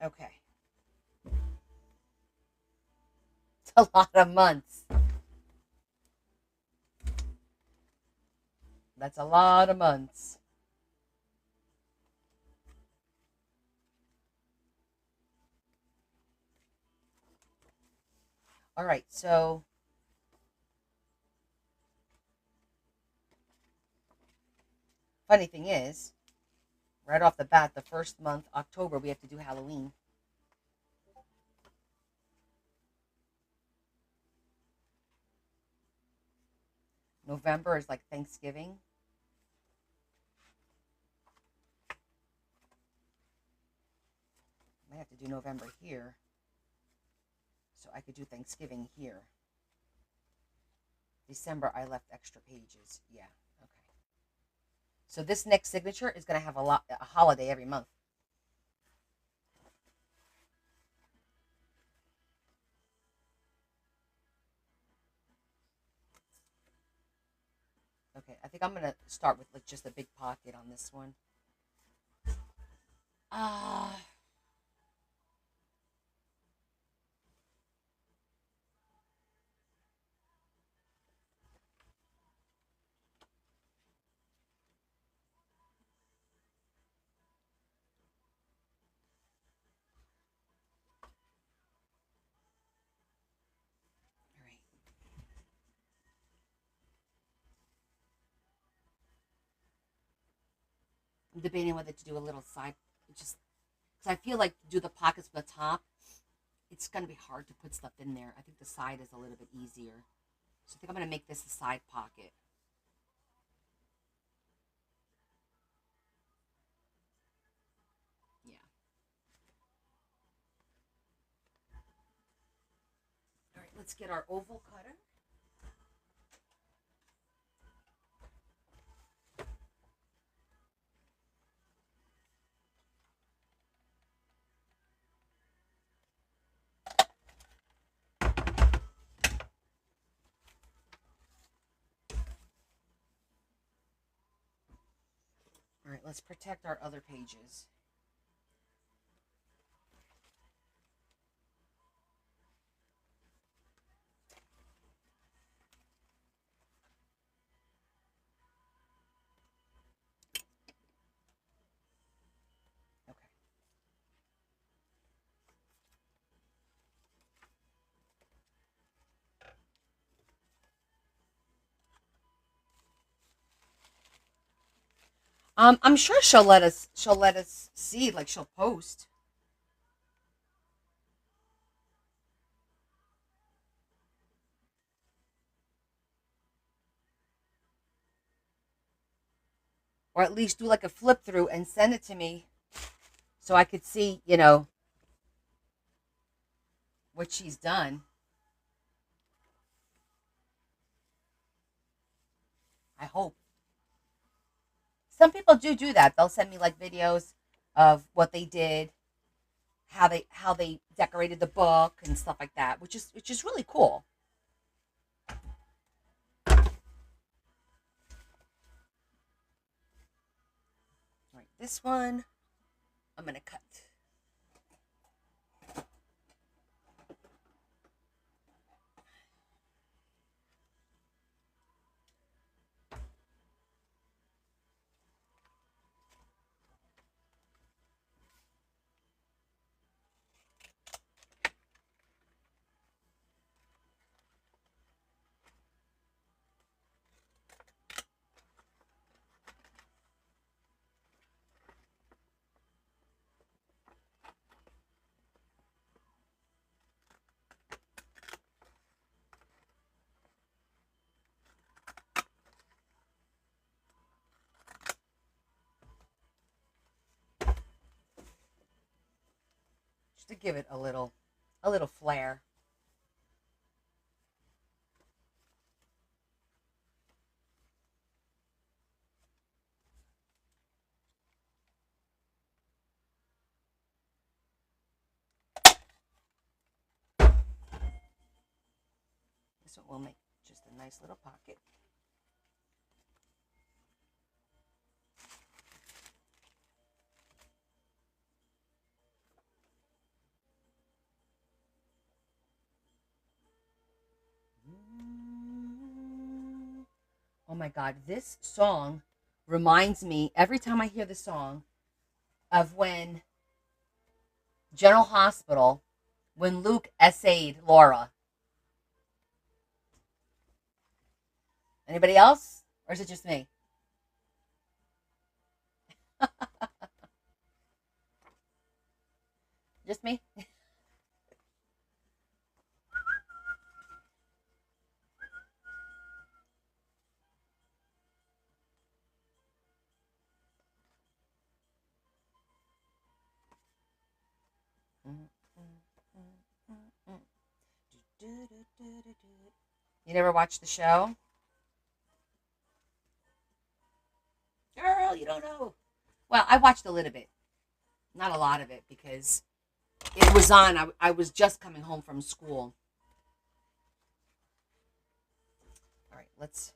Okay. It's a lot of months. That's a lot of months. All right, so funny thing is, right off the bat, the first month, October, we have to do Halloween. November is like Thanksgiving. I have to do November here. So I could do Thanksgiving here. December, I left extra pages. Yeah, okay. So this next signature is going to have a holiday every month. Okay, I think I'm going to start with like just a big pocket on this one. Ah. All right. I'm debating whether to do a little side, just because I feel like to do the pockets from the top, it's going to be hard to put stuff in there. I think the side is a little bit easier. So I think I'm going to make this a side pocket. Yeah. All right, let's get our oval cutter. All right, let's protect our other pages. Okay. I'm sure she'll let us. She'll let us see. Like she'll post. Or at least do like a flip through and send it to me so I could see, what she's done. Some people do that. They'll send me like videos of what they did, how they decorated the book and stuff like that, which is really cool. All right, this one I'm gonna cut. Just to give it a little flair. This one will make just a nice little pocket. Oh my God, this song reminds me every time I hear the song of when General Hospital, when Luke essayed Laura. Anybody else? Or is it just me? Just me? You never watched the show? Girl, you don't know. Well, I watched a little bit. Not a lot of it because it was on. I was just coming home from school. All right, let's.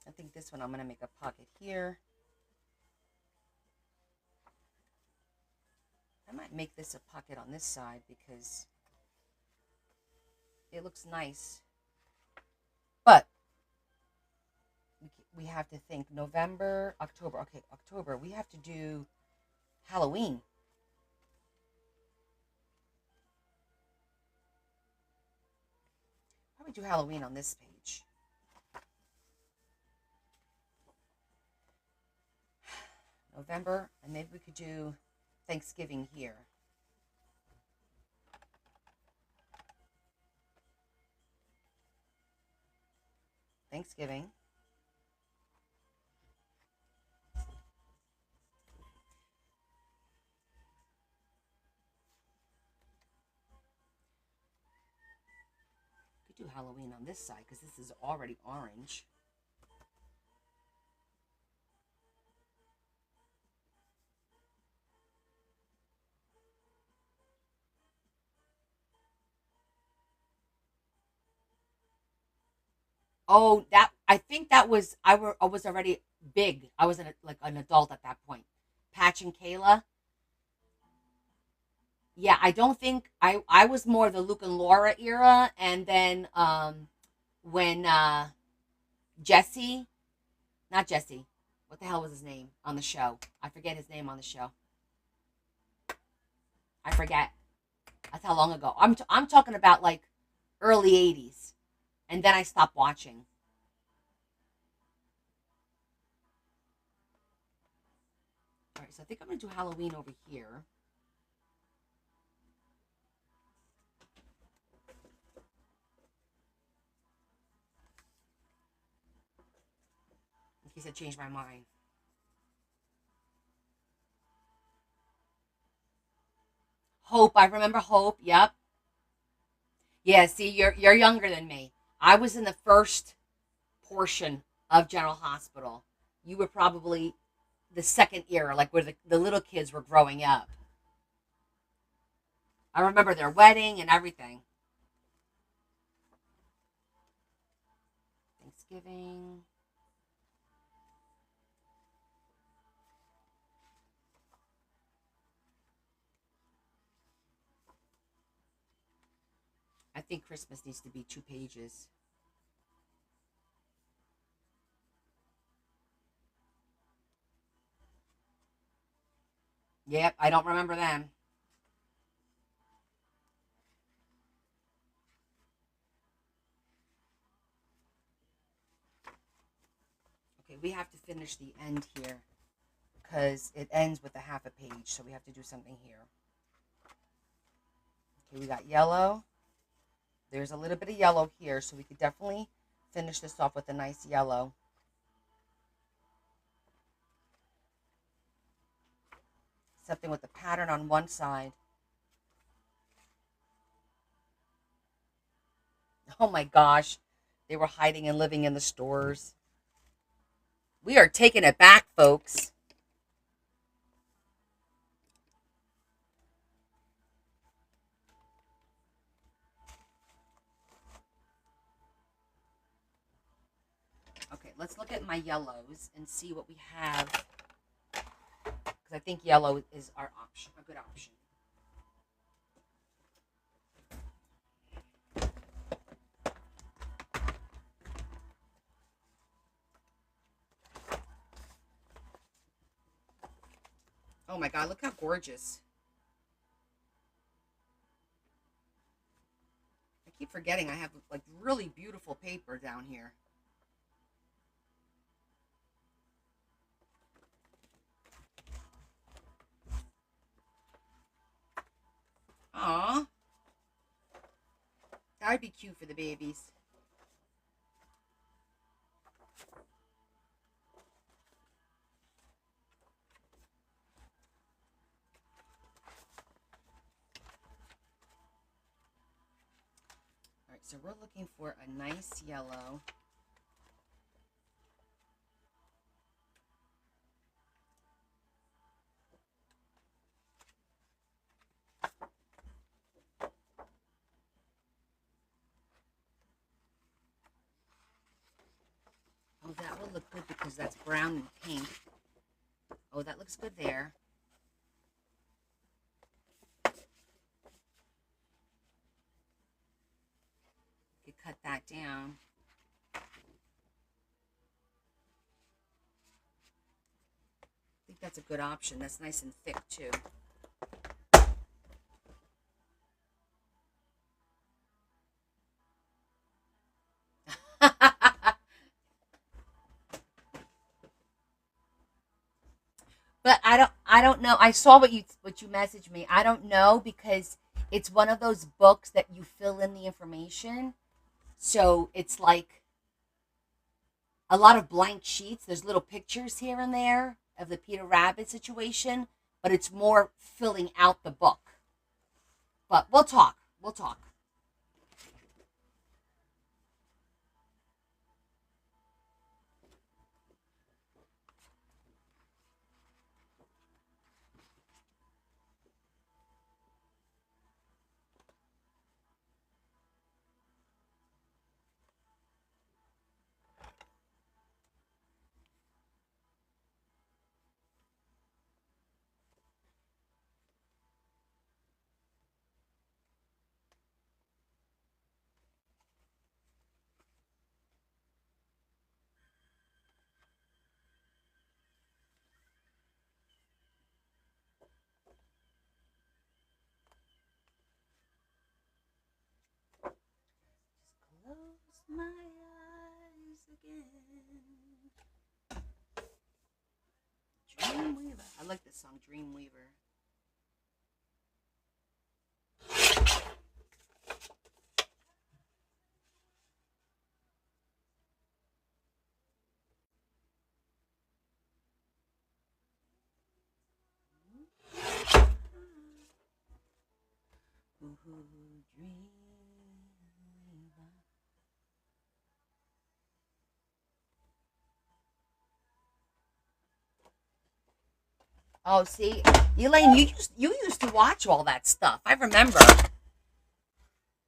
I think this one I'm going to make a pocket here. I might make this a pocket on this side because it looks nice. But we have to think November, October. Okay, October. We have to do Halloween. Probably do Halloween on this page. November, and maybe we could do Thanksgiving here. Thanksgiving. We could do Halloween on this side because this is already orange. Oh, that I think that was I was already big. I was like an adult at that point. Patch and Kayla. Yeah, I don't think I was more the Luke and Laura era, and then when Jesse, not Jesse, what the hell was his name on the show? I forget his name on the show. I forget. That's how long ago. I'm talking about like early 80s. And then I stopped watching. All right, so I think I'm going to do Halloween over here. In case I change my mind. Hope. I remember Hope. Yep. Yeah, see, you're younger than me. I was in the first portion of General Hospital. You were probably the second era, like where the little kids were growing up. I remember their wedding and everything. Thanksgiving. I think Christmas needs to be 2 pages. Yep, I don't remember them. Okay, we have to finish the end here because it ends with a half a page, so we have to do something here. Okay, we got yellow. There's a little bit of yellow here, so we could definitely finish this off with a nice yellow. Something with a pattern on one side. Oh my gosh, they were hiding and living in the stores. We are taking it back, folks. Okay, let's look at my yellows and see what we have. Because I think yellow is our option, a good option. Oh my god, look how gorgeous. I keep forgetting I have like really beautiful paper down here. Aw, that would be cute for the babies. All right, so we're looking for a nice yellow. Oh, that will look good because that's brown and pink. Oh, that looks good there. You could cut that down. I think that's a good option. That's nice and thick too. But I don't know. I saw what you messaged me. I don't know because it's one of those books that you fill in the information. So it's like a lot of blank sheets. There's little pictures here and there of the Peter Rabbit situation, but it's more filling out the book. But we'll talk. We'll talk. Dreamweaver. I like this song, Dreamweaver. Dreamweaver. Oh, see, Elaine, you used to watch all that stuff. I remember.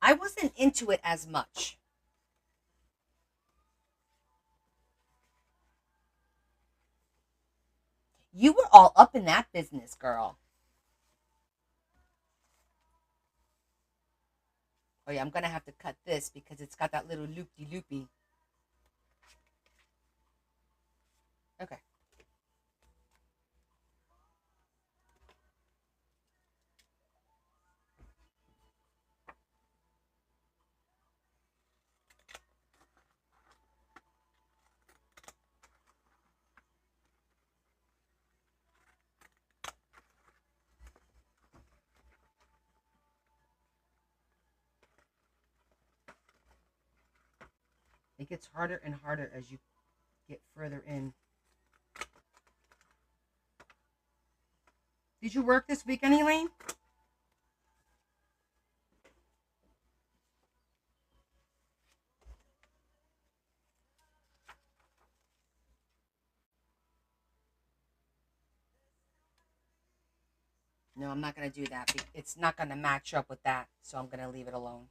I wasn't into it as much. You were all up in that business, girl. Oh yeah, I'm gonna have to cut this because it's got that little loopy loopy. Okay. It gets harder and harder as you get further in. Did you work this weekend, Elaine? No, I'm not gonna do that. It's not gonna match up with that, so I'm gonna leave it alone.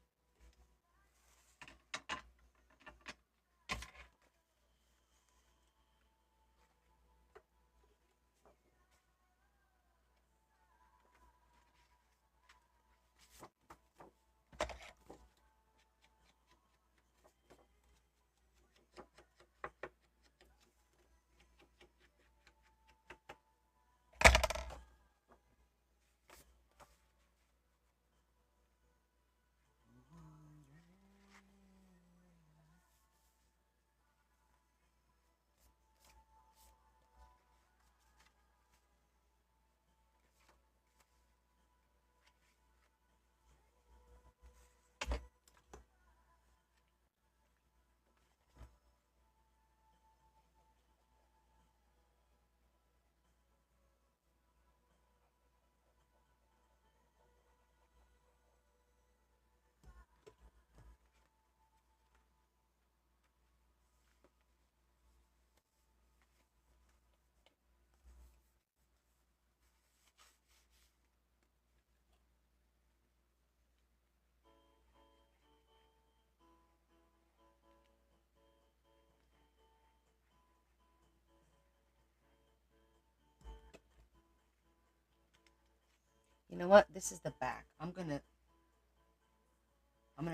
You know what? This is the back. I'm gonna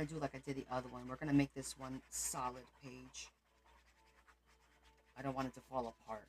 do like I did the other one. We're gonna make this one solid page. I don't want it to fall apart.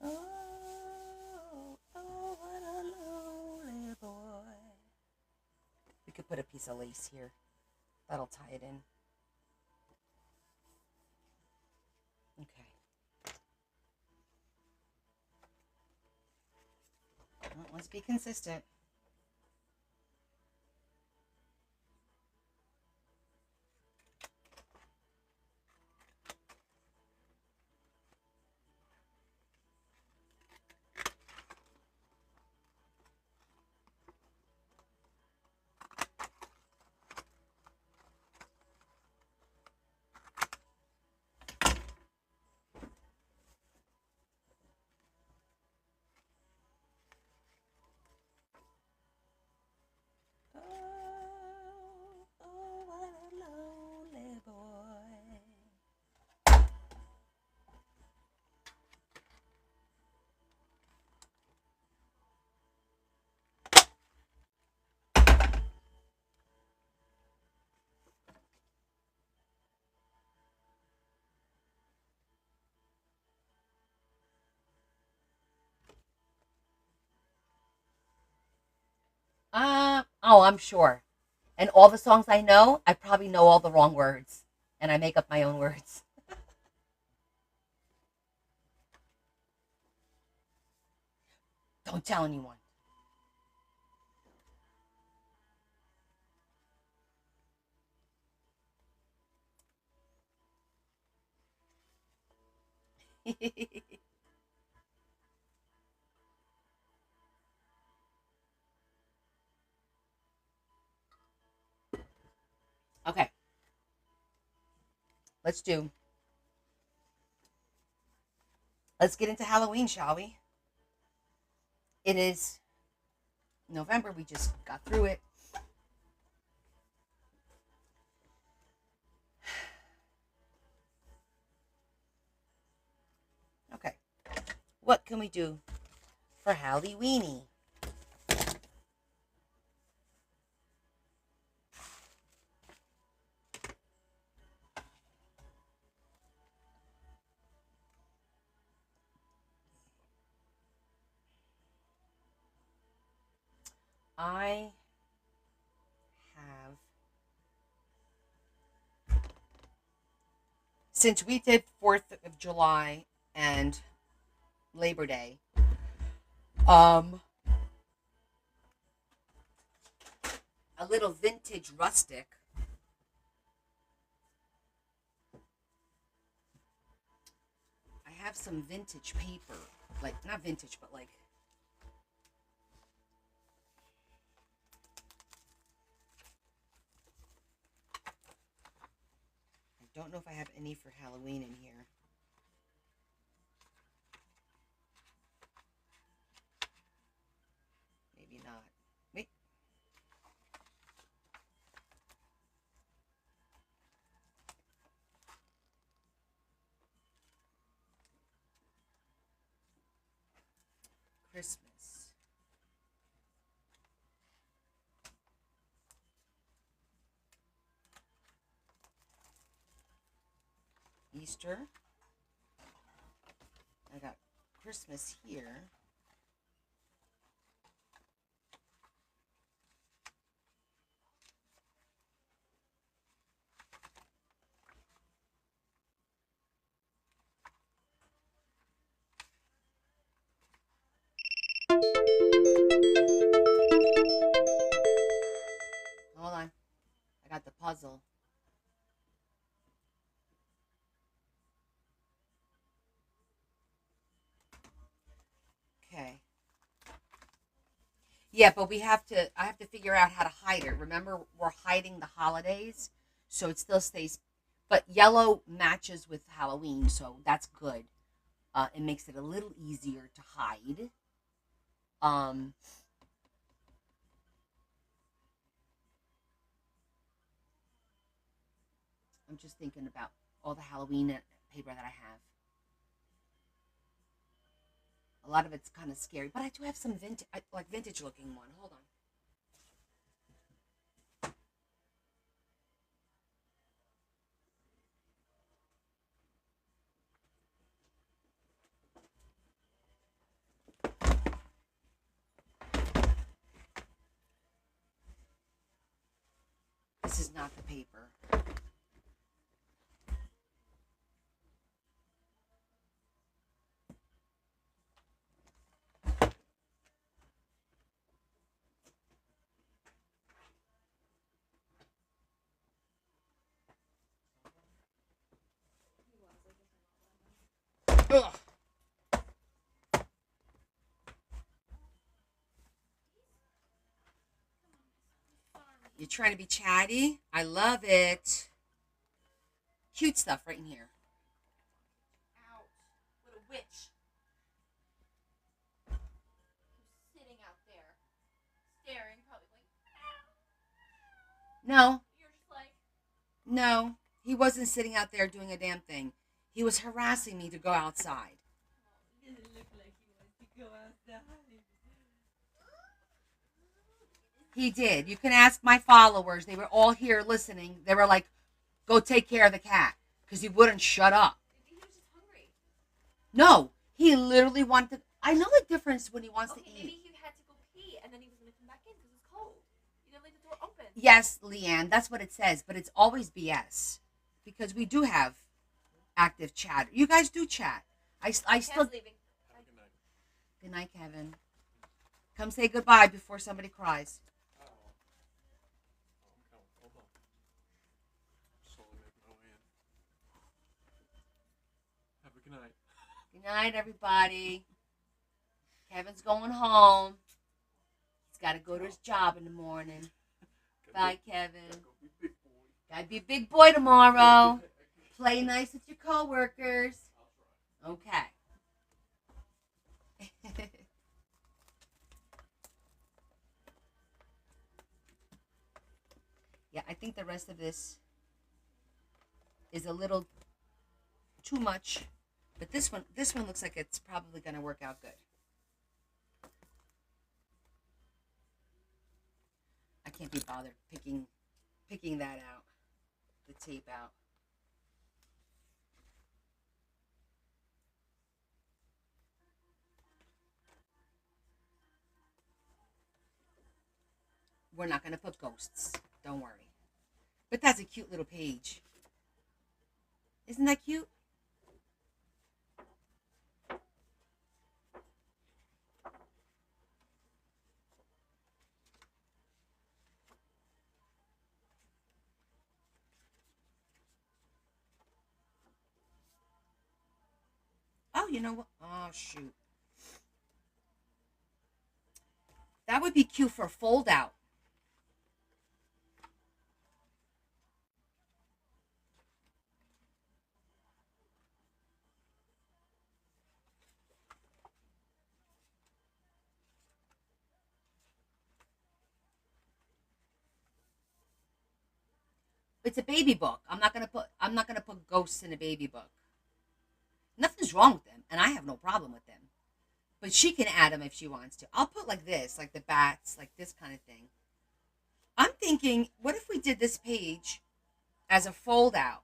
Oh, oh, what a lonely boy. We could put a piece of lace here. That'll tie it in. Okay. Well, let's be consistent. Oh, I'm sure. And all the songs I know, I probably know all the wrong words. And I make up my own words. Don't tell anyone. Okay, let's do. Let's get into Halloween, shall we? It is November. We just got through it. Okay, what can we do for Halloweeny? I have, since we did 4th of July and Labor Day, um, a little vintage rustic. I have some vintage paper, like not vintage, but like I don't know if I have any for Halloween in here. Maybe not. Wait. Christmas. Easter. I got Christmas here. Hold on. I got the puzzle. Okay. Yeah, but I have to figure out how to hide it. Remember, we're hiding the holidays, so it still stays, but yellow matches with Halloween, so that's good. It makes it a little easier to hide. Um, I'm just thinking about all the Halloween paper that I have. A lot of it's kind of scary, but I do have some vintage, like vintage looking one. Hold on. This is not the paper. Ugh. You're trying to be chatty? I love it. Cute stuff right in here. Ouch. What a witch. Who's sitting out there, staring, probably going, no. You're just like, no. He wasn't sitting out there doing a damn thing. He was harassing me to go outside. Oh, he doesn't look like he wants to go outside. He did. You can ask my followers. They were all here listening. They were like, go take care of the cat. Because he wouldn't shut up. Maybe he was just hungry. No. He literally wanted to. I know the difference when he wants to eat. Maybe he had to go pee and then he was going to come back in because it's cold. You Yes, Leanne, that's what it says, but it's always BS because we do have active chat. You guys do chat. I still. leaving. Good night, Kevin. Come say goodbye before somebody cries. Oh, I'm coming. Hold on. Slowly making my way in. Have a good night. Good night, everybody. Kevin's going home. He's got to go to his job in the morning. Bye, Kevin. Gotta be a big boy tomorrow. Play nice with your coworkers. Okay. Yeah, I think the rest of this is a little too much, but this one looks like it's probably going to work out good. I can't be bothered picking that out, the tape out. We're not going to put ghosts. Don't worry. But that's a cute little page. Isn't that cute? Oh, you know what? Oh, shoot. That would be cute for a fold out. It's a baby book. I'm not gonna put ghosts in a baby book. Nothing's wrong with them, and I have no problem with them. But she can add them if she wants to. I'll put like this, like the bats, like this kind of thing. I'm thinking, what if we did this page as a fold out?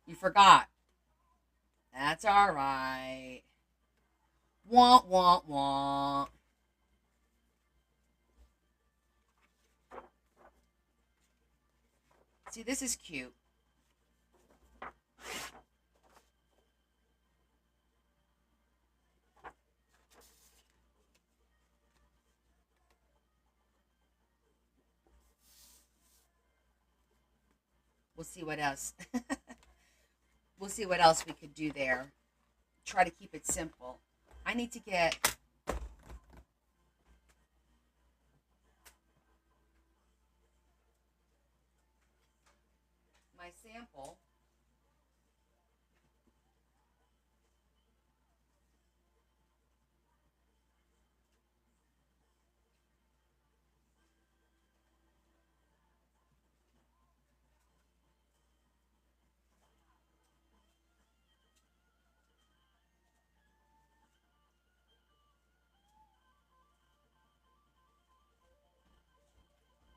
You forgot. That's all right. Want, want, want. See, this is cute. We'll see what else. We'll see what else we could do there. Try to keep it simple. I need to get my sample.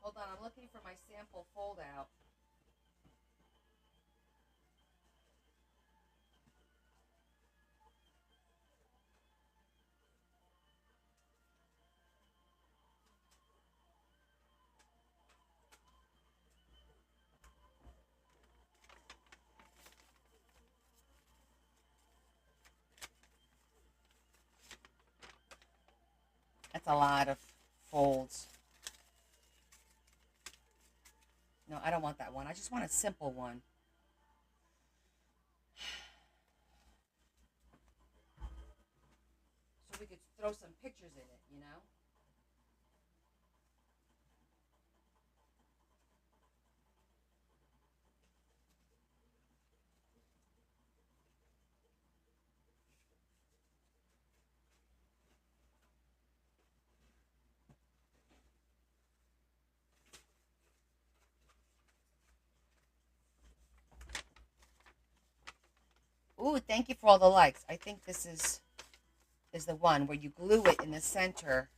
Hold on, I'm looking for my sample fold out. That's a lot of folds. No, I don't want that one. I just want a simple one. So we could throw some pictures in it, you know? Ooh, thank you for all the likes. I think this is the one where you glue it in the center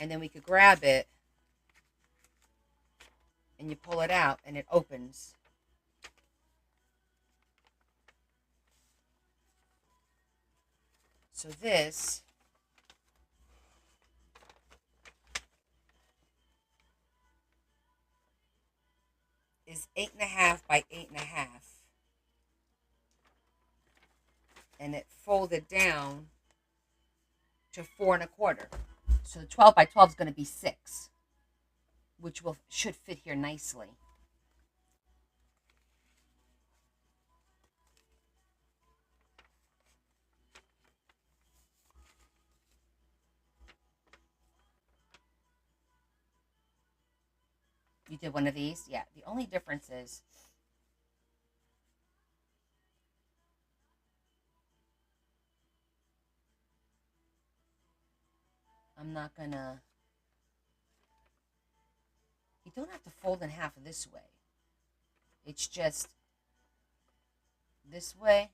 and then we could grab it and you pull it out and it opens. So this is 8.5 by 8.5. And it folded down to 4.25. So the 12 by 12 is going to be 6, which should fit here nicely. You did one of these? Yeah. The only difference is I'm not going to... You don't have to fold in half this way. It's just this way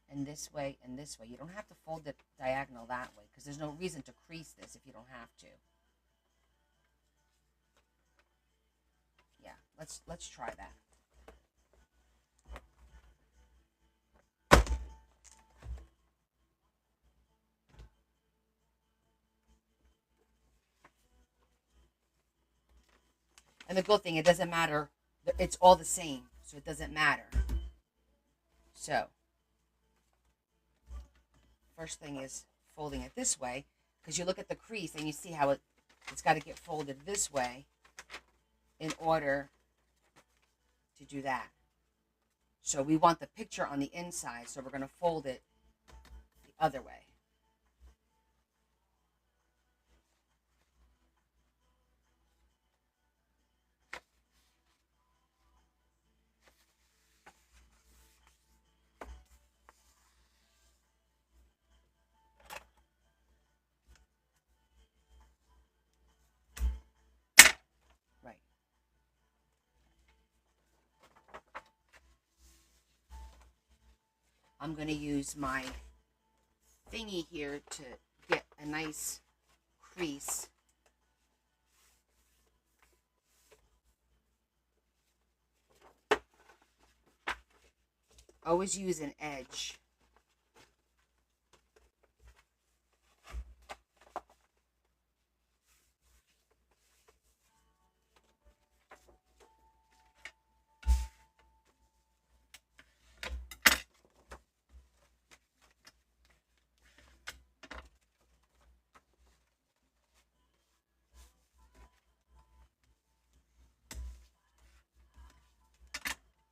and this way and this way. You don't have to fold it diagonal that way because there's no reason to crease this if you don't have to. Yeah, let's try that. And the good thing, it doesn't matter. It's all the same, so it doesn't matter. So, first thing is folding it this way, because you look at the crease and you see how it's got to get folded this way in order to do that. So we want the picture on the inside, so we're going to fold it the other way. Right. I'm going to use my thingy here to get a nice crease. Always use an edge.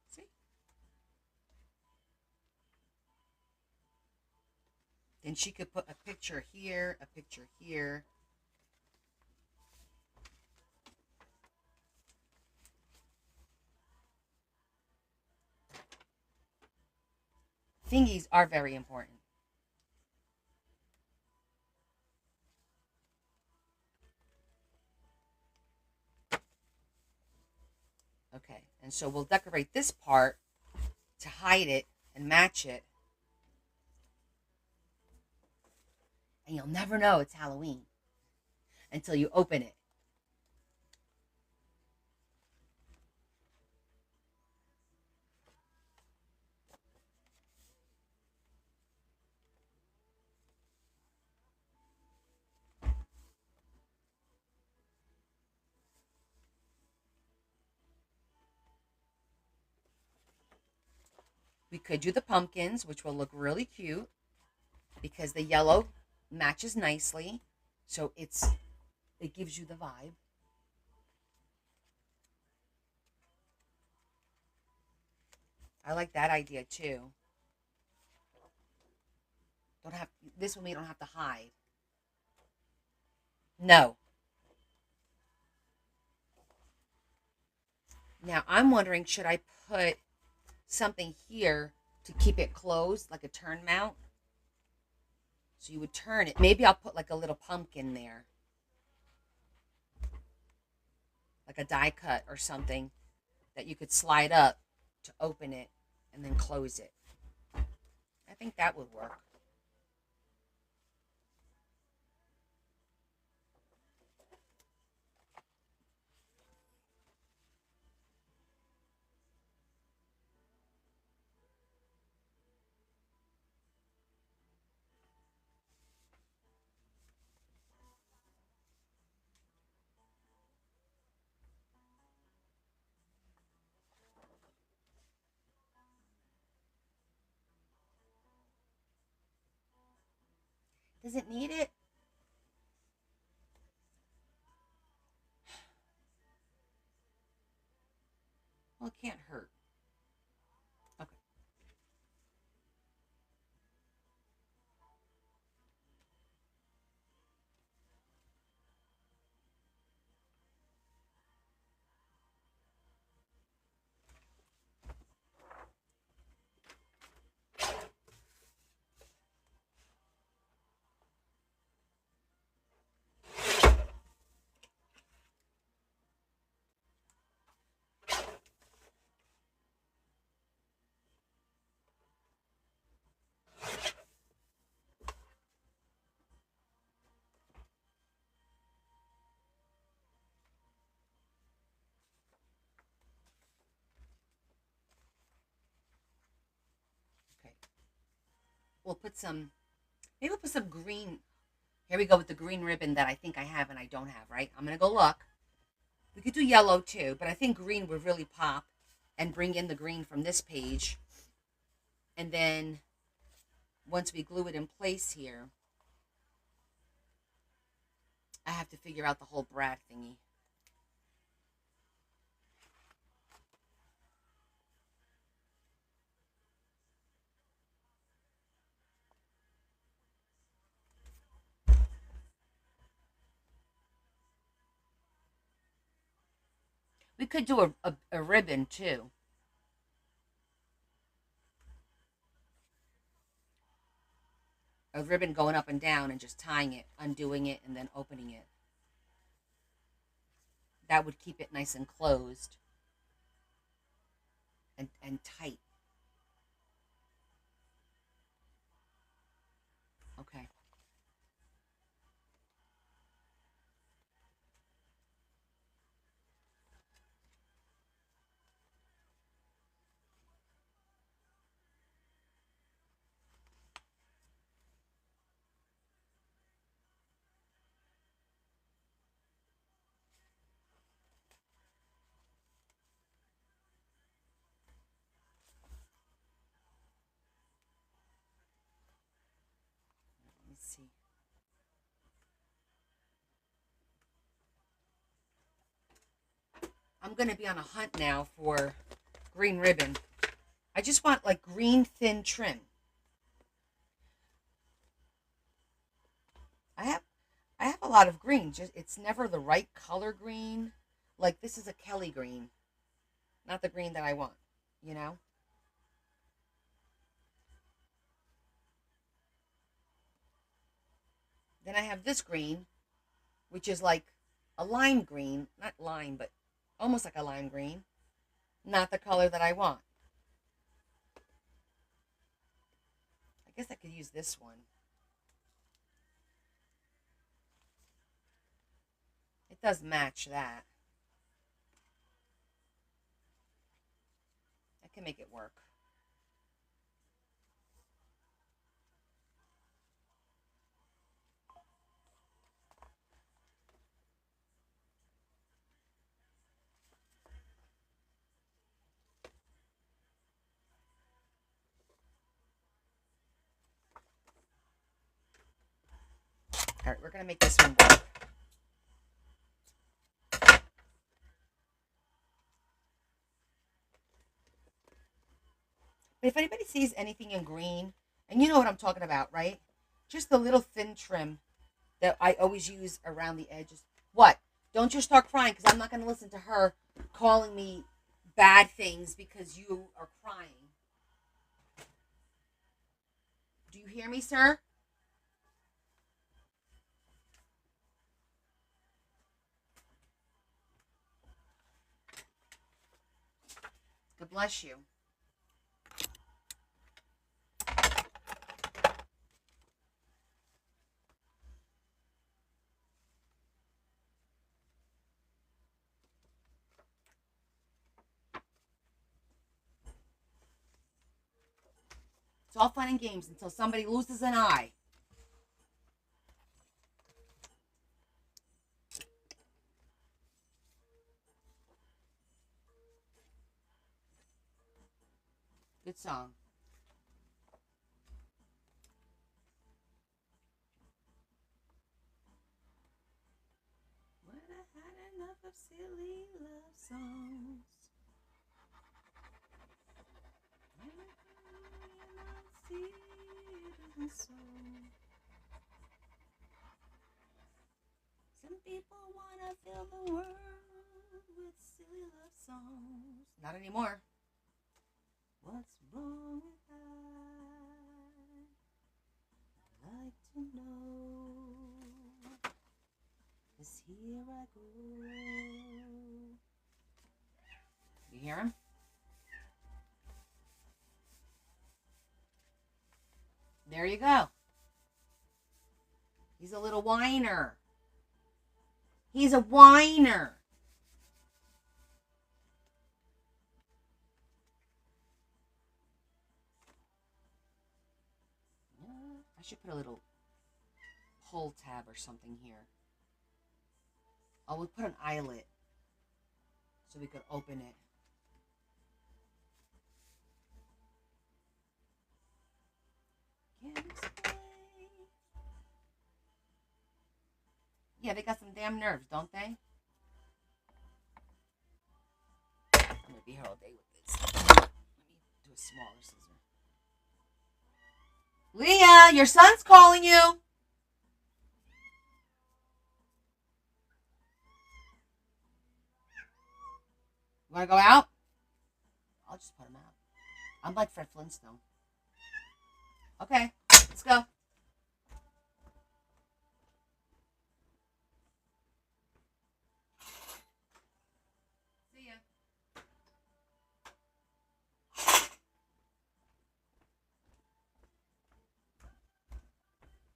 See? Then she could put a picture here, a picture here. Thingies are very important. Okay, and so we'll decorate this part to hide it and match it. And you'll never know it's Halloween until you open it. We could do the pumpkins, which will look really cute because the yellow matches nicely. So it gives you the vibe. I like that idea too. Don't have this one we don't have to hide. No. Now I'm wondering, should I put something here to keep it closed, like a turn mount? So you would turn it. Maybe I'll put like a little pumpkin there. Like a die cut or something that you could slide up to open it and then close it. I think that would work. Does it need it? Well, it can't hurt. Okay. Okay. We'll put some, maybe we'll put some green. Here we go with the green ribbon that I think I have and I don't have, right? I'm going to go look. We could do yellow too, but I think green would really pop and bring in the green from this page. And then once we glue it in place here, I have to figure out the whole brad thingy. We could do a ribbon too. A ribbon going up and down and just tying it, undoing it, and then opening it. That would keep it nice and closed and tight. Okay. Let me see. I'm going to be on a hunt now for green ribbon. I just want like green thin trim. I have I have a lot of green. Just it's never the right color green. Like this is a Kelly green, not the green that I want, you know? Then I have this green, which is like a lime green, not lime, but almost like a lime green, not the color that I want. I guess I could use this one. It does match that. I can make it work. All right, we're going to make this one work. But if anybody sees anything in green, and you know what I'm talking about, right? Just the little thin trim that I always use around the edges. What? Don't you start crying because I'm not going to listen to her calling me bad things because you are crying. Do you hear me, sir? God bless you. It's all fun and games until somebody loses an eye. Good song. of silly love songs. Some people want to fill the world with silly love songs. Not anymore. What's wrong with that? I'd like to know. 'Cause here I go. You hear him? There you go. He's a little whiner. He's a whiner. I should put a little pull tab or something here. Oh, we'll put an eyelet so we could open it. Can't explain. Yeah, they got some damn nerves, don't they? I'm gonna be here all day with this. Let me do a smaller scissor. Leah, your son's calling you. You wanna go out? I'll just put him out. I'm like Fred Flintstone. Okay, let's go. See ya.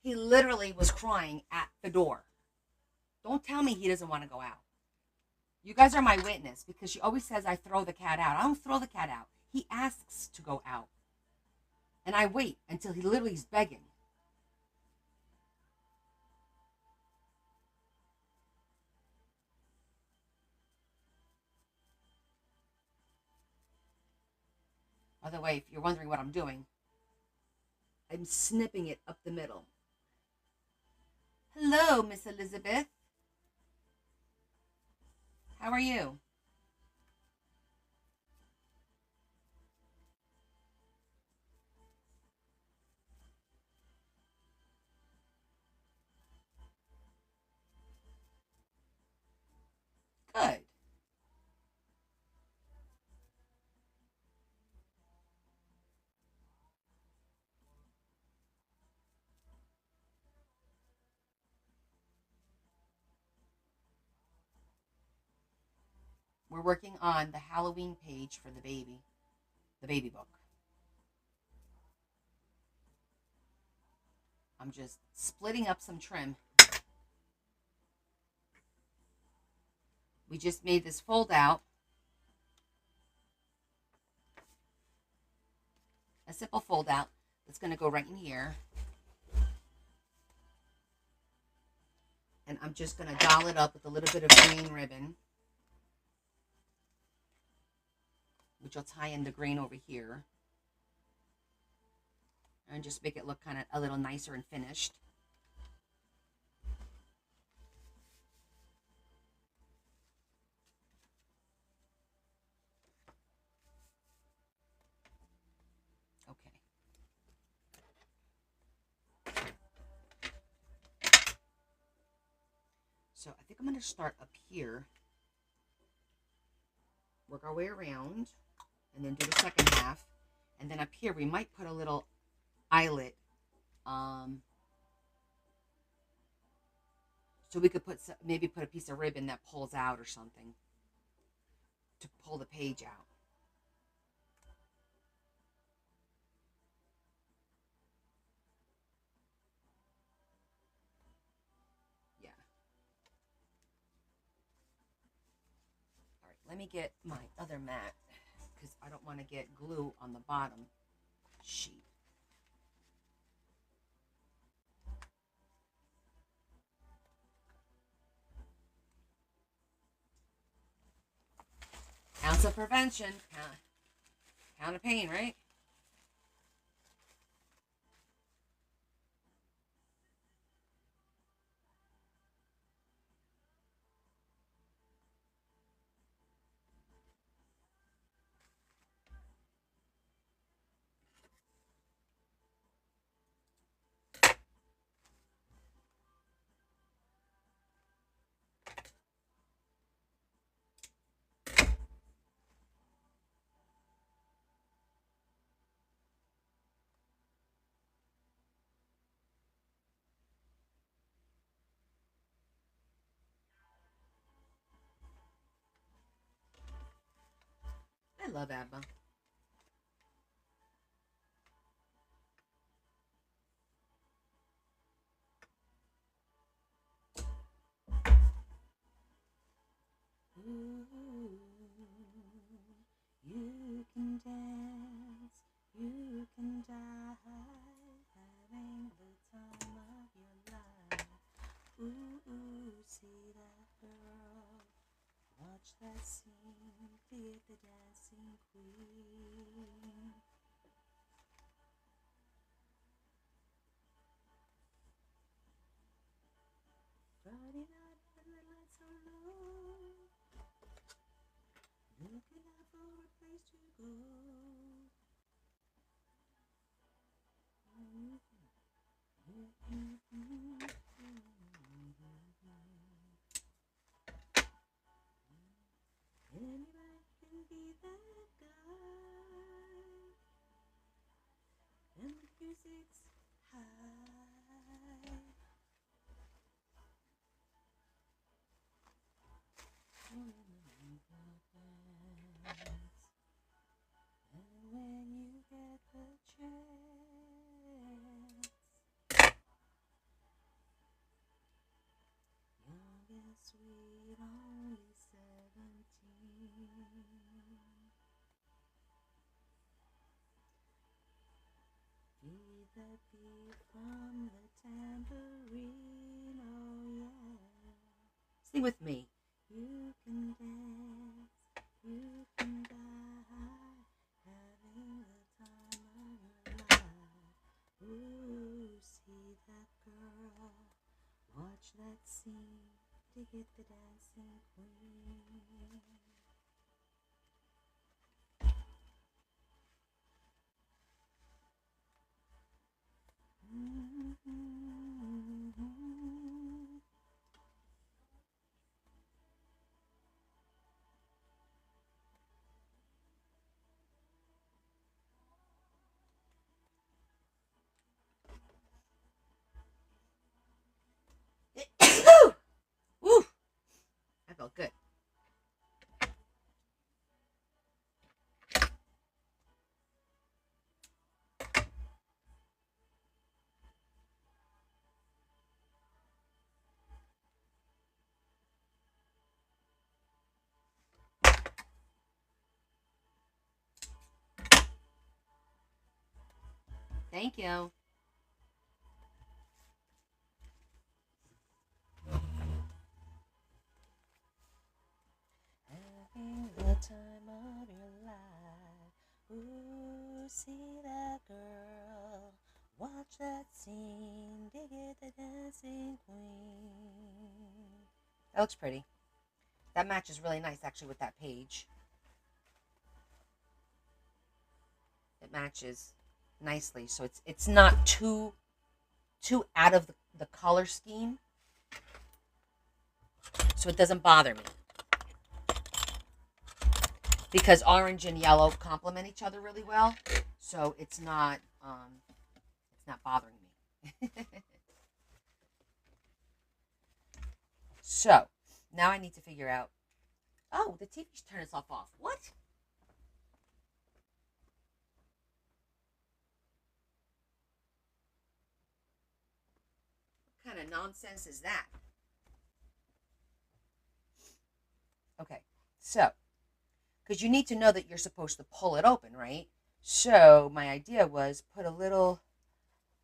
He literally was crying at the door. Don't tell me he doesn't want to go out. You guys are my witness because she always says I throw the cat out. I don't throw the cat out. He asks to go out. And I wait until he literally is begging. By the way, if you're wondering what I'm doing, I'm snipping it up the middle. Hello, Miss Elizabeth. How are you? Good. We're working on the Halloween page for the baby book. I'm just splitting up some trim. We just made this fold out. A simple fold out that's going to go right in here. And I'm just going to doll it up with a little bit of green ribbon, which will tie in the green over here. And just make it look kind of a little nicer and finished. Okay. So I think I'm going to start up here, work our way around, and then do the second half. And then up here, we might put a little eyelet. So we could maybe put a piece of ribbon that pulls out or something to pull the page out. Yeah. All right, let me get my other mat because I don't want to get glue on the bottom sheet. Ounce of prevention, pound of pain, right? love ABBA. Ooh, you can dance, you can die, having the time of your life. Ooh, see that girl, watch that scene, be the dancing queen. Friday night when the lights are low, looking out for a place to go. Anybody can be that guy, and the music's high. And when you get the chance, young and sweet, only 17. Feel the beat from the tambourine, oh yeah. Sing with me. You can dance, you can die, having the time of your life. Ooh, see that girl, watch that scene, to get the dancing queen. Ooh, that felt good. Thank you. Having the time of your life. Ooh, see that girl, watch that scene, dig it, the dancing queen. That looks pretty. That matches really nice actually with that page. It matches nicely, so it's not too out of the color scheme, so it doesn't bother me, because orange and yellow complement each other really well, so it's not bothering me. So now I need to figure out. Oh, the TV turned itself off. What? What kind of nonsense is that? Okay, so, because you need to know that you're supposed to pull it open, right? So my idea was put a little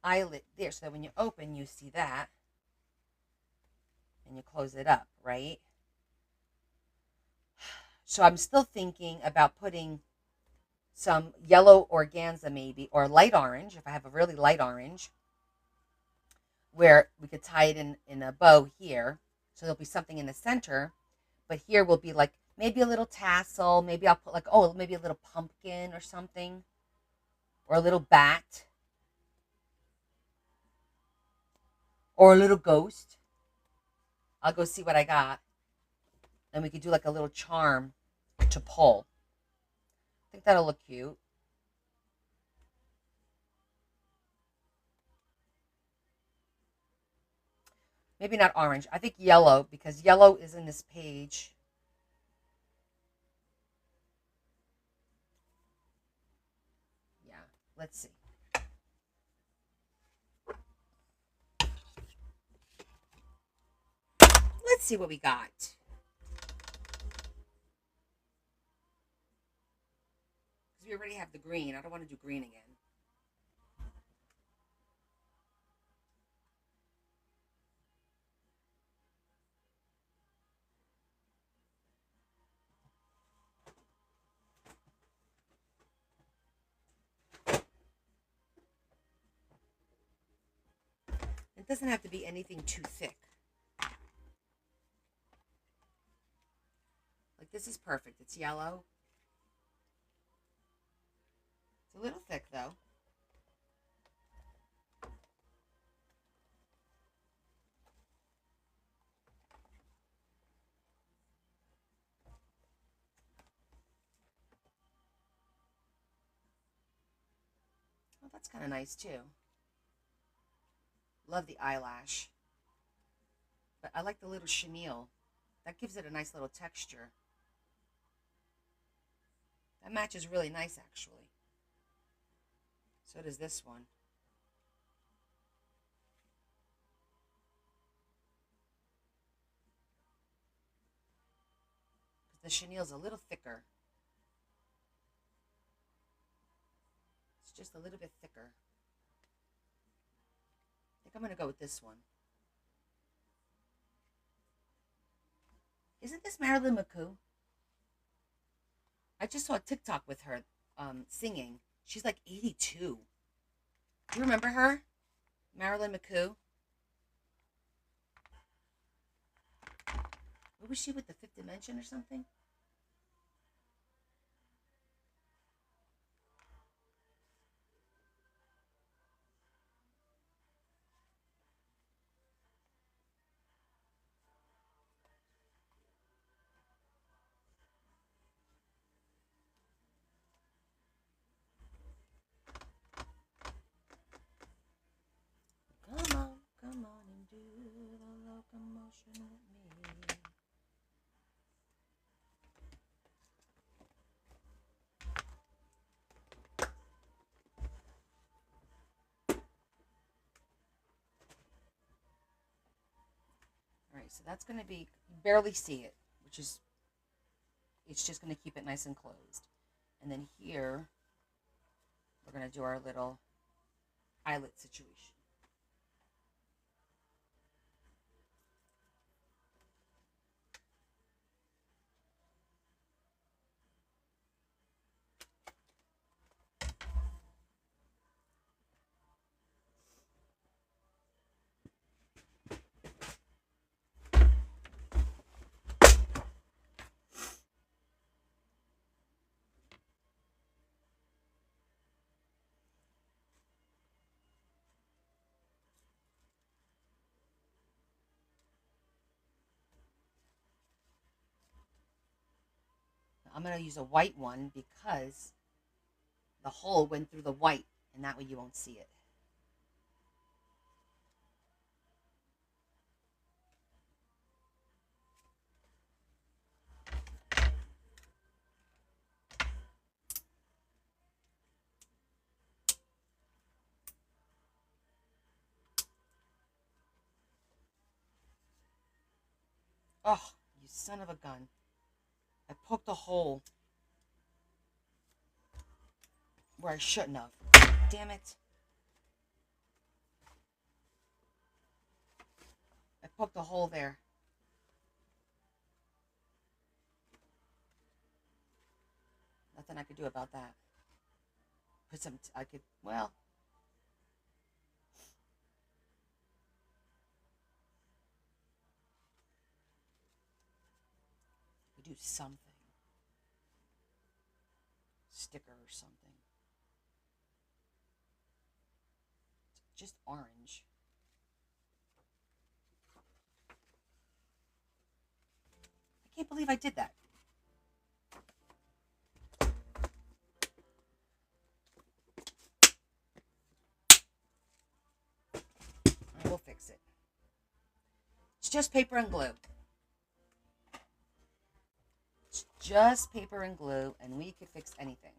eyelet there so that when you open, you see that. And you close it up, right? So I'm still thinking about putting some yellow organza maybe, or light orange, if I have a really light orange, where we could tie it in a bow here. So there'll be something in the center, but here will be like maybe a little tassel. Maybe I'll put like, oh, maybe a little pumpkin or something, or a little bat, or a little ghost. I'll go see what I got. And we could do like a little charm to pull. I think that'll look cute. Maybe not orange. I think yellow, because yellow is in this page. let's see. Let's see what we got. Because we already have the green. I don't want to do green again. It doesn't have to be anything too thick. Like this is perfect. It's yellow. It's a little thick though. Oh, that's kind of nice too. Love the eyelash. But I like the little chenille. That gives it a nice little texture. That matches really nice actually. So does this one. The chenille's a little thicker. It's just a little bit thicker. I think I'm going to go with this one. Isn't this Marilyn McCoo? I just saw a TikTok with her singing. She's like 82. Do you remember her? Marilyn McCoo? What was she with, the Fifth Dimension or something? Come on and do the locomotion with me. Alright, so that's going to be, you barely see it, which is, it's just going to keep it nice and closed. And then here, we're going to do our little eyelet situation. I'm going to use a white one because the hole went through the white, and that way you won't see it. Oh, you son of a gun. I poked a hole where I shouldn't have. Damn it. I poked a hole there. Nothing I could do about that. Put some, I could, well. I could do something. Sticker or something. Just orange. I can't believe I did that. We'll fix it. It's just paper and glue. It's just paper and glue, and we could fix anything.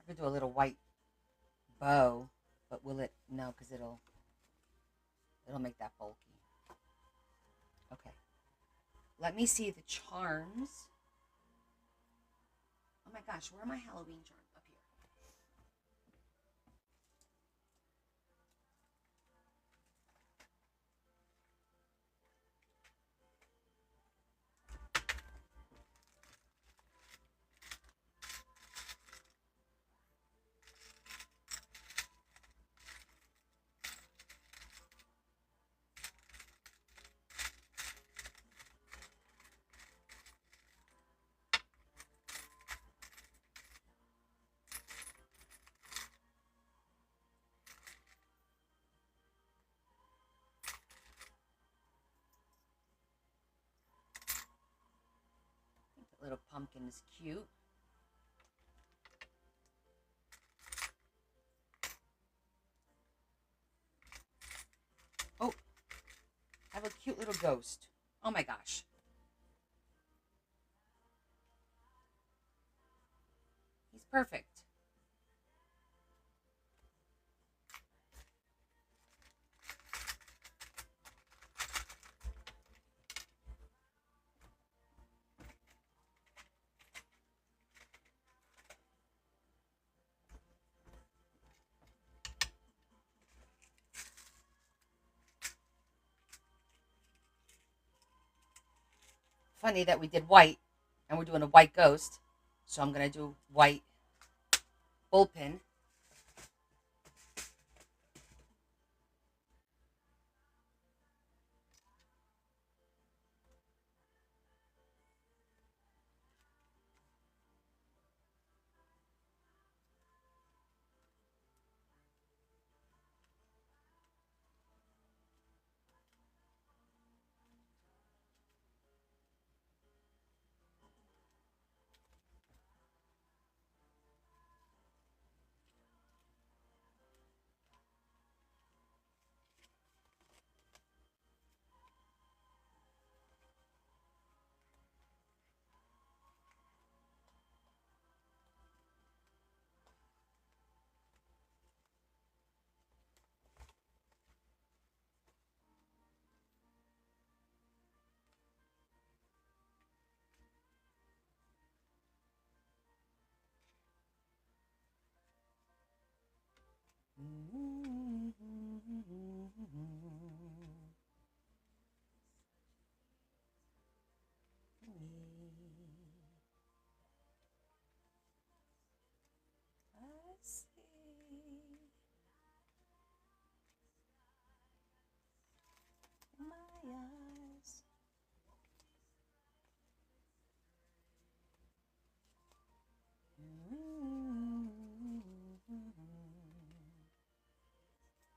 I'm gonna do a little white bow, but will it? No, because it'll make that bulky. Okay. Let me see the charms. Oh my gosh, where are my Halloween charms? Up here. Little pumpkin is cute. Oh, I have a cute little ghost. Oh my gosh. He's perfect. Funny that we did white and we're doing a white ghost. So I'm going to do white bullpen. Eyes.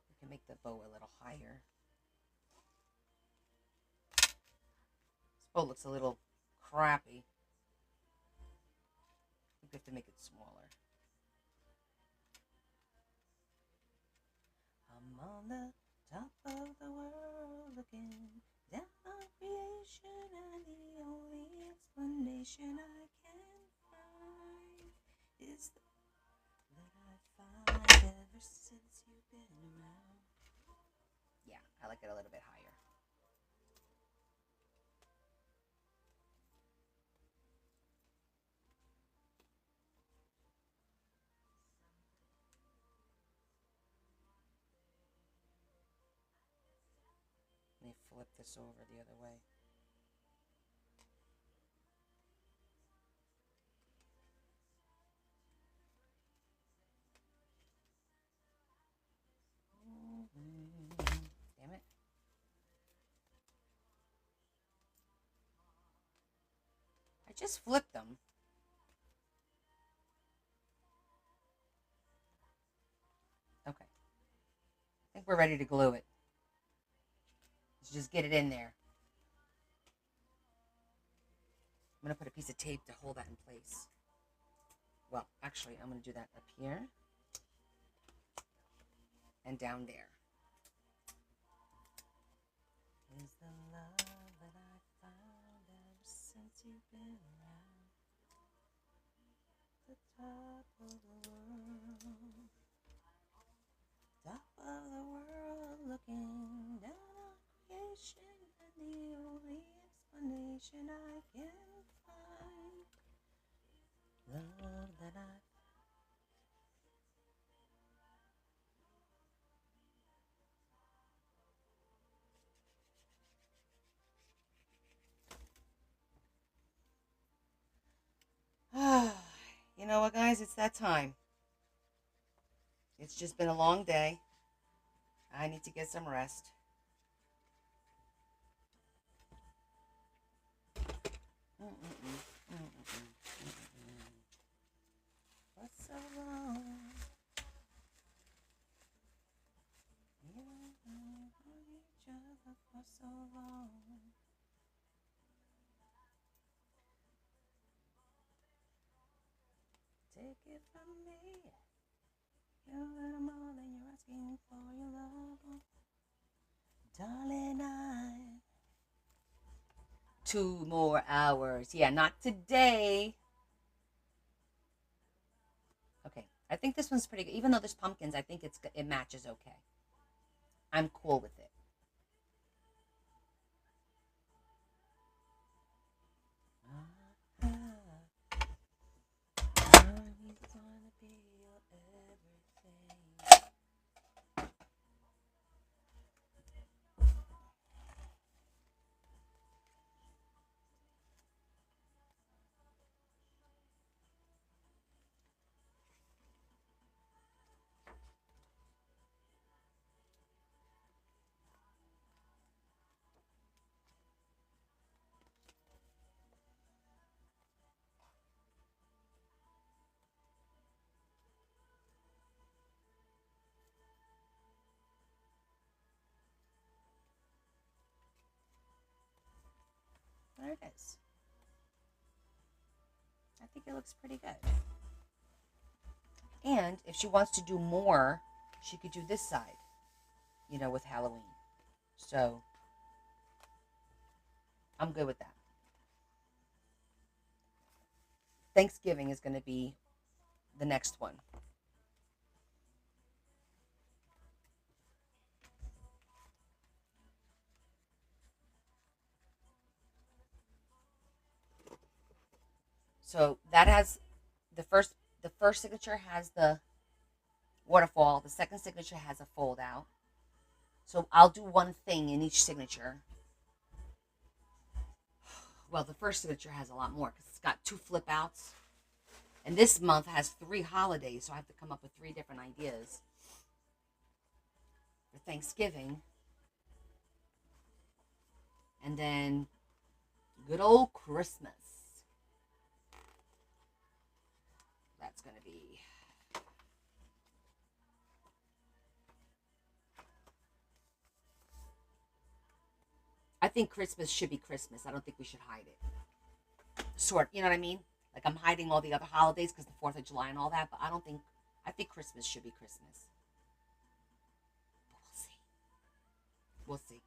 We can make the bow a little higher. This bow looks a little crappy. I think we have to make it smaller. I'm on the top of the world looking down on creation, and the only explanation I can find is that I find ever since you've been around. Yeah, I like it a little bit higher. Let me flip this over the other way. Damn it. I just flipped them. Okay. I think we're ready to glue it. Let's just get it in there. I'm going to put a piece of tape to hold that in place. Well, actually, I'm going to do that up here and down there. Is the love that I found ever since you've been around the top of the world. looking down on creation, and the only explanation I can find, love that I. You know what, guys? It's that time. It's just been a long day. I need to get some rest. For so long. We don't know each other for so long. Take it from me. You're little more than you're asking for your love. Darling, I. 2 more hours. Yeah, not today. Okay, I think this one's pretty good. Even though there's pumpkins, I think it matches okay. I'm cool with it. There it is. I think it looks pretty good. And if she wants to do more, she could do this side, with Halloween. So I'm good with that. Thanksgiving is going to be the next one. So that has the first signature has the waterfall. The second signature has a fold out. So I'll do one thing in each signature. Well, the first signature has a lot more because it's got 2 flip outs. And this month has 3 holidays, so I have to come up with 3 different ideas for Thanksgiving. And then good old Christmas. That's going to be... I think Christmas should be Christmas. I don't think we should hide it. You know what I mean? Like I'm hiding all the other holidays because the 4th of July and all that, but I think Christmas should be Christmas. But we'll see. We'll see.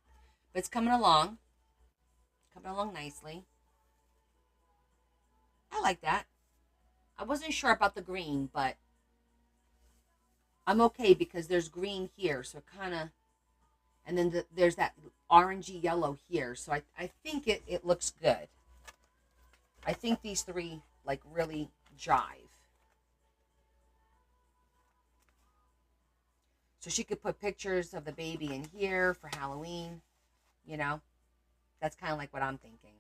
But it's coming along nicely. I like that. I wasn't sure about the green, but I'm okay because there's green here, so it kind of, and then there's that orangey yellow here, so I think it looks good. I think these 3 like really jive. So she could put pictures of the baby in here for Halloween, That's kind of like what I'm thinking.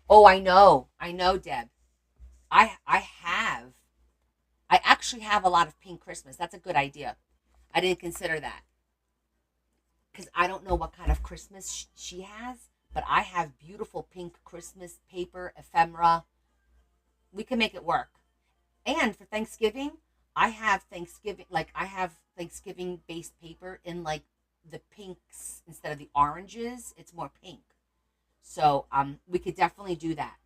Oh, I know, Deb. I actually have a lot of pink Christmas. That's a good idea. I didn't consider that because I don't know what kind of Christmas she has, but I have beautiful pink Christmas paper, ephemera. We can make it work. And for Thanksgiving, I have Thanksgiving based paper in like the pinks instead of the oranges. It's more pink. So we could definitely do that.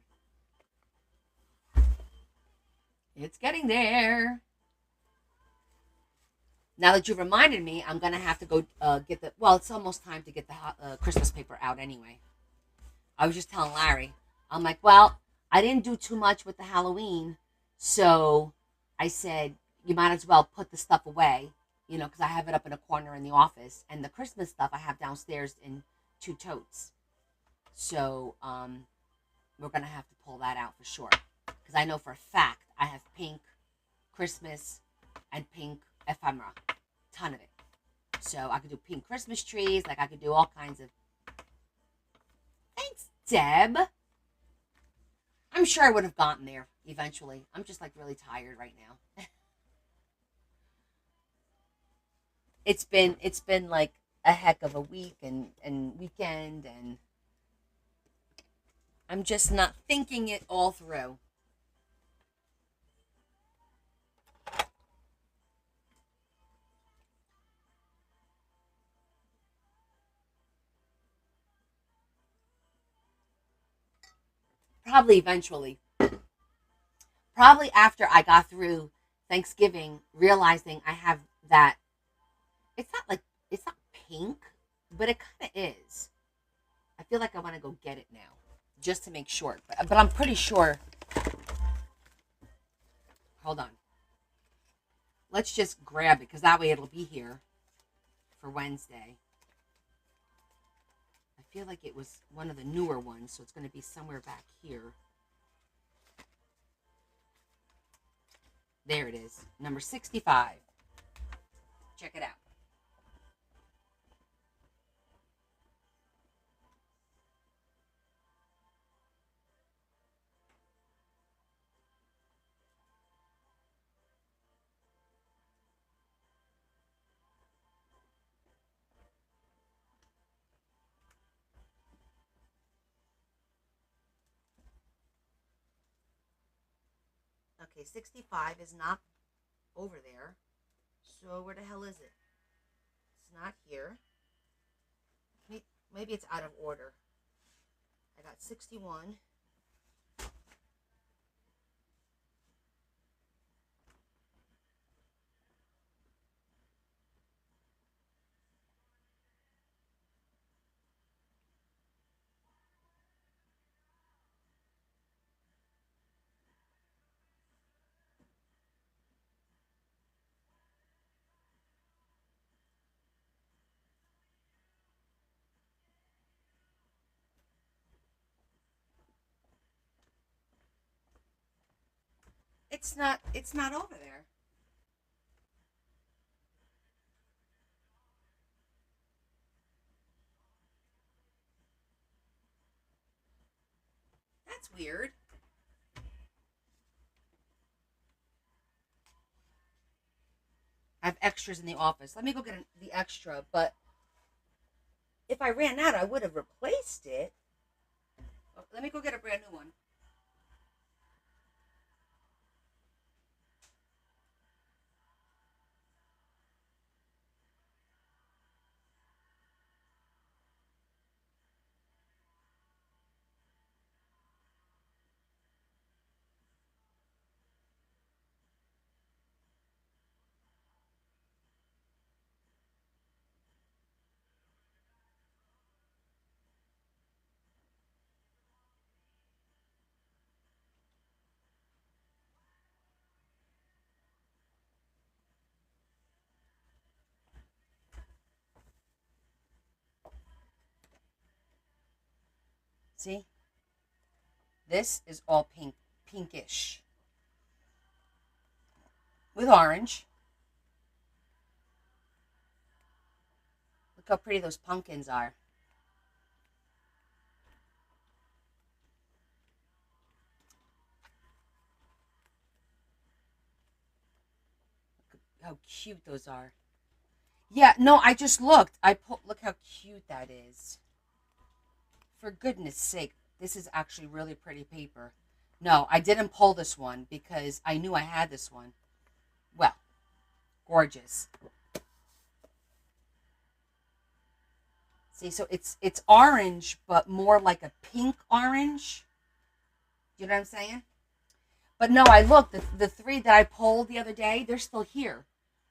It's getting there. Now that you've reminded me, I'm going to have to go get it's almost time to get the Christmas paper out anyway. I was just telling Larry, I'm like, well, I didn't do too much with the Halloween. So I said, you might as well put the stuff away, because I have it up in a corner in the office, and the Christmas stuff I have downstairs in two totes. So we're gonna have to pull that out for sure, because I know for a fact I have pink Christmas and pink ephemera, ton of it. So I could do pink Christmas trees, like I could do all kinds of. Thanks, Deb. I'm sure I would have gotten there eventually. I'm just like really tired right now. It's been like a heck of a week and weekend, and I'm just not thinking it all through. Probably eventually. Probably after I got through Thanksgiving, realizing I have that. It's not pink, but it kind of is. I feel like I want to go get it now, just to make sure. But I'm pretty sure. Hold on. Let's just grab it, because that way it'll be here for Wednesday. I feel like it was one of the newer ones, so it's going to be somewhere back here. There it is, number 65. Check it out. Okay, 65 is not over there. So where the hell is it? It's not here. Maybe it's out of order. I got 61. It's not over there. That's weird. I have extras in the office. Let me go get the extra, but if I ran out, I would have replaced it. Oh, let me go get a brand new one. See? This is all pink, pinkish. With orange. Look how pretty those pumpkins are. Look how cute those are. Yeah, no, I just looked. Look how cute that is. For goodness sake, this is actually really pretty paper. No, I didn't pull this one because I knew I had this one. Well, gorgeous. See, so it's orange, but more like a pink orange. You know what I'm saying? But no, I looked. The three that I pulled the other day, they're still here.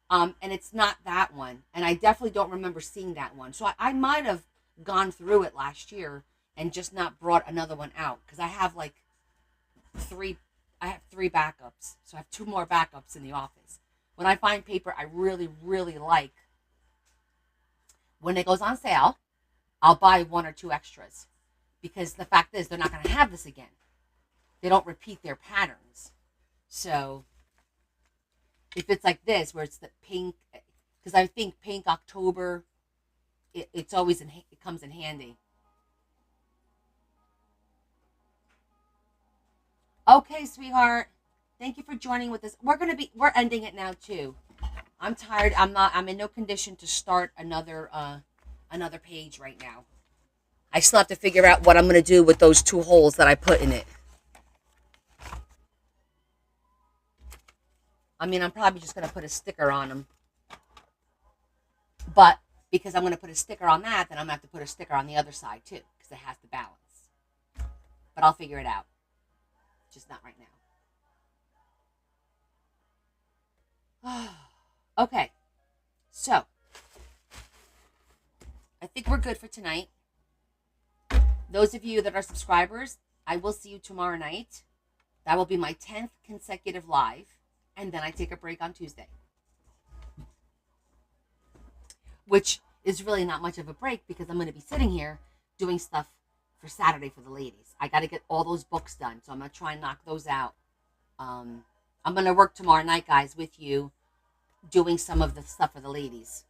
And it's not that one. And I definitely don't remember seeing that one. So I might have gone through it last year and just not brought another one out, because I have three. I have three backups, so I have two more backups in the office. When I find paper I really, really like, when it goes on sale, I'll buy 1 or 2 extras. Because the fact is, they're not going to have this again. They don't repeat their patterns. So, if it's like this, where it's the pink, because I think pink October, it's always it comes in handy. Okay, sweetheart. Thank you for joining with us. We're ending it now too. I'm tired. I'm in no condition to start another page right now. I still have to figure out what I'm going to do with those 2 holes that I put in it. I mean, I'm probably just going to put a sticker on them. But because I'm going to put a sticker on that, then I'm going to have to put a sticker on the other side too, because it has to balance. But I'll figure it out. Just not right now. Okay. So, I think we're good for tonight. Those of you that are subscribers, I will see you tomorrow night. That will be my 10th consecutive live. And then I take a break on Tuesday. Which is really not much of a break because I'm going to be sitting here doing stuff for Saturday for the ladies. I got to get all those books done. So I'm going to try and knock those out. I'm going to work tomorrow night, guys, with you, doing some of the stuff for the ladies.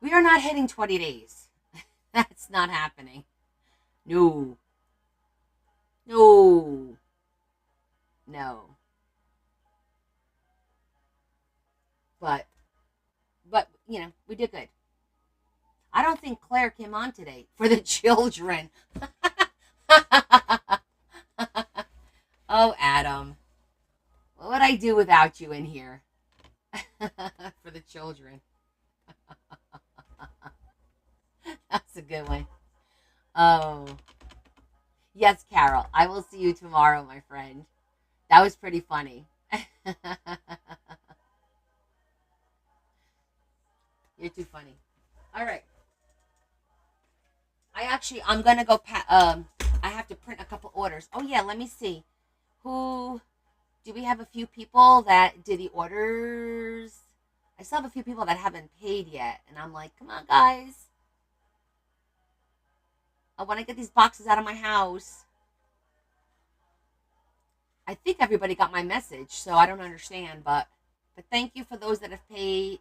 We are not hitting 20 days. That's not happening. No. No. No. But, you know, we did good. I don't think Claire came on today for the children. Oh, Adam. What would I do without you in here? For the children. That's a good one. Oh. Yes, Carol. I will see you tomorrow, my friend. That was pretty funny. You're too funny. All right. I'm going to go, I have to print a couple orders. Oh, yeah, let me see. Do we have a few people that did the orders? I still have a few people that haven't paid yet. And I'm like, come on, guys. I want to get these boxes out of my house. I think everybody got my message, so I don't understand. But thank you for those that have paid.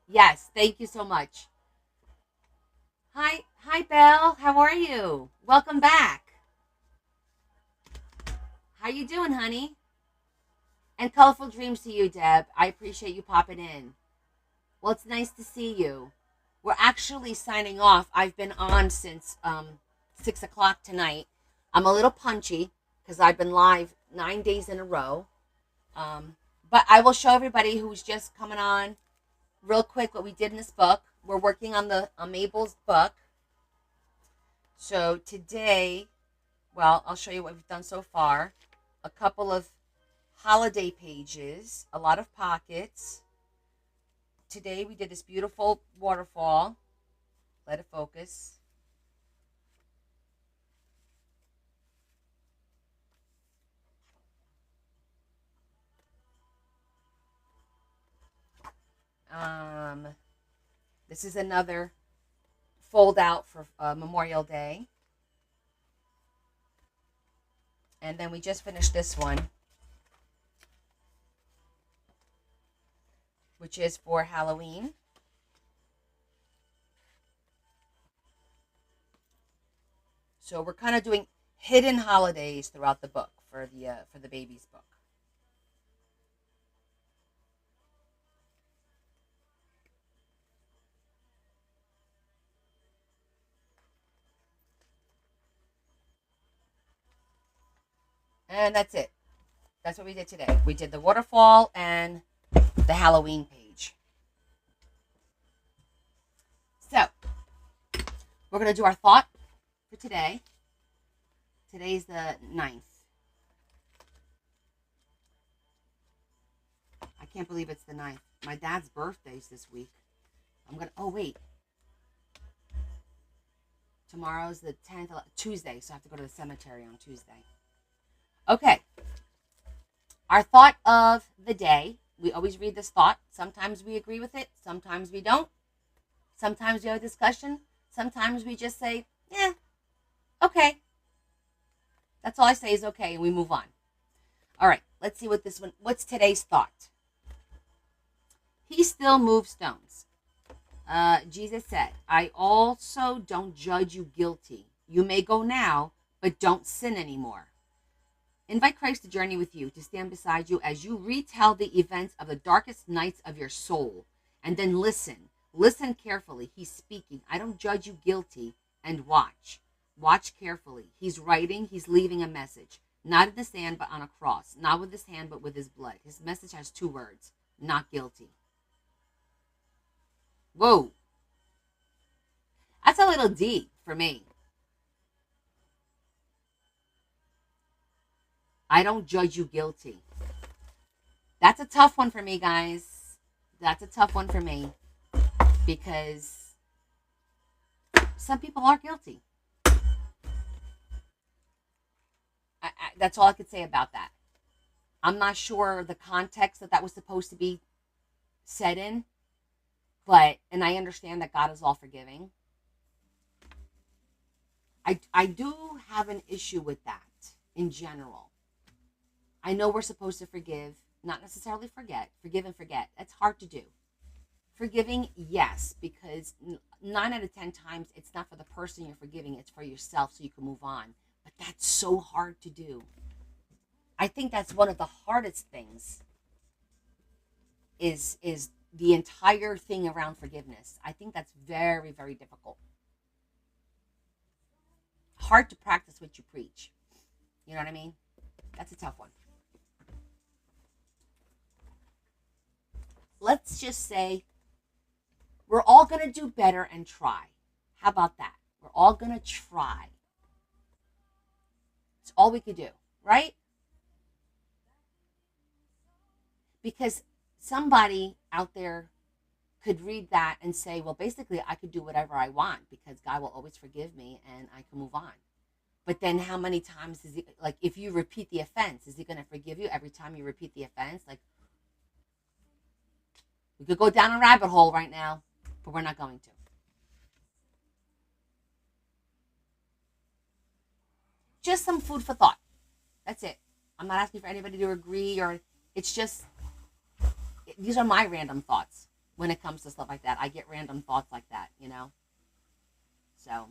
Yes, thank you so much. Hi, Belle. How are you? Welcome back. How you doing, honey? And colorful dreams to you, Deb. I appreciate you popping in. Well, it's nice to see you. We're actually signing off. I've been on since 6 o'clock tonight. I'm a little punchy because I've been live 9 days in a row. But I will show everybody who's just coming on real quick what we did in this book. We're working on Mabel's book. So today, well, I'll show you what we've done so far. A couple of holiday pages, a lot of pockets. Today we did this beautiful waterfall. Let it focus. This is another fold out for Memorial Day. And then we just finished this one, which is for Halloween. So we're kind of doing hidden holidays throughout the book for the baby's book. And that's it. That's what we did today. We did the waterfall and the Halloween page. So, we're going to do our thought for today. Today's the 9th. I can't believe it's the 9th. My dad's birthday's this week. Oh, wait. Tomorrow's the 10th, Tuesday, so I have to go to the cemetery on Tuesday. Okay. Our thought of the day, We always read this thought. Sometimes we agree with it. Sometimes we don't. Sometimes we have a discussion. Sometimes we just say, yeah, okay. That's all I say is okay, and we move on. All right, let's see what's today's thought? He still moves stones. Jesus said, I also don't judge you guilty. You may go now, but don't sin anymore. Invite Christ to journey with you, to stand beside you as you retell the events of the darkest nights of your soul. And then listen. Listen carefully. He's speaking. I don't judge you guilty. And watch. Watch carefully. He's writing. He's leaving a message. Not in the sand, but on a cross. Not with his hand, but with his blood. His message has 2 words. Not guilty. Whoa. That's a little deep for me. I don't judge you guilty. That's a tough one for me, guys. That's a tough one for me. Because some people are guilty. That's all I could say about that. I'm not sure the context that was supposed to be said in. And I understand that God is all forgiving. I do have an issue with that in general. I know we're supposed to forgive, not necessarily forget. Forgive and forget. That's hard to do. Forgiving, yes, because 9 out of 10 times it's not for the person you're forgiving, it's for yourself so you can move on. But that's so hard to do. I think that's one of the hardest things is the entire thing around forgiveness. I think that's very, very difficult. Hard to practice what you preach. You know what I mean? That's a tough one. Let's just say we're all going to do better and try. How about that? We're all going to try. It's all we could do, right? Because somebody out there could read that and say, well, basically, I could do whatever I want because God will always forgive me and I can move on. But then how many times is he, like, if you repeat the offense, is he going to forgive you every time you repeat the offense? Like, we could go down a rabbit hole right now, but we're not going to. Just some food for thought. That's it. I'm not asking for anybody to agree, or it's just, these are my random thoughts when it comes to stuff like that. I get random thoughts like that, you know? So,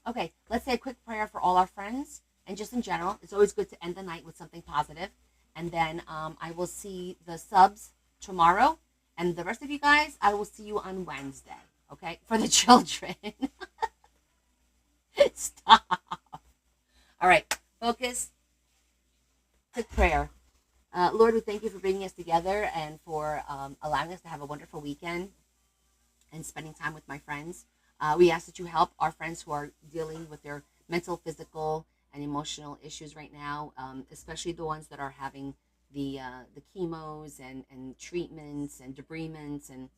okay, let's say a quick prayer for all our friends and just in general. It's always good to end the night with something positive. And then I will see the subs tomorrow. And the rest of you guys, I will see you on Wednesday, okay? For the children. Stop. All right, focus. Quick prayer. Lord, we thank you for bringing us together and for allowing us to have a wonderful weekend and spending time with my friends. We ask that you help our friends who are dealing with their mental, physical, and emotional issues right now, especially the ones that are having the chemos and treatments and debridements, and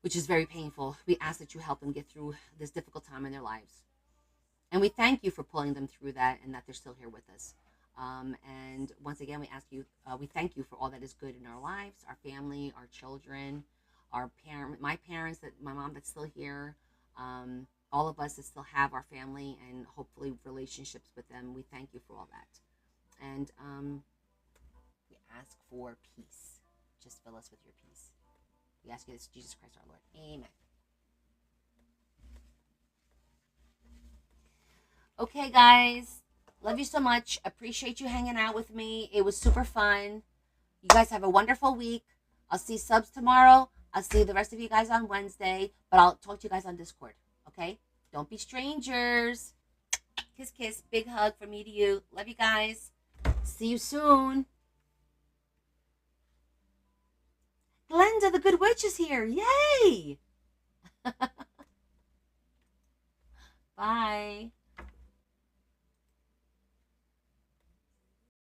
which is very painful. We ask that you help them get through this difficult time in their lives. And we thank you for pulling them through that and that they're still here with us. And once again, we thank you for all that is good in our lives, our family, our children, my parents, my mom that's still here, all of us that still have our family and hopefully relationships with them. We thank you for all that. And we ask for peace. Just fill us with your peace. We ask you this, Jesus Christ our Lord. Amen. Okay, guys. Love you so much. Appreciate you hanging out with me. It was super fun. You guys have a wonderful week. I'll see subs tomorrow. I'll see the rest of you guys on Wednesday. But I'll talk to you guys on Discord. Okay? Don't be strangers. Kiss, kiss. Big hug from me to you. Love you guys. See you soon. Glenda, the good witch, is here. Yay! Bye.